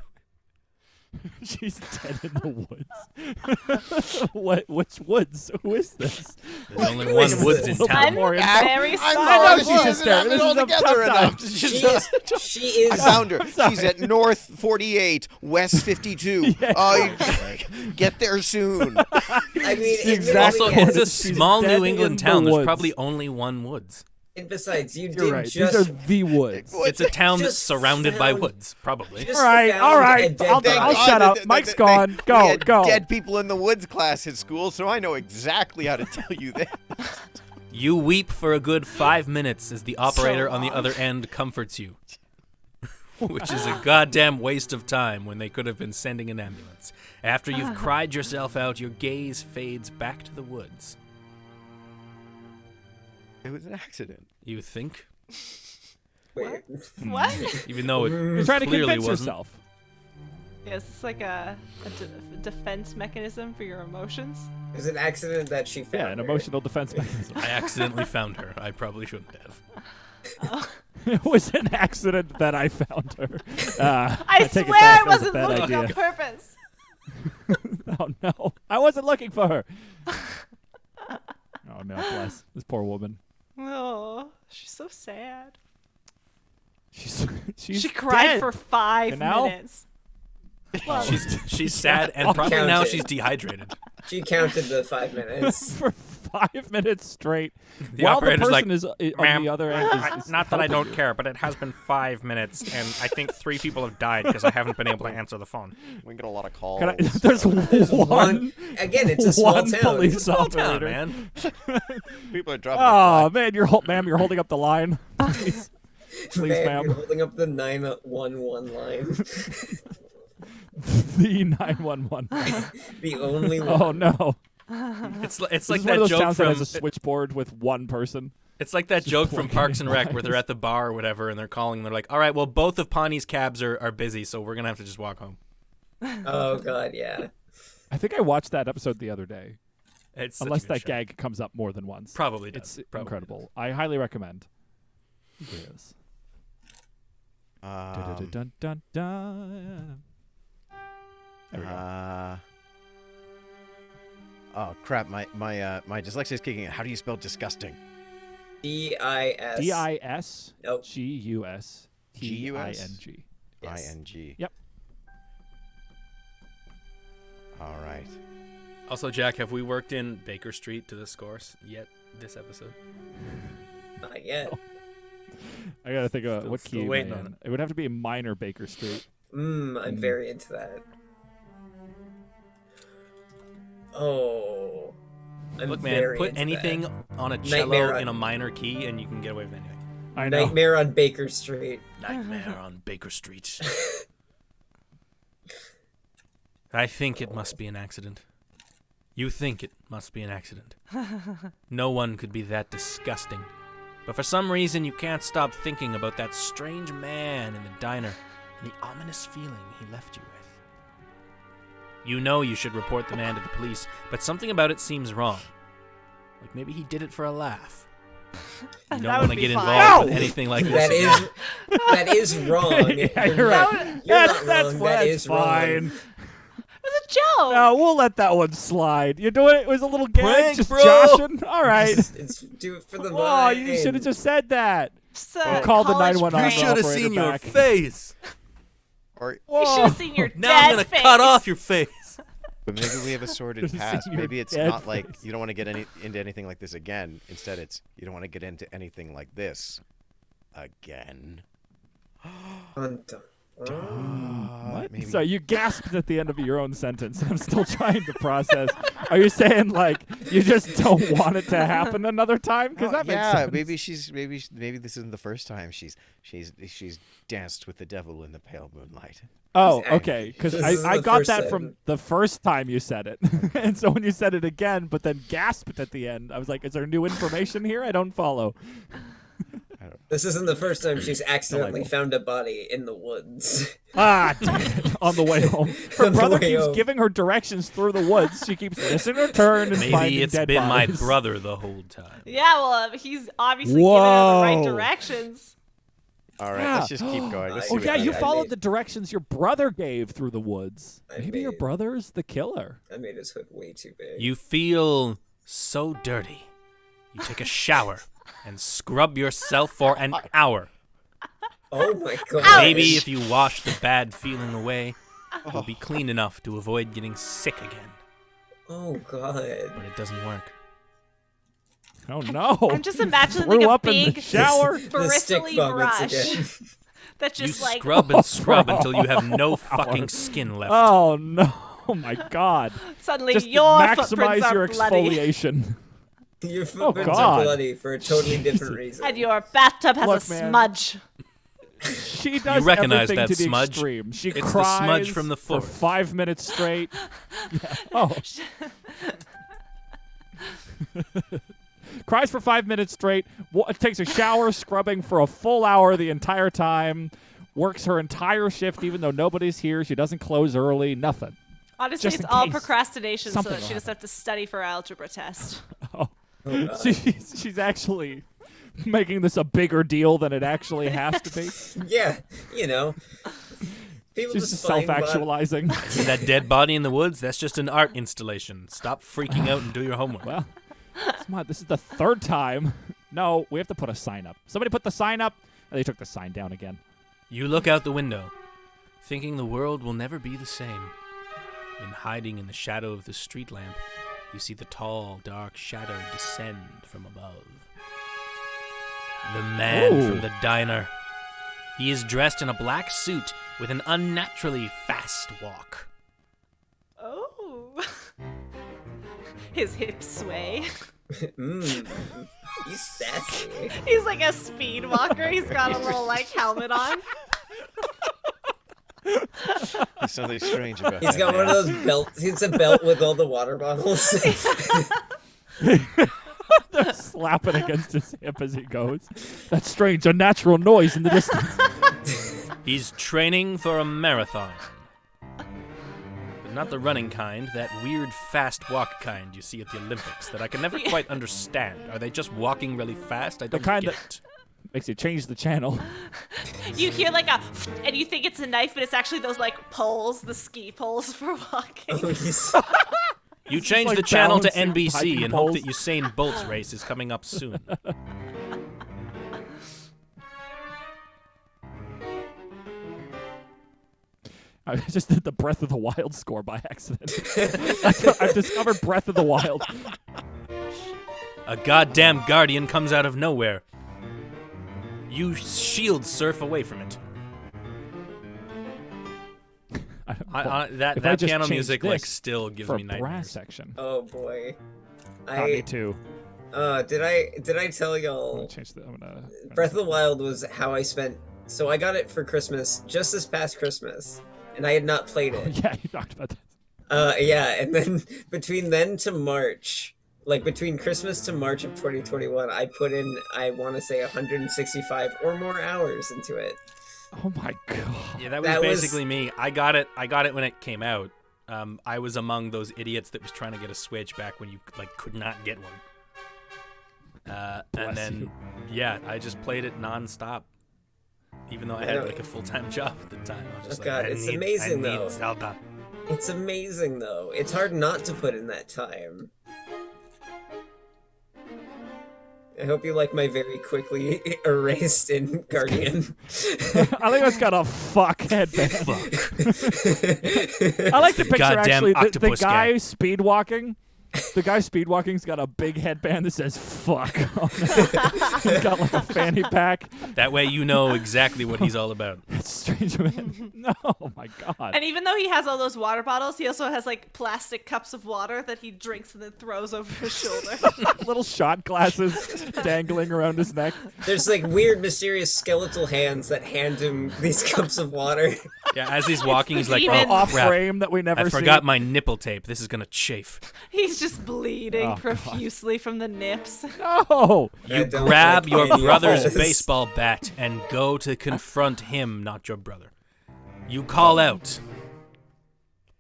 She's dead in the woods. What? Which woods? Who is this? There's only one woods in Little bit town. more info. very I sorry. know she she's doesn't just there. have This it is all a together tough enough. time. She is. She is. I found her. I'm sorry. She's at North 48, West 52. Get there soon. I mean, Exactly. Also, admittedly, it's a yes. She's small dead New in England the town. There's woods. probably only one woods. And besides, you You're did right. just. These are the woods. It's a town that's Just surrounded by found- woods, probably. just All right, found all a right. dead I'll body. shut up. Mike's gone. We Go, had go. dead people in the woods class at school, so I know exactly how to tell you that. You weep for a good 5 minutes as the operator on the long. other end comforts you. Which is a goddamn waste of time when they could have been sending an ambulance. After you've cried yourself out, your gaze fades back to the woods. It was an accident. You think? Wait. What? Even though it You're trying to clearly convince wasn't. yourself. Yeah, is this like a defense mechanism for your emotions? It was an accident that she found. Yeah, an her. emotional defense mechanism. I accidentally found her. I probably shouldn't have. It was an accident that I found her. I take it swear back. I That was a wasn't bad looking on idea. purpose. Oh no, I wasn't looking for her. Oh no, bless this poor woman. Oh, she's so sad. She's She cried dead. for 5 Janelle? minutes. Well, She's sad and probably now Counted. she's dehydrated. She counted the 5 minutes. for 5 minutes straight. The while the operator's person like, is on "Ma'am, the other end. Is Not that I helping don't care, but it has been 5 minutes, and I think 3 people have died because I haven't been able to answer the phone. We get a lot of calls. Can I, there's one. Again, it's a small one town. police Small town, operator. man. People are dropping. Oh man, ma'am, you're holding up the line. Please, Man, ma'am. you're holding up the 911 line. The 911. The only one. Oh no. It's This like is one of that those joke towns that from has a switchboard with one person. it's like that joke from plugging Parks in and Rec where lines. they're at the bar or whatever, and they're calling. And they're like, "All right, well, both of Pawnee's cabs are busy, so we're gonna have to just walk home." Oh god, yeah. I think I watched that episode the other day. It's such a Unless good that show. gag comes up more than once. Probably does. It's Probably incredible. I highly recommend. Yes. Um, Dun, dun, dun. There we go. Oh crap! My dyslexia is kicking in. How do you spell disgusting? D-I-S. D-I-S Nope. G-U-S T-I-N-G. Yes. I-N-G. Yep. All right. Also, Jack, have we worked in Baker Street to the scores yet this episode? Not yet. I gotta think of what Still key am I waiting on in. it. It would have to be a minor Baker Street. I'm very into that. Oh. Look, man, very put into anything that. on a cello Nightmare on- in a minor key and you can get away with anything. I know. Nightmare on Baker Street. Nightmare on Baker Street. I think it must be an accident. You think it must be an accident. No one could be that disgusting. But for some reason, you can't stop thinking about that strange man in the diner and the ominous feeling he left you with. You know you should report the man to the police, but something about it seems wrong. Like maybe he did it for a laugh. You don't That want would to be get fine. involved with No! anything like this. That again. is wrong. Yeah, you're right. You're That's not that's wrong. fine. That It's is wrong. fine. It was a joke. No, we'll let that one slide. You're doing it. It was a little gag, Prank, just bro! joshing. All right. It's do it for the Oh, you mind. should have just said that. Just call the college 911 You prank. should have operator seen your back. face. Or You should Whoa. have seen your Now I'm dead gonna face. cut off your face. but maybe we have a sordid Just past. seeing your Maybe it's dead not like face. you don't want to get into anything like this again. Instead, it's you don't want to get into anything like this again. Dun, dun. Oh. What? Maybe. So you gasped at the end of your own sentence. I'm still trying to process. Are you saying like you just don't want it to happen another time? Because that makes yeah, sense. maybe this isn't the first time she's danced with the devil in the pale moonlight. Oh, Exactly. okay. Because This is I the got first that time. from the first time you said it, and so when you said it again, but then gasped at the end, I was like, "Is there new information here? I don't follow." This isn't the first time she's accidentally will. found a body in the woods. Ah, damn it. On the way home, her On the brother way keeps home. giving her directions through the woods. She keeps missing her turn and Maybe finding it's dead been my bodies. brother the whole time. Yeah, well, he's obviously giving her the right Whoa. directions. All right, Yeah. let's just keep going. Let's see Oh what yeah, you happens. followed made- the directions your brother gave through the woods. I Maybe your made- brother's the killer. I made his hood way too big. You feel so dirty. You take a shower and scrub yourself for an hour. Oh my god. Maybe if you wash the bad feeling away, you'll be clean enough to avoid getting sick again. Oh god. But it doesn't work. Oh no! I'm just imagining Threw like a up in the big shower. The stick bristly vomits brush again. that's You just like scrub and scrub for a until you have no whole fucking hour. skin left. Oh no! Oh my god! suddenly Just your maximize footprints are your bloody exfoliation. Your footprints God. are bloody for a totally different reason. and your bathtub has Look, a man. smudge. She does recognize everything that to the smudge? extreme. She It's the cries smudge from the for forest. 5 minutes straight. Yeah. Oh. Cries for 5 minutes straight. Takes a shower, scrubbing for a full hour the entire time. Works her entire shift even though nobody's here. She doesn't close early. Nothing. Honestly, Just it's in all case procrastination so something that she will doesn't have to study for her algebra test. Oh. Oh, God. She's actually making this a bigger deal than it actually has to be. Yeah, you know. People She's just just find self-actualizing. See that dead body in the woods? That's just an art installation. Stop freaking out and do your homework. Well, this is the third time. No, we have to put a sign up. Somebody put the sign up, and they took the sign down again. You look out the window, thinking the world will never be the same. When hiding in the shadow of the street lamp, you see the tall, dark shadow descend from above. The man Ooh. from the diner. He is dressed in a black suit with an unnaturally fast walk. Oh. His hips sway. He's sassy. He's like a speed walker. He's got a little like helmet on. There's something strange about He's that got one man. of those belts. It's a belt with all the water bottles. They're slapping against his hip as he goes. That strange, unnatural noise in the distance. He's training for a marathon. But Not the running kind, that weird fast walk kind you see at the Olympics that I can never quite understand. Are they just walking really fast? I don't kind get that- it. Makes you change the channel. You hear like a, and you think it's a knife, but it's actually those like poles, the ski poles for walking. Oh, he's You change like the channel to balancing NBC hiking and hope poles. that Usain Bolt's race is coming up soon. I just did the Breath of the Wild score by accident. I've discovered Breath of the Wild. A goddamn guardian comes out of nowhere. You shield surf away from it. That if I just piano change music like this still gives for me brass nightmares. section. oh boy. Me too. Did I tell I'm y'all? gonna change the. I'm gonna. Breath of the Wild was how I spent. So I got it for Christmas, just this past Christmas, and I had not played it. Yeah, you talked about this. Yeah, and then between then to March, like between Christmas to March of 2021, I put in, I want to say 165 or more hours into it. Oh my god. Yeah, that was That was- basically me. I got it when it came out. I was among those idiots that was trying to get a Switch back when you like could not get one. And Bless Oh, then you. yeah, I just played it nonstop. Even though I had like a full-time job at the time. I was just Oh, God, like, it's I amazing, need though. Zelda. It's amazing though. It's hard not to put in that time. I hope you like my very quickly erased in Guardian. I think that's got a fuck headband. I like the picture Goddamn actually. The octopus guy guy. speed walking. The guy speed walking's got a big headband that says "fuck" on it. He's got like a fanny pack. That way you know exactly what he's all about. That's strange, man. No, oh my god. And even though he has all those water bottles, he also has like plastic cups of water that he drinks and then throws over his shoulder. Little shot glasses dangling around his neck. There's like weird, mysterious skeletal hands that hand him these cups of water. Yeah, as he's walking, he's like, demon. oh, Off crap. frame that we never I see. forgot my nipple tape. This is going to chafe. He's just bleeding Oh, God. profusely from the nips. No. You I don't grab like your any brother's of this. baseball bat and go to confront him, not your brother. You call out.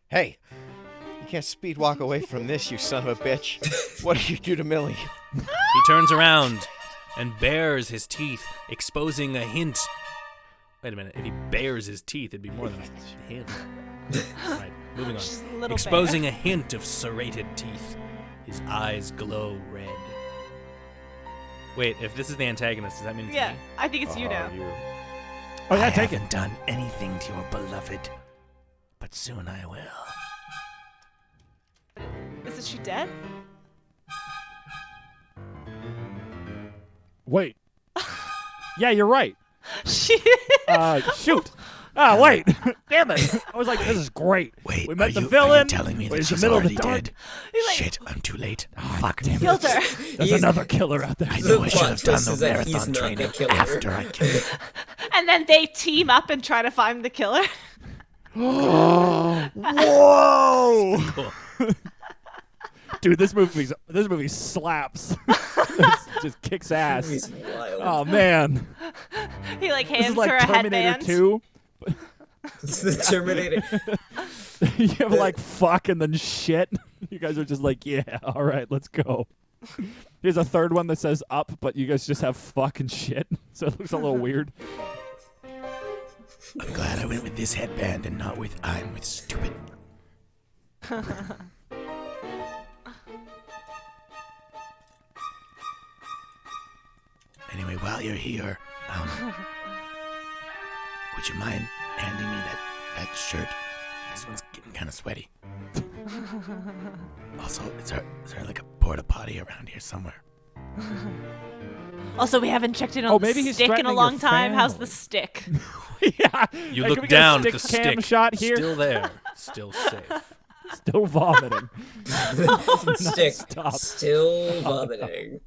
Hey, you can't speed walk away from this, you son of a bitch. What did you do to Millie? He turns around and bares his teeth, exposing a hint. Wait a minute. If he bares his teeth, it'd be more than a hint. Right, moving on. Just a little Exposing a hint of serrated teeth. His eyes glow red. Wait, if this is the antagonist, does that mean it's Yeah, me? I think it's you now. Oh yeah, take it. done anything to your beloved, but soon I will. Isn't she dead? Wait. Yeah, you're right. She. Shoot. Ah, wait. Damn it. I was like, this is great. Wait, we met are the you villain. telling me We're that in the she's middle of the already dark. dead? He's like, Shit, I'm too late. Fuck, damn it. killed her. There's He's- another killer out there. I The knew I should plot have done twist the is that he's marathon not the training killer. after I killed her. And then they team up and try to find the killer. Whoa! Cool. Dude, this movie slaps. This just kicks ass. He's wild. Oh man, He like this hands is like her a Terminator headband. 2. It's the Terminator. You have like fuck and then shit. You guys are just like, yeah, all right, let's go. Here's a third one that says up, but you guys just have fuck and shit, so it looks a little weird. I'm glad I went with this headband and not with I'm with stupid. Anyway, while you're here, would you mind handing me that shirt? This one's getting kind of sweaty. Also, is there like a porta potty around here somewhere? Also, we haven't checked in on Oh, the maybe he's stick in a threatening long your time. How's family. the stick? Yeah. You Hey, can look we get a down at the stick cam stick. shot here. Still there. Still safe. Still vomiting. Stick. Stop. Still vomiting.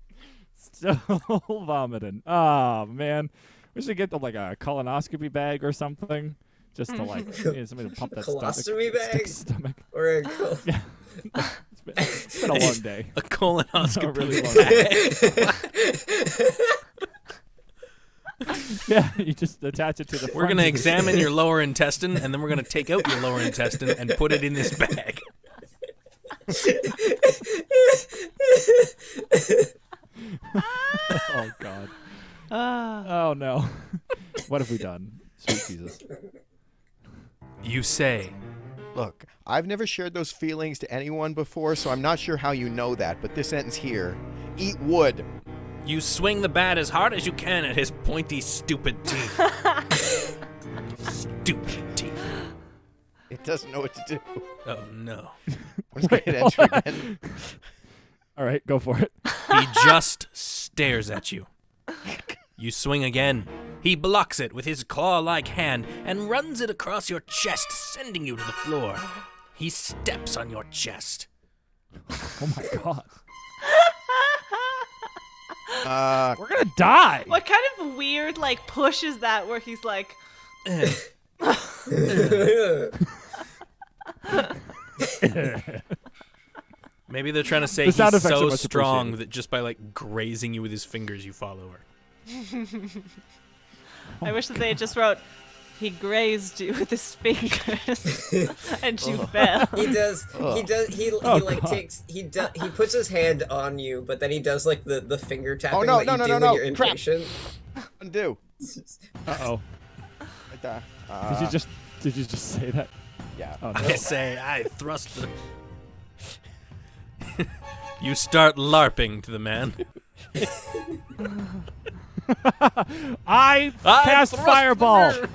Still vomiting. Oh man, we should get like a colonoscopy bag or something, just to like somebody to pump that Colostomy stomach. bag? Stomach. Or a Yeah. It's been a long day. A colonoscopy. A really long day. Yeah, you just attach it to the. We're front gonna of the examine your lower intestine, and then we're gonna take out your lower intestine and put it in this bag. Oh God. Oh no. What have we done? Sweet Jesus. You say, Look, I've never shared those feelings to anyone before, so I'm not sure how you know that, but this sentence here, eat wood. you swing the bat as hard as you can at his pointy, stupid teeth. Stupid teeth. It doesn't know what to do. Oh no. I'm just going to hit entry again. All right, go for it. He just stares at you. You swing again. He blocks it with his claw-like hand and runs it across your chest, sending you to the floor. He steps on your chest. Oh my God. Uh, We're gonna die. What kind of weird like push is that where he's like, Maybe they're trying to say The sound he's effects are so much strong appreciated. that just by like grazing you with his fingers, you fall over. I wish that they had just wrote, he grazed you with his fingers and you fell. He does. He Oh, like God. takes. He puts his hand on you, but then he does like the finger tapping Oh, no, that no, you no, do no, when no. you're Crap. impatient. undo. Uh-oh. Right there. Did you just say that? Yeah. Oh, no. I say, I thrust the... You start LARPing to the man. I cast thrust fireball. the-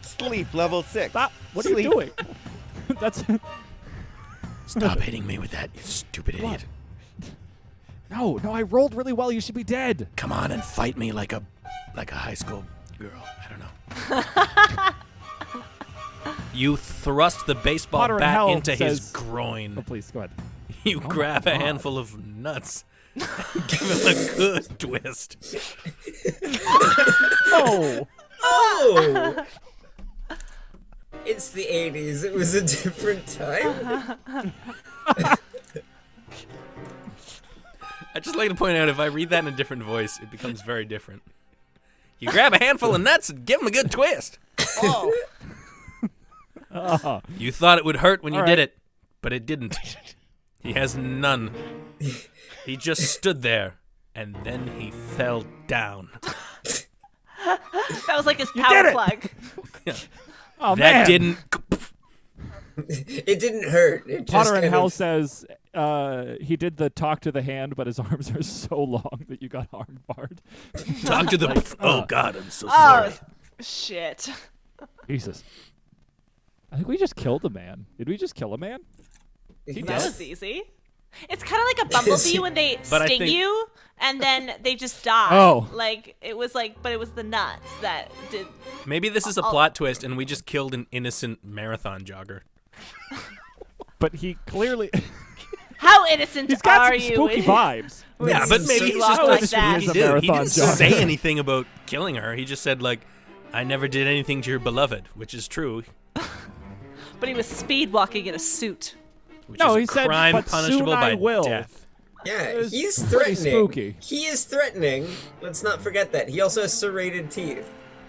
Sleep level 6. Stop. What are you Sleep. doing? That's Stop hitting me with that, you stupid idiot. no. I rolled really well. You should be dead. Come on and fight me like a high school girl. I don't know. You thrust the baseball Potter in bat Hell into his says- groin. Oh, please go ahead. You my grab a God. handful of nuts. Give him a good twist. Oh. Oh. It's the 80s. It was a different time. I'd just like to point out, if I read that in a different voice, it becomes very different. You grab a handful of nuts and give him a good twist. Oh. You thought it would hurt when you All did right. it, but it didn't. He has none. He just stood there, and then he fell down. That was like his did power it! plug. Oh That man. didn't... It didn't hurt. It just Potter in kind Hell of- says he did the talk to the hand, but his arms are so long that you got arm barred. Talk to the... Oh, God, I'm so Oh, sorry. shit. Jesus. I think we just killed a man. Did we just kill a man? He That dead? was easy. It's kind of like a bumblebee when they But I sting think- you and then they just die. Oh. Like, it was like, but it was the nuts that did. Maybe this is a plot twist, and we just killed an innocent marathon jogger. But he clearly How innocent he's got are some you? spooky vibes. Yeah, but maybe he's just Like like that. spooky He's a dude. He marathon didn't jogger. say anything about killing her. He just said, like, I never did anything to your beloved, which is true. But he was speed walking in a suit. Which No, is he a said, crime "But punishable soon I by will." death. Yeah, was he's pretty threatening. spooky. He is threatening. Let's not forget that. He also has serrated teeth.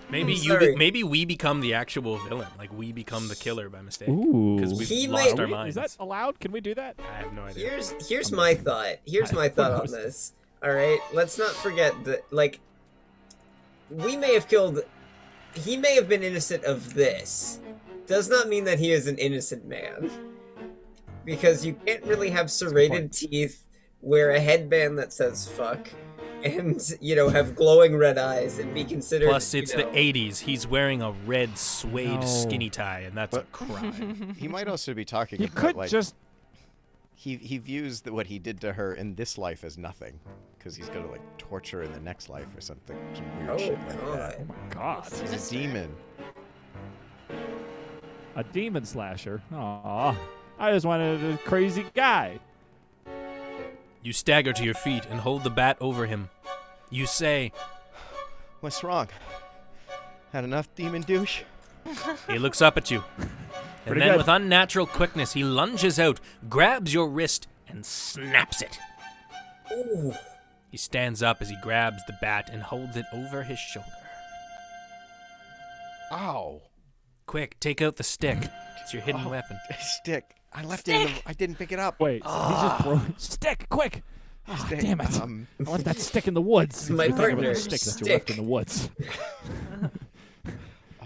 Maybe sorry. maybe we become the actual villain. Like, we become the killer by mistake. Ooh. Because we've He lost may- our minds. Is that allowed? Can we do that? I have no idea. Here's my thought. Here's my thought on knows? this. All right, let's not forget that. Like, we may have killed. He may have been innocent of this. Does not mean that he is an innocent man. Because you can't really have serrated teeth, wear a headband that says "fuck," and have glowing red eyes and be considered. Plus, it's you the know, 80s. He's wearing a red suede No. skinny tie, and that's a But- crime. He might also be talking He about, could like, just. he views what he did to her in this life as nothing. Because he's going to, like, torture her in the next life or something. Some weird Oh shit like god. that. Oh my God. He's a demon. A demon slasher. Aw. I just wanted a crazy guy. You stagger to your feet and hold the bat over him. You say, What's wrong? Had enough, demon douche? he looks up at you. And Pretty then good. with unnatural quickness, he lunges out, grabs your wrist, and snaps it. Ooh. He stands up as he grabs the bat and holds it over his shoulder. Ow. Quick, take out the stick. It's your hidden weapon. Stick. I left it. I didn't pick it up. Wait, he just broke. Stick, quick! Oh, Stick, damn it! I left that stick in the woods. My You think about partner, the stick that you Stick. left in the woods.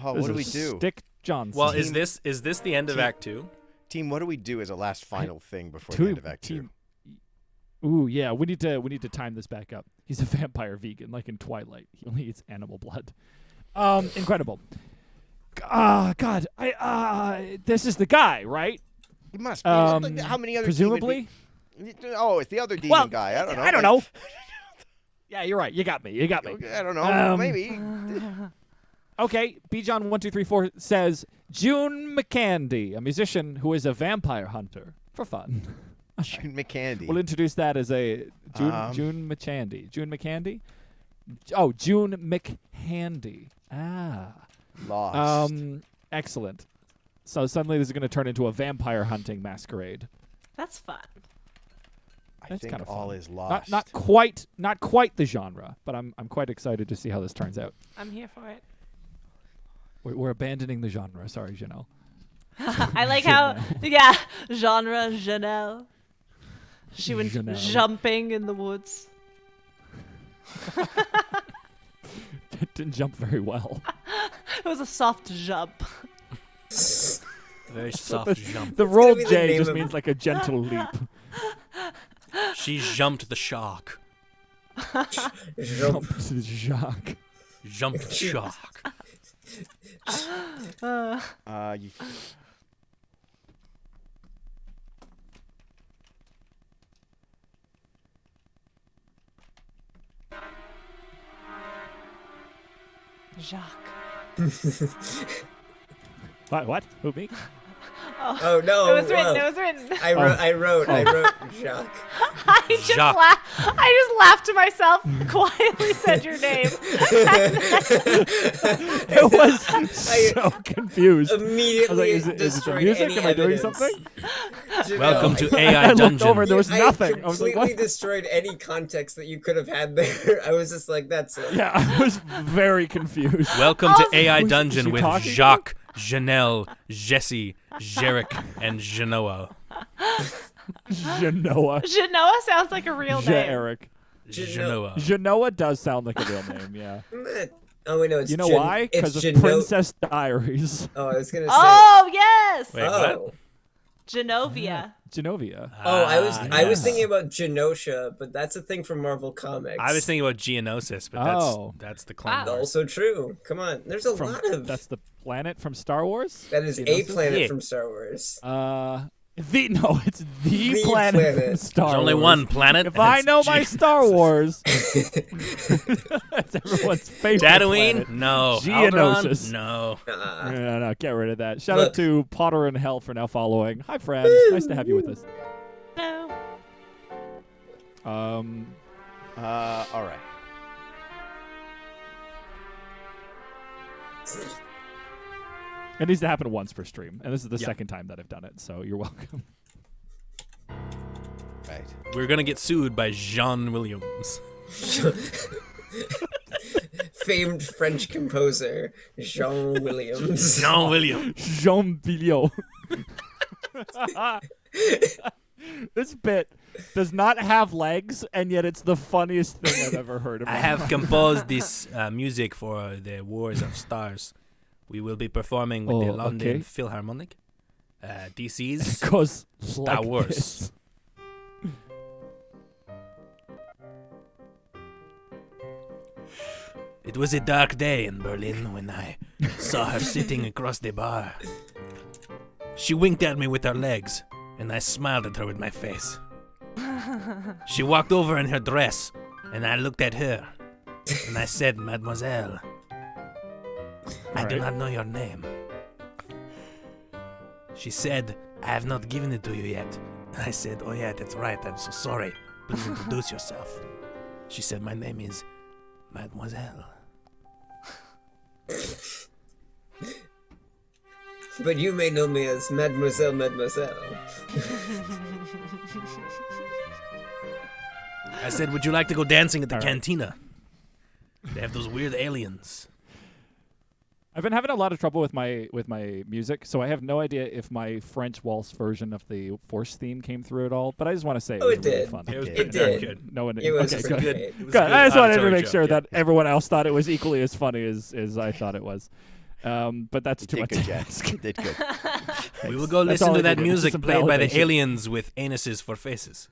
Oh, This what do we is do? Stick Johnson. Well, is this the end of Act 2? Team, what do we do as a last final thing before the end of Act 2? Ooh, yeah, we need to time this back up. He's a vampire vegan, like in Twilight. He only eats animal blood. Incredible. God, this is the guy, right? He must be. How many other presumably? Oh, it's the other demon guy. I don't know. I don't know. Yeah, you're right. You got me. I don't know. Maybe. Okay, Bjon1234 says June McCandy, a musician who is a vampire hunter, for fun. June McCandy. We'll introduce that as a June McCandy. June McCandy? Oh, June McHandy. Lost. Excellent. So suddenly this is going to turn into a vampire hunting masquerade. That's fun. I That's think kind of all fun. is lost. Not quite the genre, but I'm quite excited to see how this turns out. I'm here for it. We're abandoning the genre. Sorry, Janelle. I like how, yeah, genre Janelle. She went Janelle. jumping in the woods. Didn't jump very well. It was a soft jump. Very soft jump. The roll be the J name just of- means like a gentle leap. She jumped the shark. Jump to the shock. Jumped the shark. You, Jacques. What? Who, me? Oh no! It was written. whoa. It was written. I wrote Jacques. I just Jacques. I just laughed to myself. Quietly said your name. It was so confused. Immediately is it the destroyed music? any Am I doing evidence. something? Welcome to I AI looked Dungeon. over and there was I nothing. I was like, completely what? destroyed any context that you could have had there. I was just like, that's it. Yeah, I was very confused. Welcome to AI Who's Dungeon she with talking to? Jacques, Janelle, Jesse, Jarek, and Genoa. Genoa. Genoa sounds like a real name. Eric. Genoa. Genoa does sound like a real name, yeah. Oh wait, no, it's You know why? Because it's of Geno- Princess Diaries. Oh, I was gonna say. Oh yes, Wait, oh. what? Genovia. Genovia. Oh, I was yes. thinking about Genosha, but that's a thing from Marvel Comics. I was thinking about Geonosis, but that's the clone. Wow. Wars. Also true. Come on, there's a From, lot of. that's the planet from Star Wars? That is a Geonosis? planet Yeah. from Star Wars. It's the The planet from planet. Star There's only Wars. one planet. If and I it's know my Ge- Star Wars, it's everyone's favorite Tatooine? planet. No. Geonosis. Alderaan? No. No, get rid of that. Shout Look. out to Potter and Hell for now following. Hi, friends. Nice to have you with us. No. all right. It needs to happen once per stream, and this is the Yeah. second time that I've done it, so you're welcome. Right. We're gonna get sued by Jean Williams. Famed French composer Jean Williams. Jean Williams. Jean Billiot. This bit does not have legs, and yet it's the funniest thing I've ever heard. In I my have life. composed this music for the Wars of Stars. We will be performing with the Oh, London okay. Philharmonic. DC's Goes Star like Wars. this. It was a dark day in Berlin when I saw her sitting across the bar. She winked at me with her legs, and I smiled at her with my face. She walked over in her dress, and I looked at her, and I said, Mademoiselle, I do Alright. not know your name. She said, I have not given it to you yet. I said, oh yeah, that's right, I'm so sorry. Please introduce yourself. She said, my name is Mademoiselle. But you may know me as Mademoiselle. I said, would you like to go dancing at the All right. cantina? They have those weird aliens. I've been having a lot of trouble with my music, so I have no idea if my French waltz version of the Force theme came through at all. But I just want to say Oh, it it was really did. fun. It was It pretty did. good. No one. It was okay, pretty good. great. It was Good. a good I just wanted to auditory make joke, sure yeah. that everyone else thought it was equally as funny as I thought it was. But that's too You much did good, to Jack. ask. You did good. We will go That's listen all to I that needed. music Some played by the validation. aliens with anuses for faces.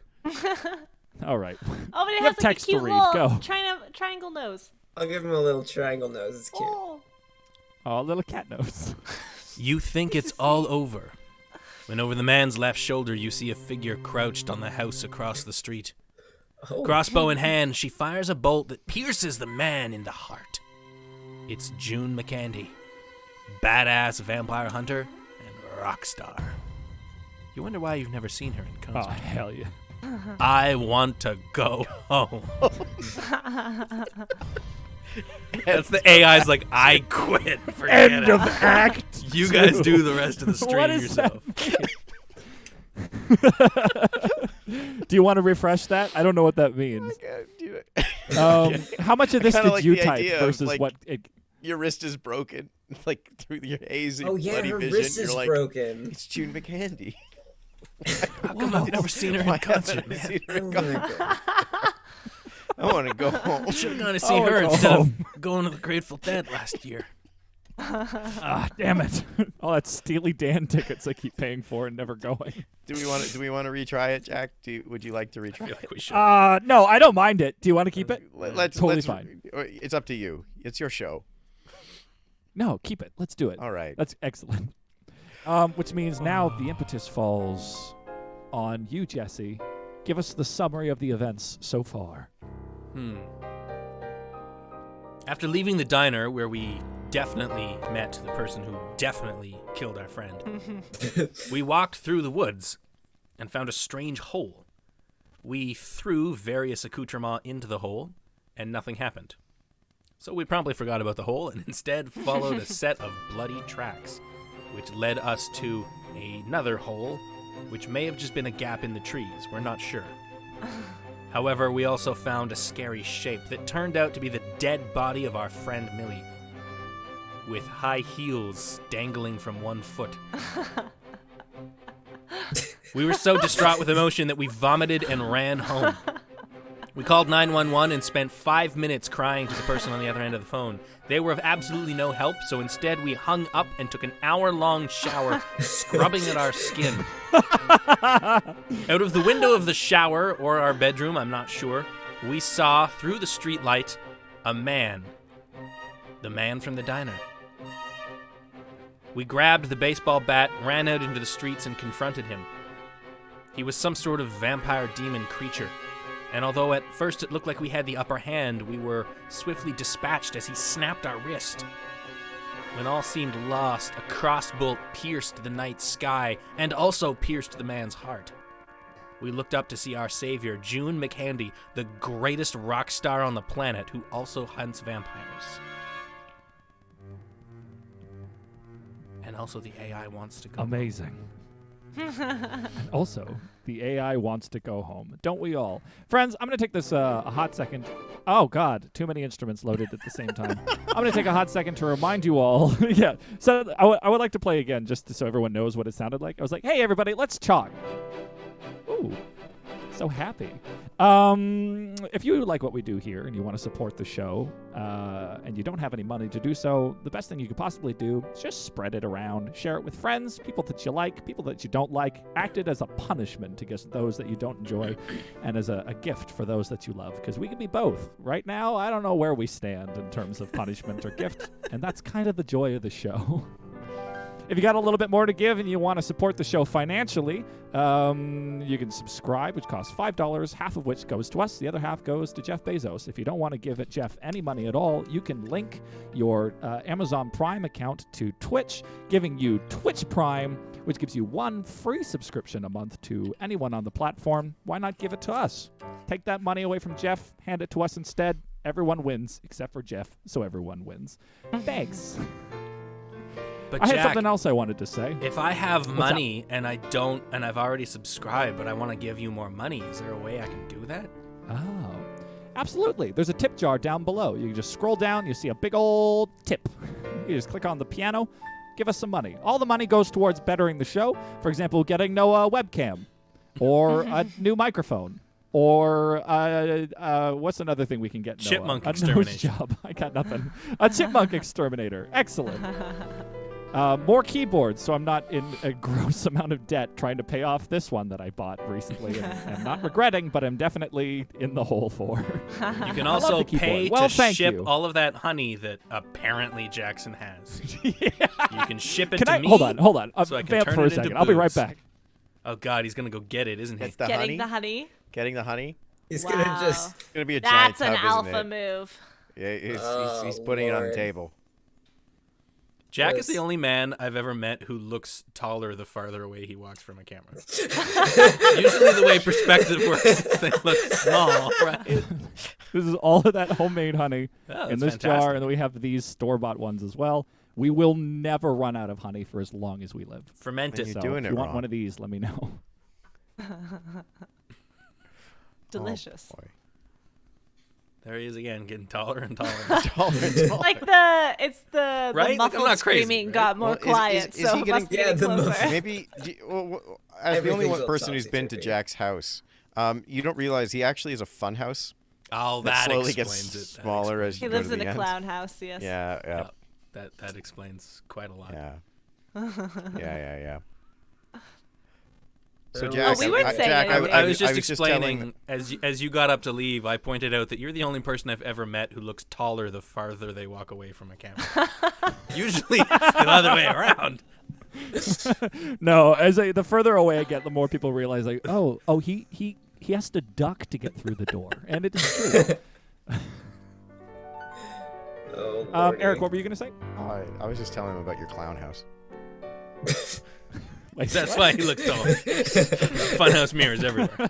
All right. Oh, but it You has have like text a to cute read. little Go. triangle nose. I'll give him a little triangle nose. It's cute. Oh. Oh, little cat nose. You think it's all over, when over the man's left shoulder you see a figure crouched on the house across the street. Oh. Crossbow in hand, she fires a bolt that pierces the man in the heart. It's June McCandy, badass vampire hunter and rock star. You wonder why you've never seen her in Oh, concert. hell yeah. I want to go home. That's the AI's like, I quit. Forget End it. of act. You guys do the rest of the stream What is yourself. Do you want to refresh that? I don't know what that means. How much of this kinda did like you the type idea of, versus like, what? It, Your wrist is broken, like through your hazy, Oh yeah, bloody her vision. wrist You're is like, broken. it's June McCandy. How come I've never seen her in Why concert, haven't I man? seen her in Oh concert? my god. I want to go home. Should have gone to see Oh, her go instead home. of going to the Grateful Dead last year. ah, damn it! All that Steely Dan tickets I keep paying for and never going. Do we want to retry it, Jack? Would you like to I retry feel it? like we should. No, I don't mind it. Do you want to keep it? Let's Totally let's, fine. It's up to you. It's your show. No, keep it. Let's do it. All right. That's excellent. Which means now the impetus falls on you, Jesse. Give us the summary of the events so far. After leaving the diner where we definitely met the person who definitely killed our friend, we walked through the woods and found a strange hole. We threw various accoutrements into the hole, and nothing happened. So we promptly forgot about the hole and instead followed a set of bloody tracks, which led us to another hole, which may have just been a gap in the trees. We're not sure. However, we also found a scary shape that turned out to be the dead body of our friend Millie, with high heels dangling from one foot. We were so distraught with emotion that we vomited and ran home. We called 911 and spent 5 minutes crying to the person on the other end of the phone. They were of absolutely no help, so instead we hung up and took an hour-long shower scrubbing at our skin. Out of the window of the shower, or our bedroom, I'm not sure, we saw, through the streetlight, a man. The man from the diner. We grabbed the baseball bat, ran out into the streets, and confronted him. He was some sort of vampire demon creature. And although at first it looked like we had the upper hand, we were swiftly dispatched as he snapped our wrist. When all seemed lost, a crossbolt pierced the night sky and also pierced the man's heart. We looked up to see our savior, June McCandy, the greatest rock star on the planet who also hunts vampires. And also the AI wants to go. Amazing. And also, the AI wants to go home. Don't we all? Friends, I'm going to take this a hot second. Oh, God. Too many instruments loaded at the same time. I'm going to take a hot second to remind you all. Yeah. So I would like to play again just so everyone knows what it sounded like. I was like, hey, everybody, let's talk. Ooh. So happy. If you like what we do here and you want to support the show and you don't have any money to do so, the best thing you could possibly do is just spread it around. Share it with friends, people that you like, people that you don't like. Act it as a punishment against those that you don't enjoy and as a gift for those that you love. Because we can be both. Right now, I don't know where we stand in terms of punishment or gift. And that's kind of the joy of the show. If you got a little bit more to give and you want to support the show financially, you can subscribe, which costs $5, half of which goes to us. The other half goes to Jeff Bezos. If you don't want to give Jeff any money at all, you can link your Amazon Prime account to Twitch, giving you Twitch Prime, which gives you 1 free subscription a month to anyone on the platform. Why not give it to us? Take that money away from Jeff, hand it to us instead. Everyone wins, except for Jeff, so everyone wins. Thanks. But I had Jack, something else I wanted to say. if I have What's money and I don't, and I've already subscribed, but I want to give you more money, is there a way I can do that? Oh, absolutely. There's a tip jar down below. You can just scroll down. You see a big old tip. You just click on the piano. Give us some money. All the money goes towards bettering the show. For example, getting Noah a webcam or a new microphone. Or what's another thing we can get? Chipmunk Noah? extermination. A nose job. I got nothing. A chipmunk exterminator. Excellent. More keyboards, so I'm not in a gross amount of debt trying to pay off this one that I bought recently. And I'm not regretting, but I'm definitely in the hole for. You can also the keyboard. pay Well, to thank ship you. all of that honey that apparently Jackson has. You can ship it Can to I me. Hold on. so I can Vamp turn for a it into second. I'll be right booze. back. Oh God, he's gonna go get it, isn't he? Get the Getting honey. the honey. Getting the honey. He's Wow. gonna just. It's gonna be a giant That's an tub, alpha isn't it? move. Yeah, he's Oh, putting it on the Lord. table. Jack is the Yes. only man I've ever met who looks taller the farther away he walks from a camera. Usually the way perspective works, they look small, right? This is all of that homemade honey Oh, in that's this jar, fantastic. and then we have these store-bought ones as well. We will never run out of honey for as long as we live. Ferment Then it. you're So doing if it you want wrong. one of these, let me know. Delicious. Oh, boy. There he is again, getting taller and taller. Taller and taller. Like it's the Right? Like, I'm muffled not crazy, screaming right? got more Well, is quiet, he so getting- it must be Yeah, getting the closer. muffled- Maybe, as the only Everything's one all person who's been to topsy-turvy. Jack's house, you don't realize he actually is a fun house Oh, that that slowly explains gets it. That smaller as He you go lives to in the a end. clown house. Yes. Yeah, yeah, Yeah, that explains quite a lot. yeah. So Oh, Jack, we weren't saying Jack, anything. I was just telling- explaining as you got up to leave. I pointed out that you're the only person I've ever met who looks taller the farther they walk away from a camera. Usually it's the other way around. No, the further away I get, the more people realize, like, he has to duck to get through the door, and it is true. Oh, Eric, Lordy. what were you gonna say? I was just telling him about your clown house. Like, That's why he looks tall. Funhouse mirrors everywhere.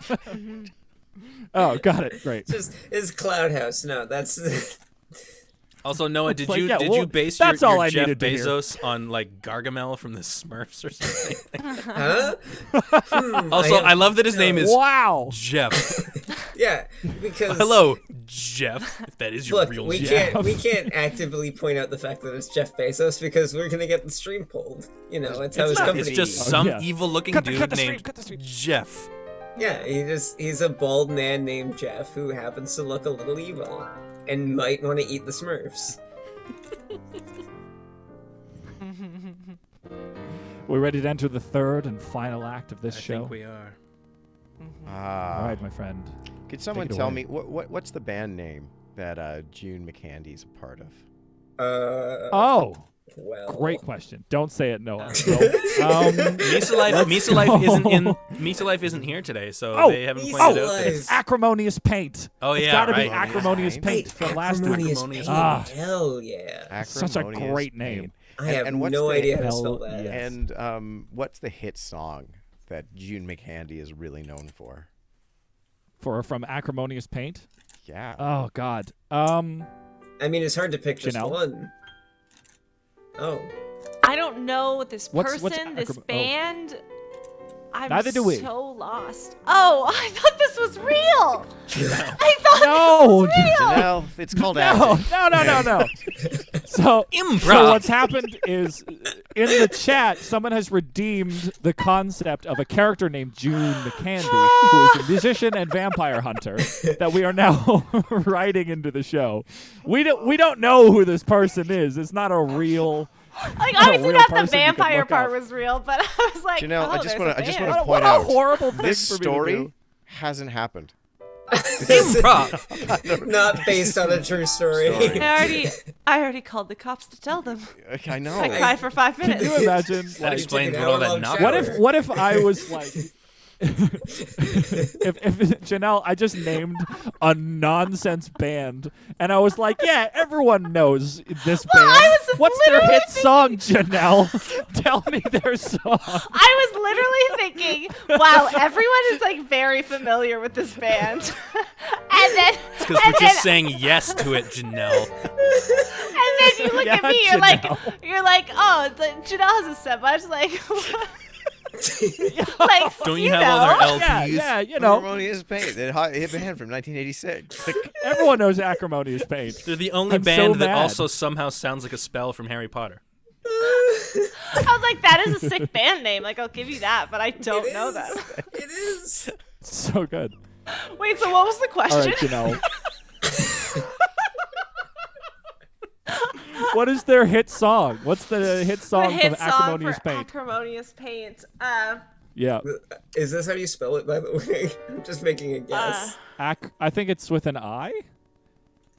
oh, got it. Great. Just his cloud house. No, that's. Also, Noah, did Like, you yeah, did well, you base that's your all I Jeff needed to hear. Bezos on like Gargamel from the Smurfs or something? Huh? Also, I love that his name is Wow. Jeff. Yeah, because. Hello, Jeff. If that is your Look, real we Jeff. can't actively point out the fact that it's Jeff Bezos because we're gonna get the stream pulled. You know, it's how It's his not. company. It's just Oh, some yeah. evil-looking Cut dude the stream, named cut the stream. Jeff. Yeah, he's a bald man named Jeff who happens to look a little evil and might want to eat the Smurfs. We're ready to enter the third and final act of this I show. think we are. All right, my friend. Could someone it tell away. me what's the band name that June McCandy's a part of? Oh, Well. great question. Don't say it, Noah. Misa Life isn't here today, so Oh, they haven't Misa pointed out Life. that it's acrimonious paint. Oh, It's yeah, gotta right. be acrimonious paint from last week. Acrimonious Acrimonious paint. Ah. Hell yeah. Such a Acrimonious great name. Pain. I have and what's no the- idea how to Hell spell that. yes. And what's the hit song that June McCandy is really known for? From acrimonious paint. Yeah. Oh God. I mean, it's hard to pick just Janelle? one. Oh. I don't know this What's person, this oh. band. I'm Neither do we. so lost. Oh, I thought this was real. I thought No. this was real. Janelle, it's called No, acting. no. So Improv. what's happened is in the chat, someone has redeemed the concept of a character named June McCandy, who is a musician and vampire hunter, that we are now writing into the show. We don't know who this person is. It's not a real. Like a obviously real not the person you could vampire look part up. was real, but I was like, Janelle, oh, I just want wanna to point What a out, horrible thing this for me to story do. hasn't happened. Improv. Not based on a true story. I already called the cops to tell them. I know. I cried for 5 Can minutes. you imagine? That Like, explains an what all that hour-long knock. shower. what if I was like, if Janelle, I just named a nonsense band, and I was like, yeah, everyone knows this Well, band. I was What's their literally hit song, Janelle? Tell me their song. I was literally thinking, wow, everyone is like very familiar with this band. and then It's because we're just saying yes to it, Janelle. and then you look Yeah, at me, Janelle. you're like, oh, Janelle has a set. I was like, Like, Don't you have all their LPs? Yeah, you know, Acrimonious Paint. It hit band from 1986. everyone knows Acrimonious Paint. They're the only I'm so band that mad. also somehow sounds like a spell from Harry Potter. I was like, that is a sick band name. Like, I'll give you that, but I don't know them. It is. So good. Wait, so what was the All question? right, Janelle. What is their hit song? What's the hit The song hit from song Acrimonious for Paint? Acrimonious Paint. Yeah. Is this how you spell it, by the way? I'm just making a guess. I think it's with an I.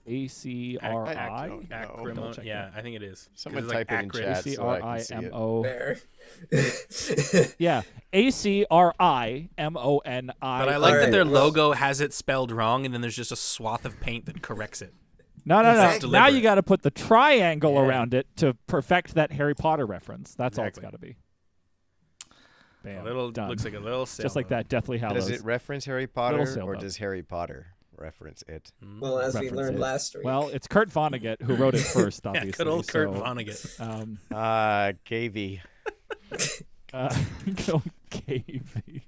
A-C-R-I. No. check Yeah, that. I think it is. 'Cause Someone it's type it in acrid. chat so I can see it. A-C-R-I-M-O. There. Yeah. A-C-R-I-M-O-N-I. But I like that Alright, their well- logo has it spelled wrong, and then there's just a swath of paint that corrects it. No. Exactly. Now you Deliberate. got to put the triangle Yeah. around it to perfect that Harry Potter reference. That's all it's got Exactly. to be. Bam. A little Done. looks like a little sailboat. Just like that Deathly Hallows. Does it reference Harry Potter, sailboat. or does Harry Potter reference it? Well, as we Reference learned it. last week. Well, it's Kurt Vonnegut who wrote it first, Yeah, obviously. good old Kurt so, Vonnegut. KV. Go KV.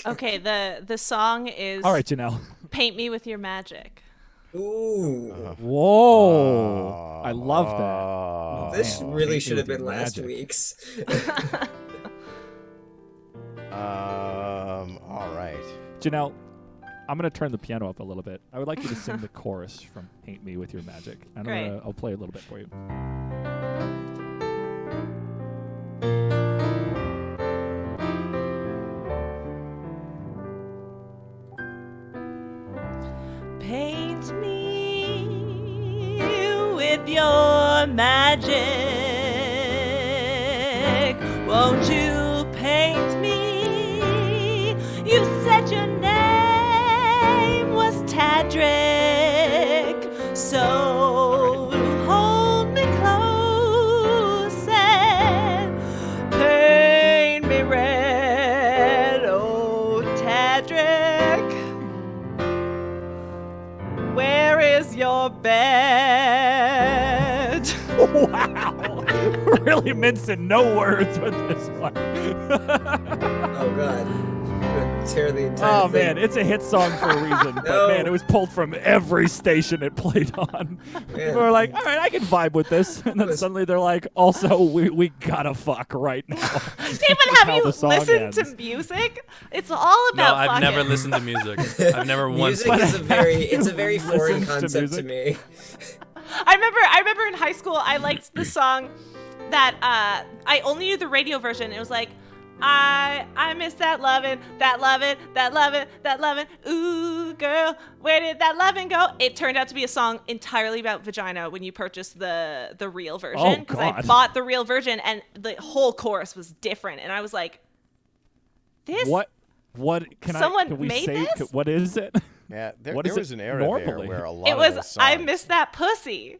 Okay, the song is All right, Janelle. Paint Me With Your Magic. Ooh. Whoa. I love that. Oh. This Oh, really Paint should Me have With been Your last Magic. week's. All right. Janelle, I'm going to turn the piano up a little bit. I would like you to sing the chorus from Paint Me With Your Magic. And Great. I'll play a little bit for you. Paint me with your magic. Won't you paint me? You said your name was Tadrick. So hold me close and paint me red. Oh, Tadrick. Where is your bed? Wow. Really mincing no words with this one. Oh, God. I'm gonna tear the entire Oh, thing. man. It's a hit song for a reason. But, No. man, it was pulled from every station it played on. People were like, all right, I can vibe with this. And then was- suddenly they're like, also, we gotta fuck right now. David, how have you the song listened to ends. music? It's all No, about I've fucking. never listened to music. I've never once. Music is it's a very Listened foreign to concept to music? me. I remember in high school I liked the song that I only knew the radio version. It was like I miss that lovin', that lovin', that lovin', that lovin'. Ooh, girl, where did that lovin' go? It turned out to be a song entirely about vagina when you purchased the real version. Oh, Because I God. bought the real version and the whole chorus was different. And I was like, this? What can Someone can we made say? this? What is it? Yeah, there What is was it an era there normally? where a lot It of was, those I songs- miss that pussy.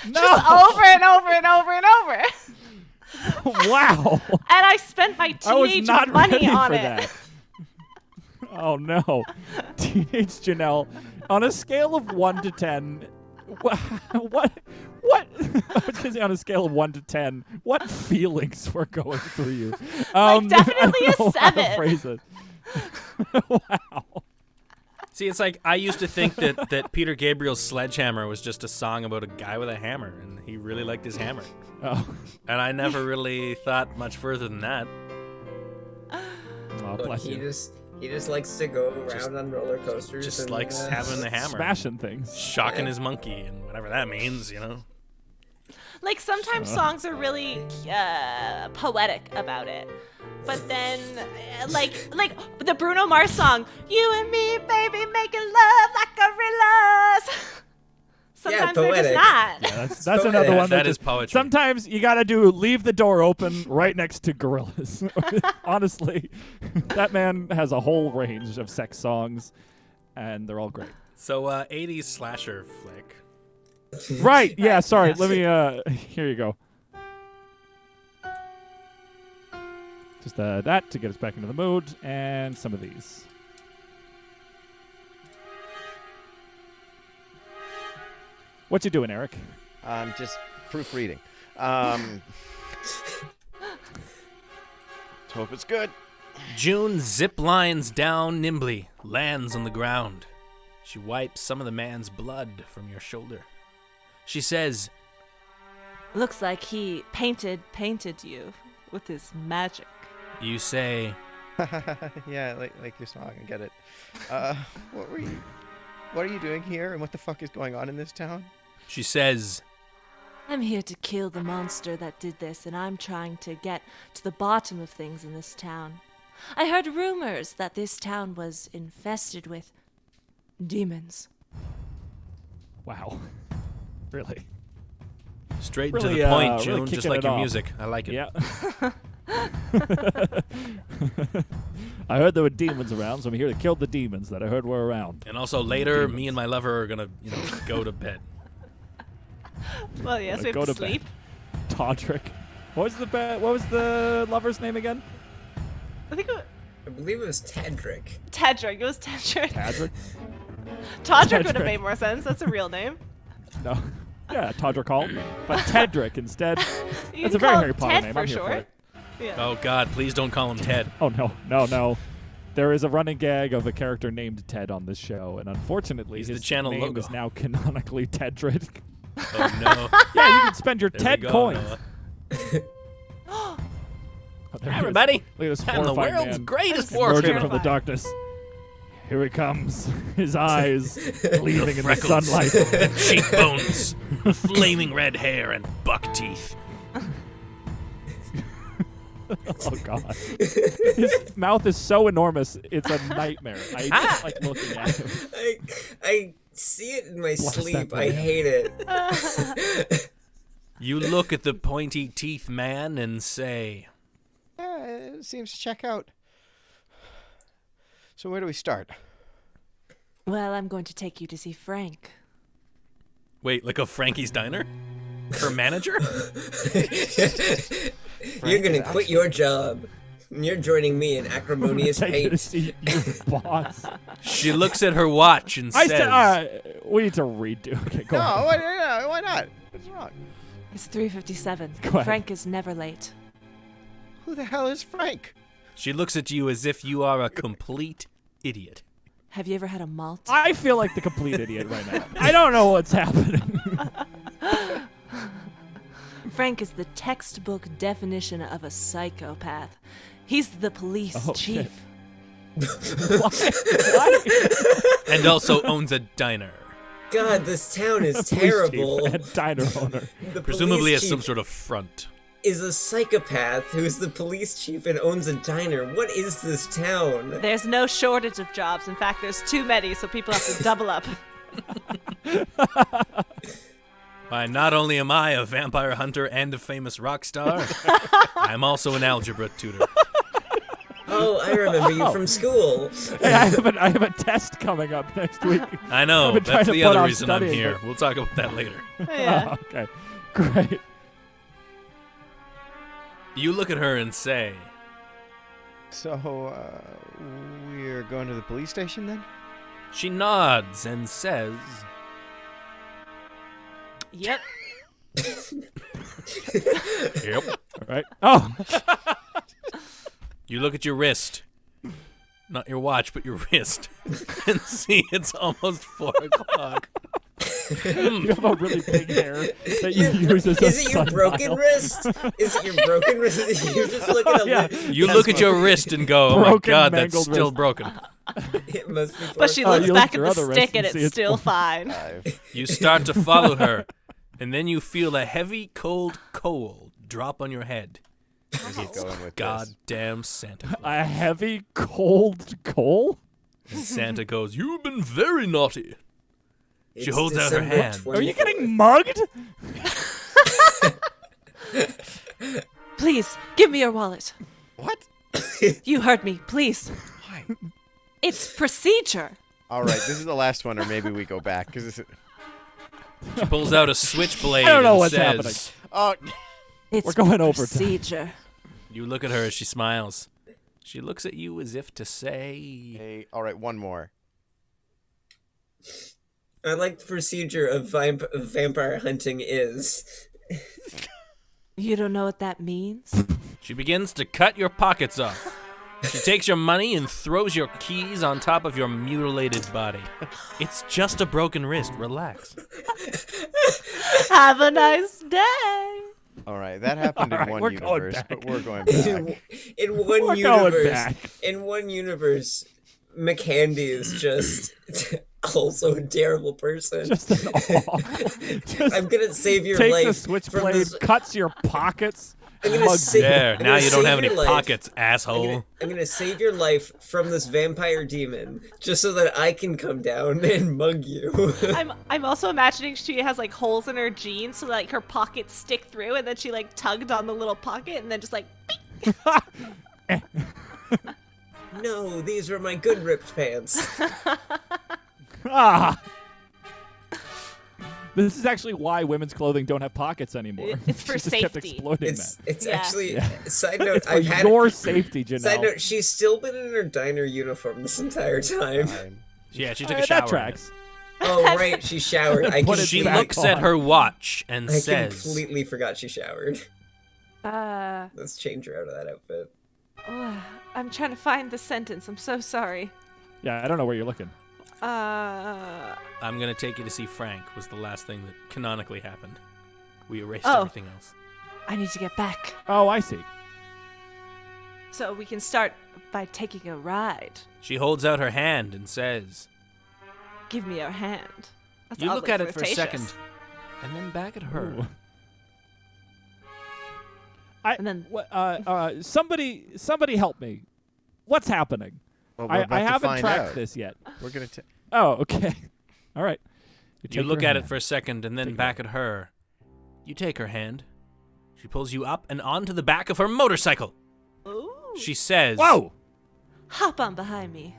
No. Just over and over and over and over. Wow. And I spent my I was teenage not money ready on for it. that. Oh no, teenage Janelle. On a scale of 1 to 10, what? I was gonna say on a scale of 1 to 10, what feelings were going through you? Definitely I don't know a how to 7. phrase it. Wow. See, it's like I used to think that Peter Gabriel's Sledgehammer was just a song about a guy with a hammer, and he really liked his hammer. Oh, And I never really thought much further than that. oh Look, bless he you. just likes to go around Just- on roller coasters. Just and, likes having the hammer, Smashing things. shocking his monkey, and whatever that means, you know. Like sometimes songs are really poetic about it, but then like the Bruno Mars song, "You and me, baby, making love like gorillas." Sometimes they're just poetic. not. Yeah, that's poetic. another one That just- is poetry. Sometimes you gotta leave the door open right next to gorillas. Honestly, that man has a whole range of sex songs, and they're all great. So, 80s slasher flick. Right? Yeah. Sorry. Yes. Let me. Here you go. Just that to get us back into the mood, and some of these. What you doing, Eric? Just proofreading. Let's hope it's good. June zip lines down nimbly, lands on the ground. She wipes some of the man's blood from your shoulder. She says, Looks like he painted you with his magic. you say, Yeah, like your song. I get it. What are you doing here, and what the fuck is going on in this town? she says, I'm here to kill the monster that did this, and I'm trying to get to the bottom of things in this town. I heard rumors that this town was infested with demons. Wow. Really? straight Really, to the point, really June, just kicking like it your off. music. I like it. Yeah. I heard there were demons around, so I'm here to kill the demons that I heard were around. And also later, me and my lover are gonna, go to bed. Well, yes, we Go have to to bed. sleep. Todrick. What was the lover's name again? I think I believe it was Tadrick. Tedrick. It was Tedrick. Tadrick? Todrick would have Tedrick. made more sense. That's a real name. No. Yeah, Todrick Hall. But Tedrick instead. You That's can a very call Harry him Potter Ted name. for I'm here for short. it. Yeah. Oh God, please don't call him Ted. Oh, no. There is a running gag of a character named Ted on this show, and unfortunately, He's his the channel name logo. is now canonically Tedrick. Oh no. Yeah, you can spend your There we Ted go, coins. Noah. Oh, there he is. Everybody, Look at this I'm the horrified world's man greatest More emerging warrior. from the Terrifying. darkness. Here he comes, his eyes gleaming in the freckles. sunlight. Cheekbones, the flaming red hair, and buck teeth. Oh God, his mouth is so enormous, it's a nightmare. I just like looking at him. I see it in my Bless that sleep. boy. I hate it. You look at the pointy teeth man and say, Yeah, it seems to check out. So where do we start? Well, I'm going to take you to see Frank. wait, like a Frankie's Diner? Her manager? You're gonna quit your job. And you're joining me in acrimonious Take you to hate. see your boss. She looks at her watch and I says, said, we need to redo. Okay, go No, on. why not? What's wrong? It's 3:57. Go ahead. Frank is never late. Who the hell is Frank? she looks at you as if you are a complete idiot. Have you ever had a malt? I feel like the complete idiot right now. I don't know what's happening. Frank is the textbook definition of a psychopath. He's the police Oh, chief. Why? And also owns a diner. God, this town is Police chief terrible. and diner owner. The Presumably police as some chief sort of front. is a psychopath who's the police chief and owns a diner. What is this town? There's no shortage of jobs. In fact, there's too many, so people have to double up. Why, not only am I a vampire hunter and a famous rock star, I'm also an algebra tutor. Oh, I remember you from school. Hey, I have a test coming up next week. I I've know, been trying that's to the put other off reason I'm studying, here. but- We'll talk about that later. Yeah. Oh, okay, great. You look at her and say, So, we're going to the police station then? she nods and says, Yep. yep. All right. Oh, You look at your wrist. Not your watch, but your wrist. And see it's almost 4 o'clock. you have a really big hair that you use as a Is it your broken sundial. wrist? Is it your broken wrist? You just look at a Yeah. You look at your wrist and go, oh my Broken, God, that's mangled still wrist. broken. It must be But she Oh, looks you look back at at your the other stick wrist and and see it's it's still fine. You start to follow her, and then you feel a heavy, cold coal drop on your head. Where's he going with this? Goddamn Santa Claus. A heavy, cold coal? And Santa goes, you've been very naughty. She It's holds out her December hand. Are you 24th. getting mugged? Please, give me your wallet. What? You heard me. Please. Why? It's procedure. All right, this is the last one, or maybe we go back because this is. She pulls out a switchblade I don't know and what's says, happening. Oh, It's We're going overtime. procedure. You look at her as she smiles. She looks at you as if to say, hey, all right, one more. I like the procedure of vampire hunting is. You don't know what that means? She begins to cut your pockets off. She takes your money and throws your keys on top of your mutilated body. It's just a broken wrist. Relax. Have a nice day. All right, that happened in All right, one we're going universe, back. but we're going back. In one We're going universe, back. in one universe, McCandy is just also a terrible person. Just an just I'm gonna save your takes life a from switchblade, this. cuts your pockets. I'm gonna mugs save- you. There, I'm now gonna you don't save have any your life. pockets, asshole. I'm gonna save your life from this vampire demon just so that I can come down and mug you. I'm also imagining she has like holes in her jeans so that, like her pockets stick through, and then she like tugged on the little pocket and then just like beep. No, these were my good ripped pants. Ah. This is actually why women's clothing don't have pockets anymore. It's for She just kept safety. exploiting It's that. it's Yeah. actually Yeah. side note. It's for I've had your safety, Janelle. side note. She's still been in her diner uniform this entire time. Yeah, she took a That shower. in it. tracks. Oh right, she showered. I Put it She back looks at on. her watch and I says, completely forgot she showered. Uh, Let's change her out of that outfit. oh, I'm trying to find the sentence. I'm so sorry. Yeah, I don't know where you're looking. I'm going to take you to see Frank, was the last thing that canonically happened. We erased Oh. everything else. I need to get back. Oh, I see. So we can start by taking a ride. She holds out her hand and says, Give me your hand. That's you look oddly at it for a flirtatious. second, and then back at her. Ooh. And then- Somebody help me. What's happening? Well, we're I about to haven't find tracked out. this yet. We're gonna. Oh, okay. All right. You take look her at it hand. for a second and then Take back at her. You take her hand. She pulls you up and onto the back of her motorcycle. Ooh. She says, Whoa! Hop on behind me.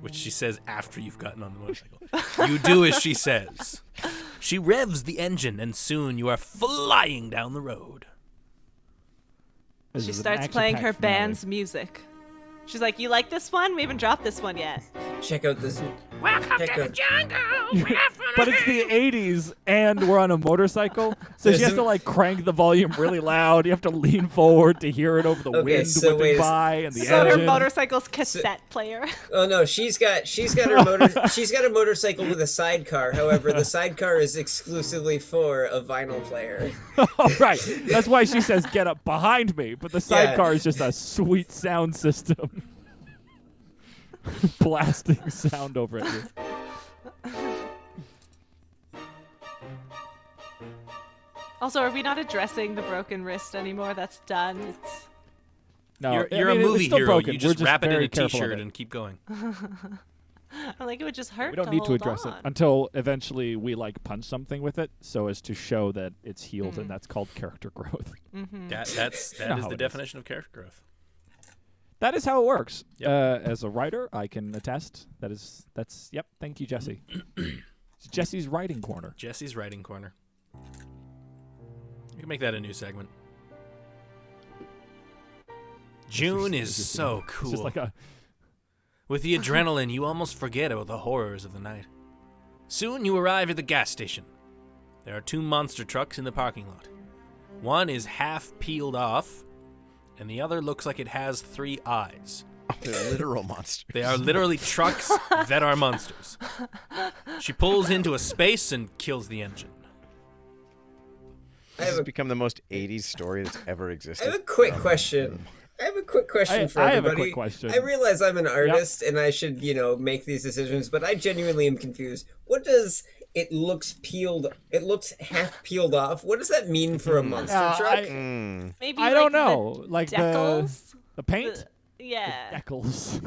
which she says after you've gotten on the motorcycle. You do as she says. She revs the engine, and soon you are flying down the road. This She is an starts playing her action-packed finale. band's music. She's like, "You like this one? We haven't dropped this one yet." Check out this. Welcome Check out. But it's the 80s, and we're on a motorcycle, so she has to like crank the volume really loud. You have to lean forward to hear it over the Okay, wind so whipping wait a by and the So her engine. motorcycle's cassette player. Oh no, she's got she's got a motorcycle with a sidecar. However, the sidecar is exclusively for a vinyl player. Oh, right. That's why she says, "Get up behind me." But the sidecar is just a sweet sound system, blasting sound over at you. Also, are we not addressing the broken wrist anymore? That's done. It's... No, You're I a mean, it's movie still hero. broken. You We're just wrap it in very a careful of t-shirt it. and keep going. I think it would just hurt. We don't to need to hold address it on. until eventually we like punch something with it, so as to show that it's healed, and that's called character growth. That know is how the it is. definition of character growth. That is how it works. Yep. As a writer, I can attest. That's. Yep. Thank you, Jesse. It's Jesse's writing corner. Jesse's writing corner. You can make that a new segment. June is so It's cool. just like a. With the adrenaline, you almost forget about the horrors of the night. Soon you arrive at the gas station. There are two monster trucks in the parking lot. One is half peeled off, and the other looks like it has 3 eyes. They're literal monsters. They are literally trucks that are monsters. She pulls into a space and kills the engine. This has become the most 80s story that's ever existed. I have a quick question. I have a quick question for I have everybody. a quick question. I realize I'm an artist and I should, make these decisions, but I genuinely am confused. What does it looks half peeled off? What does that mean for a monster truck? Maybe I like don't know. The Like decals? the paint. Yeah. Decals.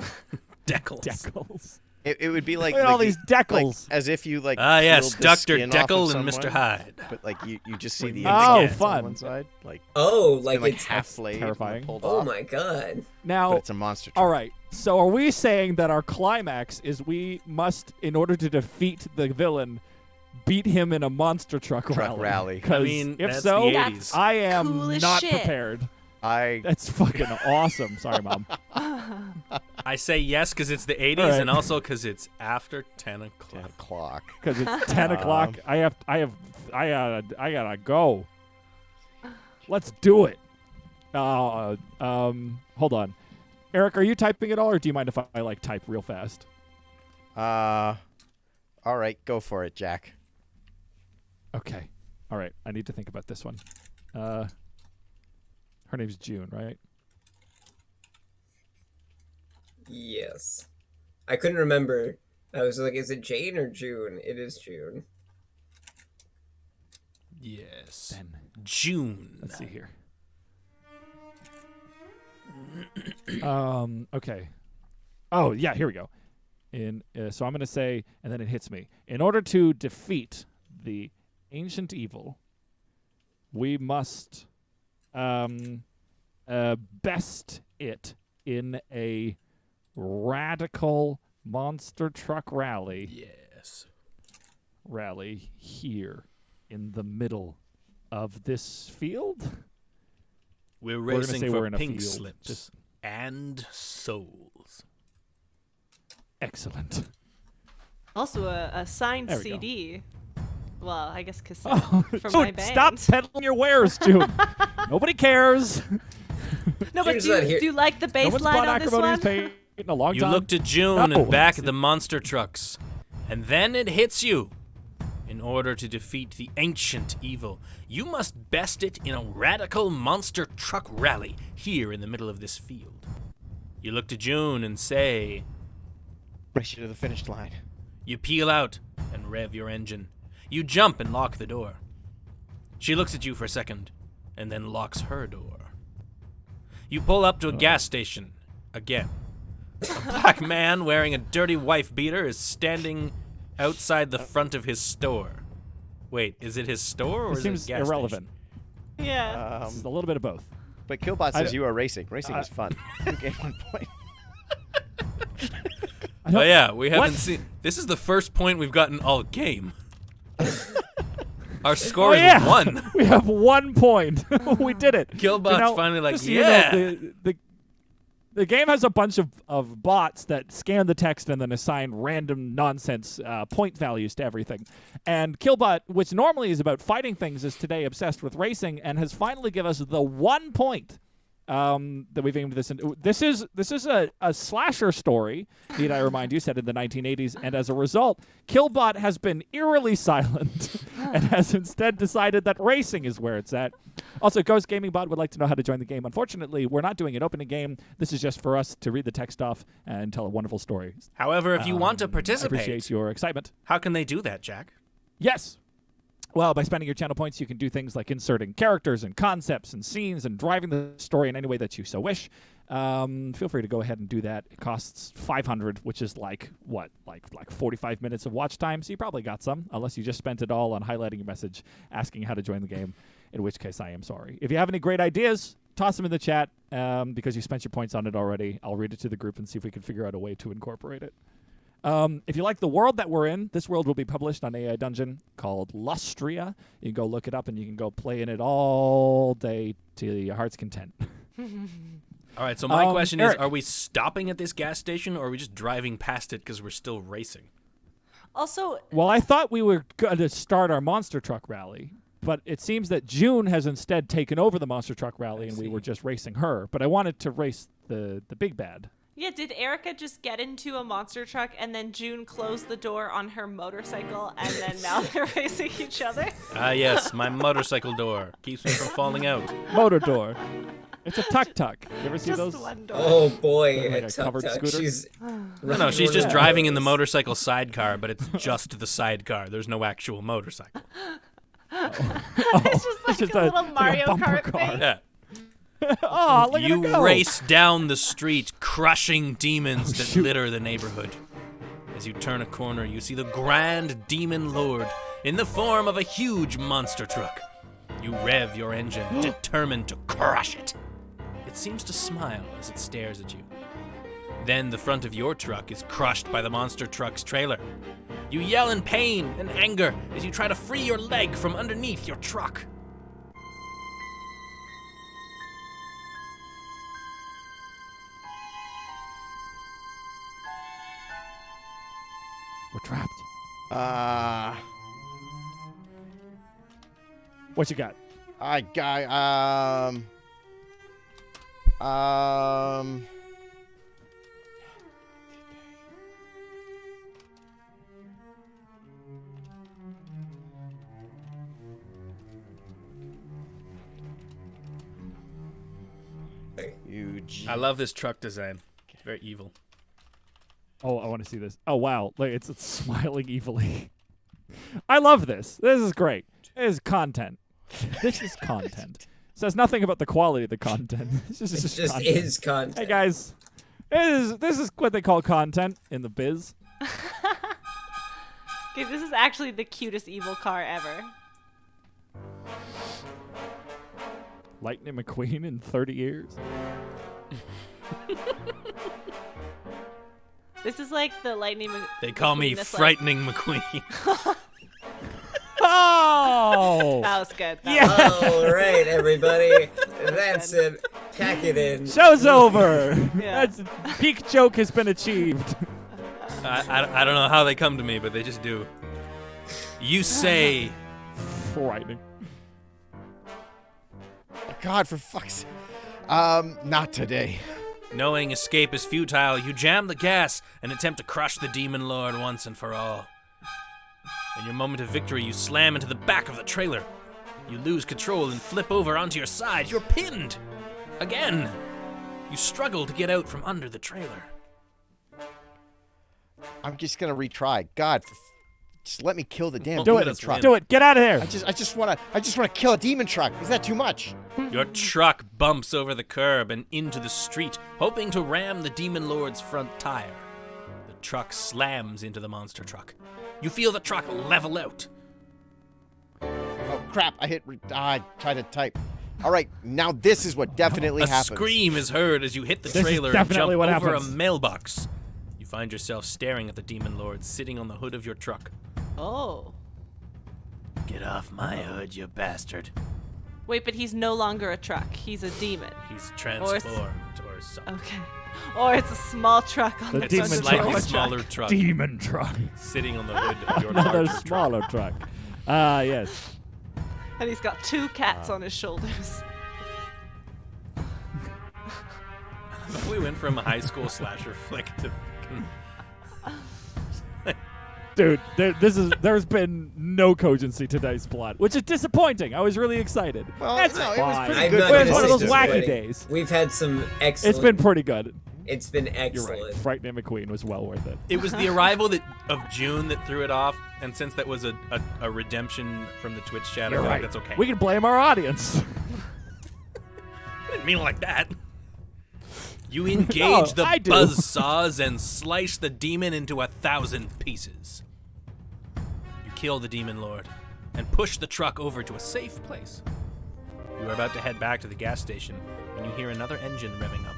Decals. Decals. It would be like Look at all like these like, decals. as if you like. Ah, yes, peeled the Dr. skin off of Deckle and Mr. someone, Hyde. But like you just see Wait, the oh, ends fun. on one side, like Oh, it's like been, it's half flayed, terrifying. pulled Oh off, my god. Now, but it's a monster truck. all right. So are we saying that our climax is we must, in order to defeat the villain, beat him in a monster truck rally? I 'Cause mean, if that's so, the 80s. I am Cool as not shit. prepared. I That's fucking awesome. Sorry, Mom. I say yes because it's the 80s All right. and also because it's after 10 10 o'clock. o'clock. Because it's 10 o'clock. I gotta go. Let's do it. Hold on. Eric, are you typing it all, or do you mind if I like type real fast? All right, go for it, Jack. Okay. All right. I need to think about this one. Her name's June, right? Yes. I couldn't remember. I was like, is it Jane or June? It is June. Yes. Then June. let's see here. Okay. Oh, yeah, here we go. So I'm going to say, and then it hits me. In order to defeat the ancient evil, we must best it in a radical monster truck rally. Yes. Rally here in the middle of this field. We're We're gonna racing say we're for in a pink field. slips Just and souls. excellent. Also, a signed There we go. CD. Well, I guess cassette Oh, from my dude, band. stop peddling your wares, June. Nobody cares. No, but June's do not here. you like the No bass one's line bought on this Acrimony's one? paint in a long You time. look to June No. and back at the monster trucks, and then it hits you. In order to defeat the ancient evil, you must best it in a radical monster truck rally here in the middle of this field. You look to June and say, Race you to the finish line. you peel out and rev your engine. You jump and lock the door. She looks at you for a second and then locks her door. You pull up to a gas station again. A black man wearing a dirty wife beater is standing outside the front of his store. Wait, is it his store or It is seems it a gas irrelevant. station? Yeah. It's a little bit of both. But Killbot I says d- you are racing. Racing is fun. You gain 1 point. Oh yeah, we haven't What? seen. This is the first point we've gotten all game. Our score Oh, is yeah. 1. We have 1 point. We did it. Killbot's finally like, just so you yeah. know, the game has a bunch of bots that scan the text and then assign random nonsense point values to everything. And Killbot, which normally is about fighting things, is today obsessed with racing and has finally given us the 1 point that we've aimed this in. This is a slasher story, need I remind you, set in the 1980s, and as a result, Killbot has been eerily silent and has instead decided that racing is where it's at. Also, Ghost Gaming Bot would like to know how to join the game. Unfortunately, we're not doing an opening game. This is just for us to read the text off and tell a wonderful story. However, if you want to I participate, appreciate your excitement. how can they do that, Jack? Yes. Well, by spending your channel points, you can do things like inserting characters and concepts and scenes and driving the story in any way that you so wish. Feel free to go ahead and do that. It costs 500, which is like 45 minutes of watch time. So you probably got some, unless you just spent it all on highlighting your message, asking how to join the game. In which case, I am sorry. If you have any great ideas, toss them in the chat because you spent your points on it already. I'll read it to the group and see if we can figure out a way to incorporate it. If you like the world that we're in, this world will be published on AI Dungeon called Lustria. You can go look it up and you can go play in it all day to your heart's content. All right, so my question is, Eric. are we stopping at this gas station or are we just driving past it because we're still racing? Also, Well, I thought we were going to start our monster truck rally, but it seems that June has instead taken over the monster truck rally and we were just racing her. But I wanted to race the big bad. yeah, did Erica just get into a monster truck and then June closed the door on her motorcycle and then now they're racing each other? Ah, yes, my motorcycle door keeps me from falling out. Motor door. It's a tuk-tuk. You ever see Just those? one door. Oh boy, Like a a tuk covered tuk. scooter? She's No, she's just Yeah. driving in the motorcycle sidecar, but it's just the sidecar. There's no actual motorcycle. It's just like just a a- little like a Mario bumper Kart car. thing. Yeah. Oh, look at You her go. race down the street, crushing demons that shoot. litter the neighborhood. As you turn a corner, you see the grand demon lord in the form of a huge monster truck. You rev your engine, determined to crush it. It seems to smile as it stares at you. Then the front of your truck is crushed by the monster truck's trailer. You yell in pain and anger as you try to free your leg from underneath your truck. We're trapped. What you got? I got Huge. I love this truck design. It's very evil. Oh, I want to see this. Oh, wow. Like, it's smiling evilly. I love this. This is great. This is content. This is content. Says nothing about the quality of the content. This is It just just content. is content. Hey, guys. This is what they call content in the biz. Okay, this is actually the cutest evil car ever. Lightning McQueen in 30 years. This is like the Lightning They call me McQueen that's like- Frightening McQueen. Oh! That was good. That Yeah. All right, everybody. That's it. Pack it in. Show's over. Yeah. That's peak joke has been achieved. I don't know how they come to me, but they just do. You say, Frightening. God, for fuck's sake. Not today. knowing escape is futile, you jam the gas and attempt to crush the Demon Lord once and for all. In your moment of victory, you slam into the back of the trailer. You lose control and flip over onto your side. You're pinned! Again! You struggle to get out from under the trailer. I'm just gonna retry. God, just let me kill the damn Do demon it, let's truck. win. Do it. Get out of here. I just wanna kill a demon truck. Is that too much? Your truck bumps over the curb and into the street, hoping to ram the Demon Lord's front tire. The truck slams into the monster truck. You feel the truck level out. Oh crap! I tried to type. All right, now this is what definitely A happens. scream is heard as you hit the This is trailer and definitely jump what over happens. a mailbox. You find yourself staring at the Demon Lord sitting on the hood of your truck. Oh. Get off my hood, you bastard. Wait, but he's no longer a truck. He's a demon. He's transformed or something. Okay. Or it's a small truck on The the It's a demon slightly truck. smaller truck Demon truck. sitting on the hood of your Another larger truck. smaller truck. Ah, yes. And he's got two cats on his shoulders. We went from a high school slasher flick to Dude, there's been no cogency to today's plot, which is disappointing. I was really excited. Well, That's no, it was fine. pretty I'm good not It was gonna one of say those wacky disappointing. days. We've had some excellent. It's been pretty good. It's been You're excellent. right. Frightening McQueen was well worth it. It was the arrival of June that threw it off, and since that was a redemption from the Twitch chat, You're I feel right. like that's okay. We can blame our audience. I didn't mean it like that. You engage the I do. buzzsaws and slice the demon into 1,000 pieces. You kill the Demon Lord and push the truck over to a safe place. You are about to head back to the gas station when you hear another engine revving up.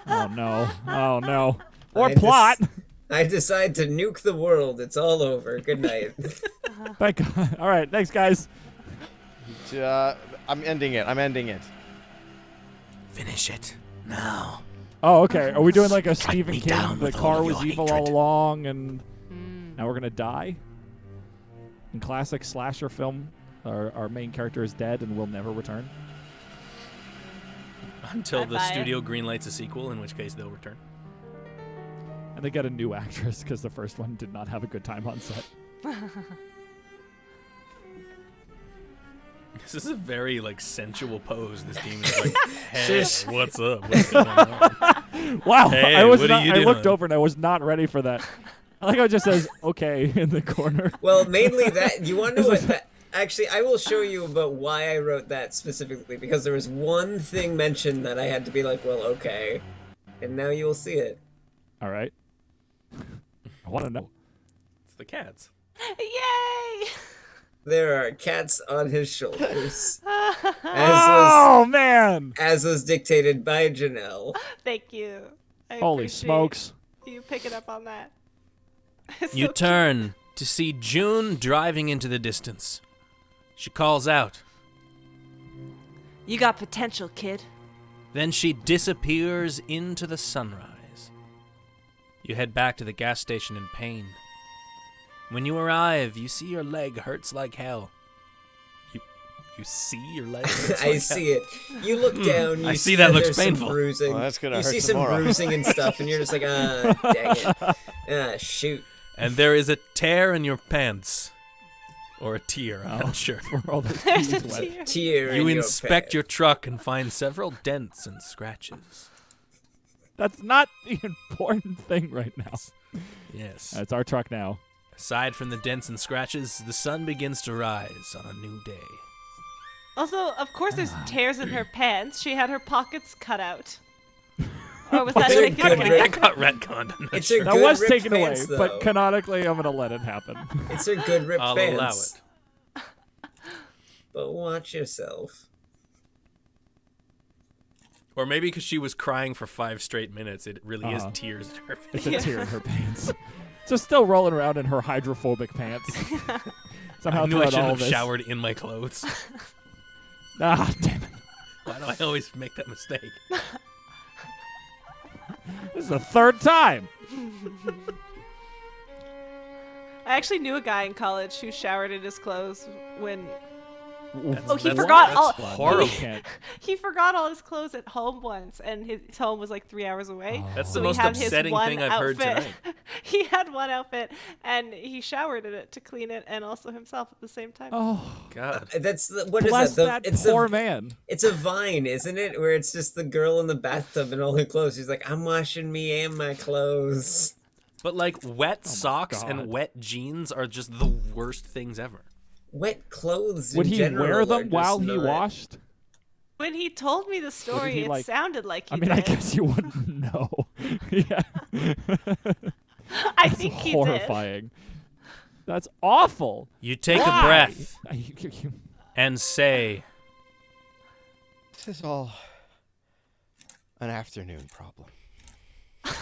Oh no. Oh no. Or I plot. I decide to nuke the world. It's all over. Good night. Thank God. All right. Thanks, guys. I'm ending it. Finish it now. Oh, okay. Are we doing like a Stephen me King? down The with all car of was your evil all hatred. along, and now we're gonna die. In classic slasher film, our main character is dead and will never return. Until I the buy it. studio greenlights a sequel, in which case they'll return. And they get a new actress because the first one did not have a good time on set. This is a very sensual pose. This demon is like, "Hey, what's up? What's going on?" Wow, Hey, I was what are not. you I looked doing? over and I was not ready for that. I like how it just says "okay" in the corner. Well, mainly that. You want to know what that? Actually, I will show you about why I wrote that specifically, because there was one thing mentioned that I had to be like, well, okay. And now you'll see it. All right. I want to know. It's the cats. Yay! There are cats on his shoulders. Oh man! As was dictated by Janelle. Thank you. I Holy appreciate smokes! You picking up on that. It's You so turn to see June driving into the distance. She calls out. You got potential, kid. Then she disappears into the sunrise. You head back to the gas station in pain. When you arrive, you see your leg hurts like hell. You see your leg? I see it. You look down. You I see that looks there's some painful. bruising. Well, that's gonna you hurt see tomorrow. some bruising and stuff, and you're just like, dang it. Shoot. And there is a tear in your pants. Or a tear, I'm not sure. All the There's a keys wet. tear. Tear You in inspect your your truck and find several dents and scratches. That's not the important thing right now. Yes. That's our truck now. Aside from the dents and scratches, the sun begins to rise on a new day. Also, of course, there's tears in her pants. She had her pockets cut out. Or was that They're taken good, away? That got retconned. I'm not It's sure. a That good was ripped taken pants, away, but though. canonically, I'm gonna let it happen. It's a good ripped I'll pants. allow it. But watch yourself. Or maybe because she was crying for 5 straight minutes, it really is Uh-huh. tears in her face. It's a tear in her pants. Just still rolling around in her hydrophobic pants. Somehow I knew I throughout shouldn't all have this. showered in my clothes. Ah, damn it. Why do I always make that mistake? This is the third time. I actually knew a guy in college who showered in his clothes when That's- he that's- forgot that's all- horrible. Can't. he forgot all his clothes at home once, and his home was like 3 hours away. That's So the he most had his upsetting one thing I've heard outfit. tonight. He had one outfit, and he showered in it to clean it, and also himself at the same time. Oh, God. That's what is bless that? that It's poor a man. it's a Vine, isn't it? Where it's just the girl in the bathtub and all her clothes. She's like, I'm washing me and my clothes. But like wet socks God. and wet jeans are just the worst things ever. Wet clothes. Would in he general wear are them just while he not- washed? When he told me the story, he, it like- sounded like he I mean, did. I guess you wouldn't know. Yeah. I think he did. Horrifying. That's awful. You take Why? a breath You- and say, This is all an afternoon problem.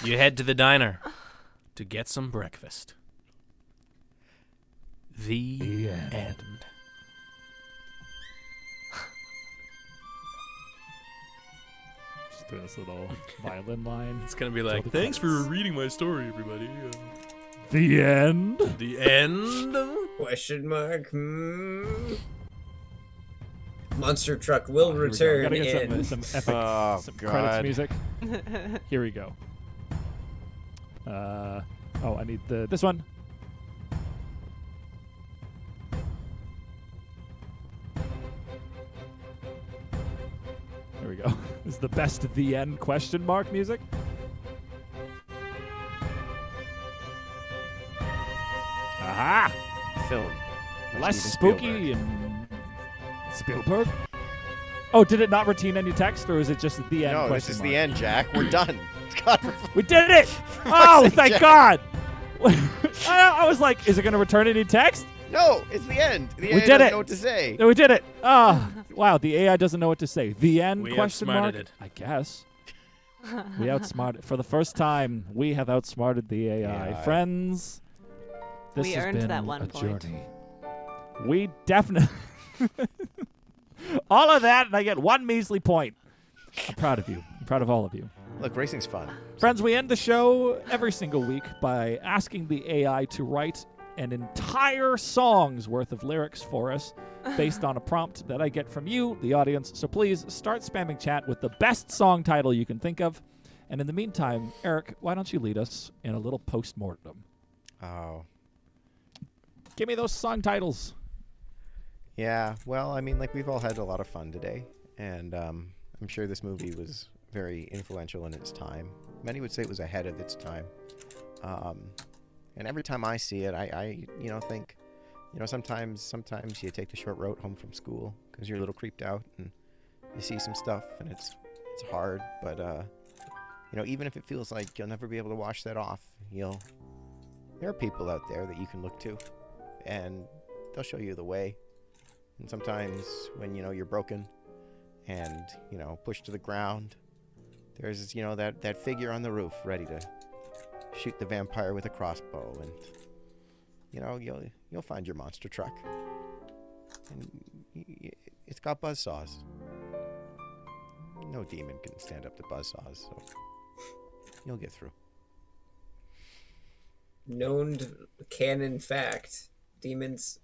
you head to the diner to get some breakfast. The end. Just do this little violin line. It's gonna be like, the thanks for credits. reading my story, everybody. The end. The end. Question mark. Monster truck will Here we go. return Gotta get in. some epic Oh, some God. credits music. Here we go. Oh, I need this one. There we go. This is the best the end question mark music. Aha! Film. Less Steven spooky and Spielberg. Oh, did it not retain any text, or is it just the end? No, this question is mark? the end, Jack. We're done. God, We did it! Oh, sake, thank Jack. God! I was like, is it going to return any text? no, it's the end. The We AI did doesn't it. know what to say. No, we did it. Oh, wow, the AI doesn't know what to say. The end? We question mark? outsmarted it. I guess. We outsmarted. For the first time, we have outsmarted the AI. AI. Friends, this We has earned been that one a point. journey. We definitely... all of that, and I get one measly point. I'm proud of you. I'm proud of all of you. Look, racing's fun. Friends, we end the show every single week by asking the AI to write an entire song's worth of lyrics for us based on a prompt that I get from you, the audience. So please start spamming chat with the best song title you can think of. And in the meantime, Eric, why don't you lead us in a little post-mortem? Oh. Give me those song titles. Yeah, well, I mean, like, we've all had a lot of fun today, and I'm sure this movie was very influential in its time. Many would say it was ahead of its time. And every time I see it, I think, sometimes you take the short road home from school because you're a little creeped out, and you see some stuff, and it's hard, but, even if it feels like you'll never be able to wash that off, there are people out there that you can look to, and they'll show you the way. And sometimes when, you're broken and, pushed to the ground, there's, that figure on the roof ready to shoot the vampire with a crossbow. And, you'll find your monster truck. And it's got buzzsaws. No demon can stand up to buzzsaws, so you'll get through. Known canon fact: demons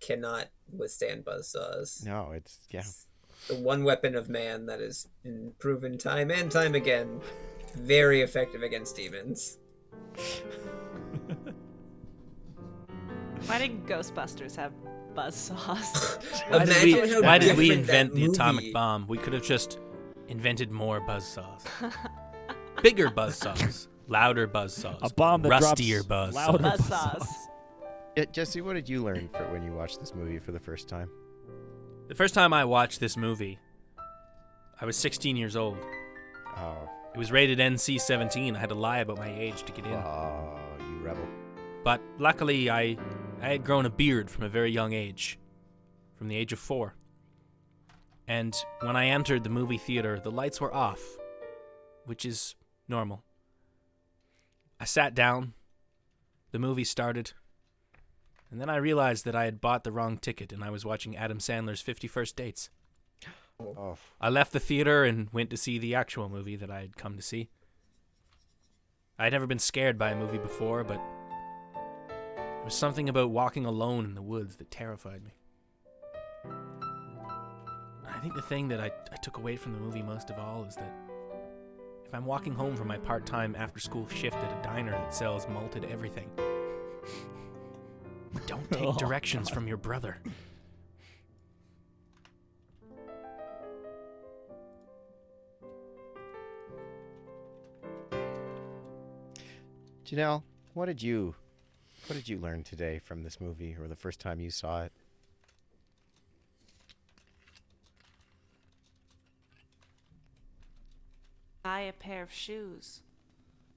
cannot withstand buzzsaws. No, it's The one weapon of man that has been proven time and time again very effective against demons. Why did Ghostbusters have buzzsaws? Why did we different invent that the movie- atomic bomb? We could have just invented more buzzsaws. Bigger buzzsaws. Louder buzzsaws. A bomb that rustier drops buzzsaws. louder Buzzsaws. Yeah, Jesse, what did you learn when you watched this movie for the first time? The first time I watched this movie, I was 16 years old. Oh, It was rated NC-17. I had to lie about my age to get in. you rebel. But luckily, I had grown a beard from a very young age, from the age of 4. And when I entered the movie theater, the lights were off, which is normal. I sat down, the movie started, and then I realized that I had bought the wrong ticket and I was watching Adam Sandler's 51st Dates. Oh, I left the theater and went to see the actual movie that I had come to see. I had never been scared by a movie before, but there was something about walking alone in the woods that terrified me. I think the thing that I took away from the movie most of all is that if I'm walking home from my part-time after-school shift at a diner that sells malted everything, don't take directions from your brother. Janelle, what did you learn today from this movie, or the first time you saw it? Buy a pair of shoes.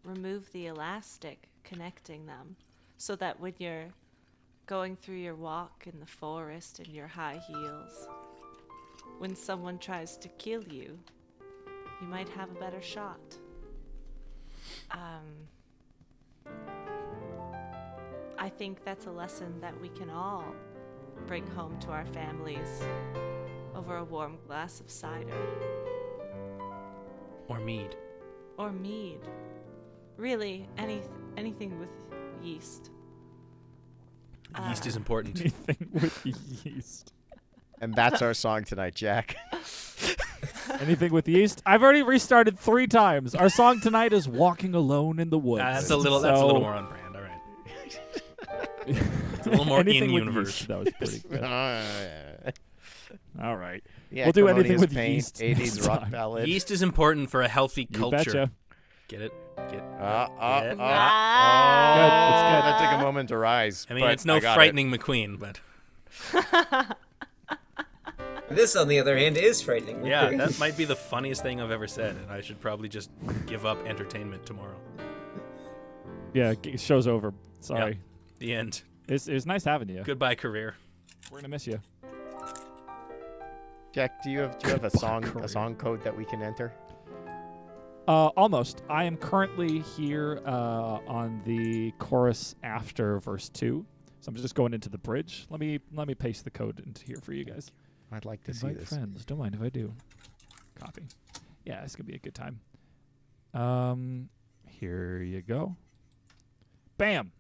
Remove the elastic connecting them so that when you're going through your walk in the forest in your high heels, when someone tries to kill you, you might have a better shot. I think that's a lesson that we can all bring home to our families over a warm glass of cider. Or mead. Or mead. Really, anything with yeast. Yeast is important. Anything with yeast. And that's our song tonight, Jack. Anything with yeast? I've already restarted 3 times. Our song tonight is "Walking Alone in the Woods." That's a little more on brand. All right. It's a little more Anything in with universe. yeast, that was pretty good. All right. Yeah, We'll do anything Harmonious with Paint, yeast 80s next rock time. ballad. Yeast is important for a healthy You culture. betcha. Get it? Get Good, That took a moment to rise. I mean, but it's no I got frightening McQueen, but This, on the other hand, is frightening. yeah, that might be the funniest thing I've ever said, and I should probably just give up entertainment tomorrow. Yeah, show's over. Sorry. Yep. The end. It was nice having you. Goodbye, career. We're gonna miss you. Jack, do you have a song code that we can enter? Almost. I am currently here on the chorus after verse 2, so I'm just going into the bridge. Let me paste the code into here for you guys. I'd like to see Invite this. friends. Don't mind if I do. Copy. Yeah, it's gonna be a good time. Here you go. Bam.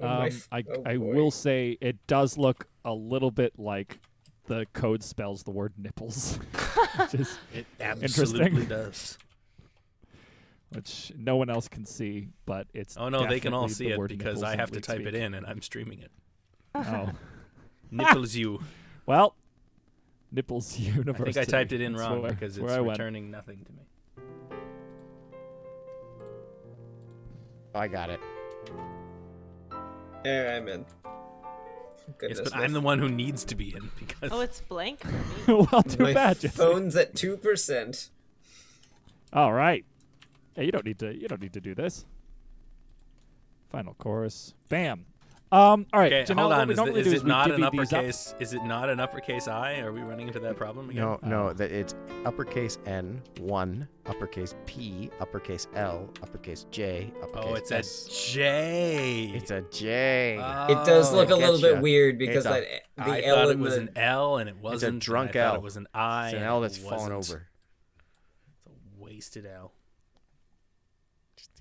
I boy. will say it does look a little bit like the code spells the word nipples, which is It absolutely Interesting. does. which no one else can see, but it's Oh no, they can all definitely see the it word because nipples I in have to League type speak. it in and I'm streaming it. Oh, Nipples you. well, nipples university. I think I typed it in That's wrong where- because where it's I went. returning nothing to me. I got it. There, I'm in. Yes, Goodness, but I'm the one who needs to be in because Oh, it's blank for me. Well, too my bad, Jesse. phone's at 2%. All right. Hey, you don't need to do this. Final chorus. Bam. All right. okay, Janelle, hold what on. we normally Is do it not an divvy these up. uppercase? Is it not an uppercase I? Are we running into that problem again? No, that it's uppercase N, 1, uppercase P, uppercase L, uppercase J, uppercase Oh, it's S. a J. It's a J. It does look I a little getcha. bit weird because It's a- the I L thought it in was the an L and it wasn't. and drunk I thought L. it was an I. It's an and L it that's fallen wasn't. over. It's a wasted L.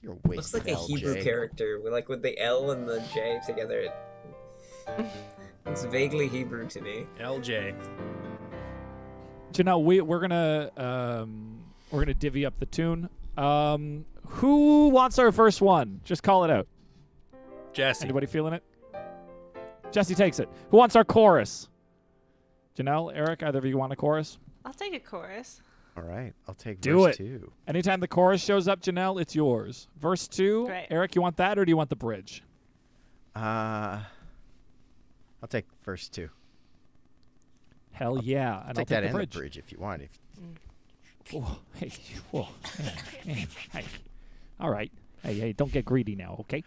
You're Looks like a Hebrew character, with the L and the J together. It's vaguely Hebrew to me. LJ. Janelle, we're gonna divvy up the tune. Who wants our first one? Just call it out. Jesse. Anybody feeling it? Jesse takes it. Who wants our chorus? Janelle, Eric, either of you want a chorus? I'll take a chorus. All right, I'll take Do verse it. 2. Anytime the chorus shows up, Janelle, it's yours. Verse 2, Great. Eric, you want that or do you want the bridge? I'll take verse 2. Hell yeah. And I'll take the that in bridge. the bridge if you want. Whoa, hey, whoa, man, hey. All right. Hey, don't get greedy now, okay?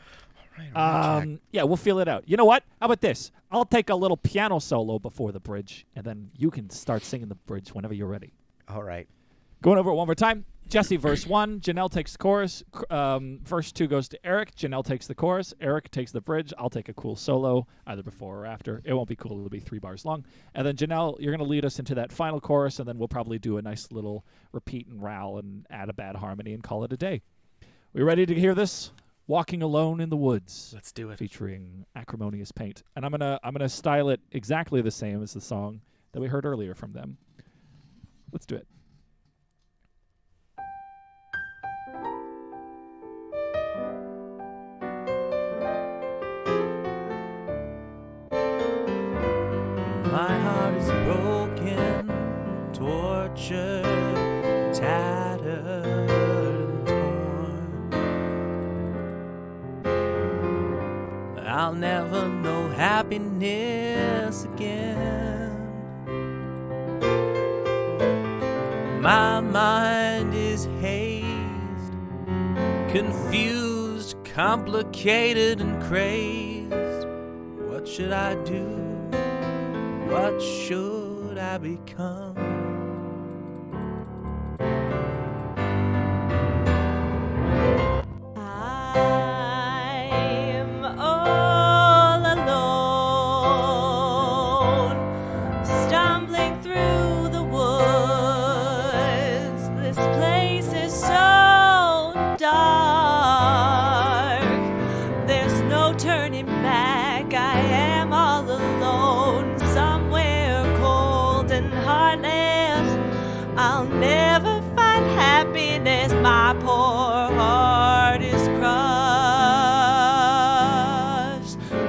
All right, Jack. Yeah, we'll feel it out. You know what? How about this? I'll take a little piano solo before the bridge, and then you can start singing the bridge whenever you're ready. All right. Going over it one more time. Jesse, verse 1. Janelle takes the chorus. Verse 2 goes to Eric. Janelle takes the chorus. Eric takes the bridge. I'll take a cool solo, either before or after. It won't be cool. It'll be 3 bars long. And then, Janelle, you're going to lead us into that final chorus, and then we'll probably do a nice little repeat and rowl and add a bad harmony and call it a day. We ready to hear this? Walking Alone in the Woods. Let's do it. Featuring Acrimonious Paint. And I'm gonna style it exactly the same as the song that we heard earlier from them. Let's do it. My heart is broken, tortured, tattered, and torn. I'll never know happiness again. My mind is hazed, confused, complicated, and crazed. What should I do? What should I become? I'm all alone, stumbling through the woods. This place is so dark. There's no turning back. I am all alone, somewhere cold and heartless. I'll never find happiness. My poor heart is crushed.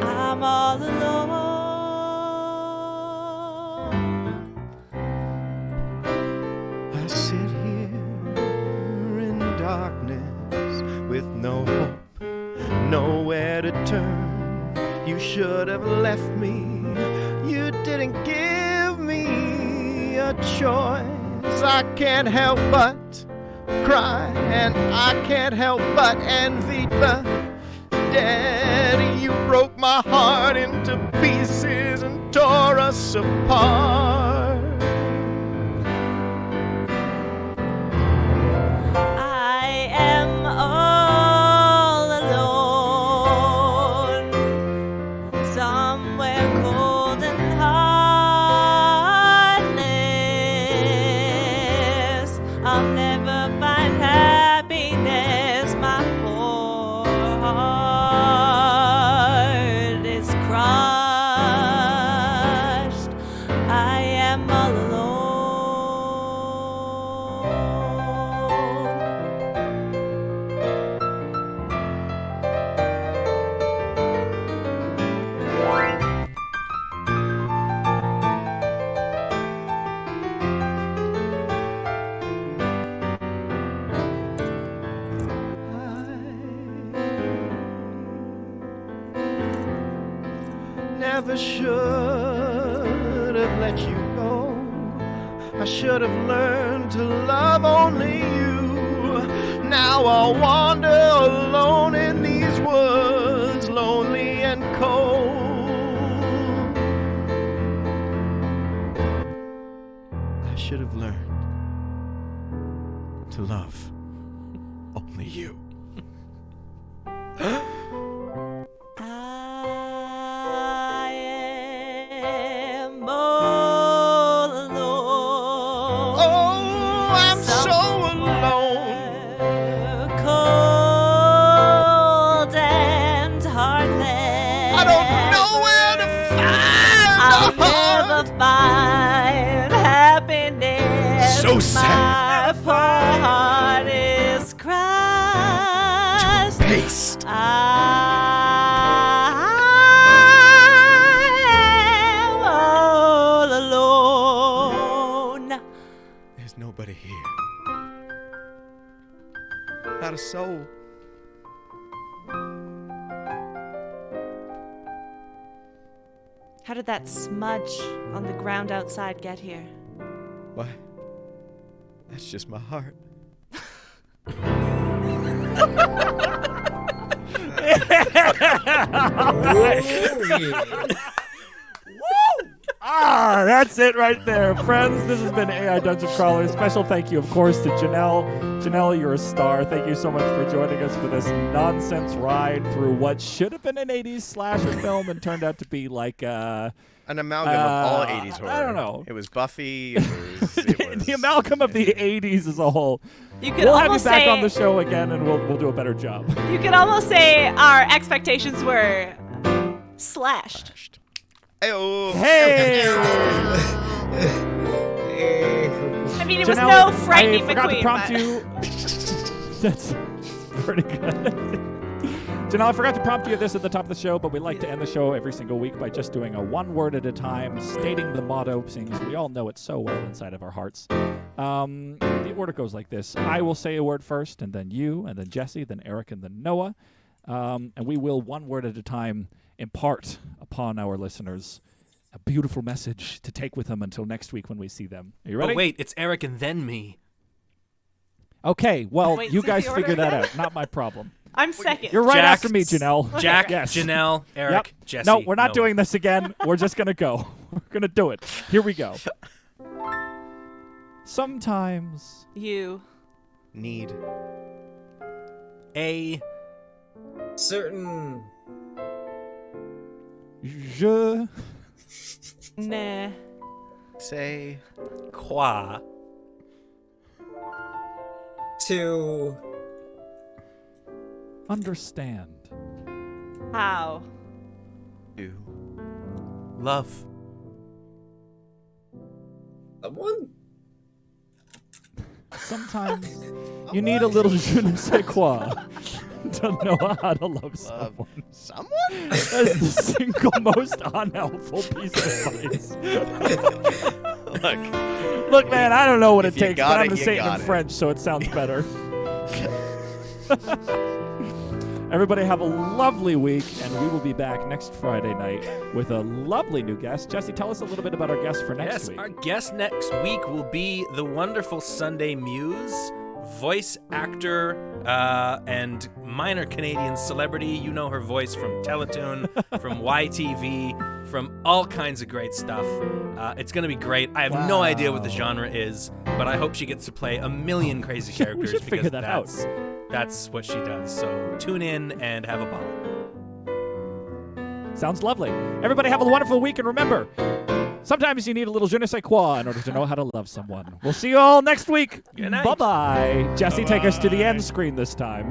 I'm all alone. I sit here in darkness with no hope, nowhere to turn. You should have left me. You didn't give me a choice. I can't help but cry, and I can't help but envy the dead. You broke my heart into pieces and tore us apart. I am all alone, somewhere cold and heartless. I'll never find happiness. My poor heart is crushed. I am all alone. Never should have let you go. I should have learned to love only you. Now I'll wander alone in these woods, lonely and cold. I should have learned to love only you. I am all alone. Oh, I'm so alone. Cold so sad. My poor heart is crushed. Paste. I am all alone. There's nobody here. Not a soul. How did that smudge on the ground outside get here? Why? That's just my heart. That's it right there, friends. This has been AI Dungeon Crawler. Special thank you, of course, to Janelle. Janelle, you're a star. Thank you so much for joining us for this nonsense ride through what should have been an 80s slasher film and turned out to be like An amalgam of all 80s horror. I don't know. It was Buffy. It was the amalgam of the 80s as a whole. You could We'll have you almost back say, on the show again, and we'll do a better job. You could almost say our expectations were slashed. Ayo. Hey! I mean, it Janelle, was no frightening I forgot McQueen. to prompt but- you. That's pretty good. Janelle, I forgot to prompt you this at the top of the show, but we like to end the show every single week by just doing a one word at a time, stating the motto, seeing as we all know it so well inside of our hearts. The order goes like this. I will say a word first, and then you, and then Jesse, then Eric, and then Noah. And we will, one word at a time, impart upon our listeners a beautiful message to take with them until next week when we see them. Are you ready? Oh, wait, it's Eric and then me. Okay, well, Wait, you say guys the order figure that again? out. Not my problem. I'm second. You're right Jack. after me, Janelle. Jack, Yes. Janelle, Eric, Yep. Jesse. No, we're not Noah. doing this again. We're just going to go. We're going to do it. Here we go. Sometimes You. Need. A Certain je Nah. Say. qua to understand. How? Do. love. someone. Sometimes you need a little je ne sais quoi to know how to love someone. Someone? That's the single most unhelpful piece of advice. Look, man, I don't know what If it you takes, got but I'm it, going to you say it in got it. French so it sounds better. Everybody have a lovely week, and we will be back next Friday night with a lovely new guest. Jesse, tell us a little bit about our guest for next Yes, week. our guest next week will be the wonderful Sunday Muse, voice actor and minor Canadian celebrity. You know her voice from Teletoon, from YTV, from all kinds of great stuff. It's going to be great. I have no idea what the genre is, but I hope she gets to play a million crazy We characters should figure because that that's what she does. So tune in and have a ball. Sounds lovely. Everybody have a wonderful week, and remember, sometimes you need a little je ne sais quoi in order to know how to love someone. We'll see you all next week. Good night. Bye-bye. Jesse, take us to the end screen this time.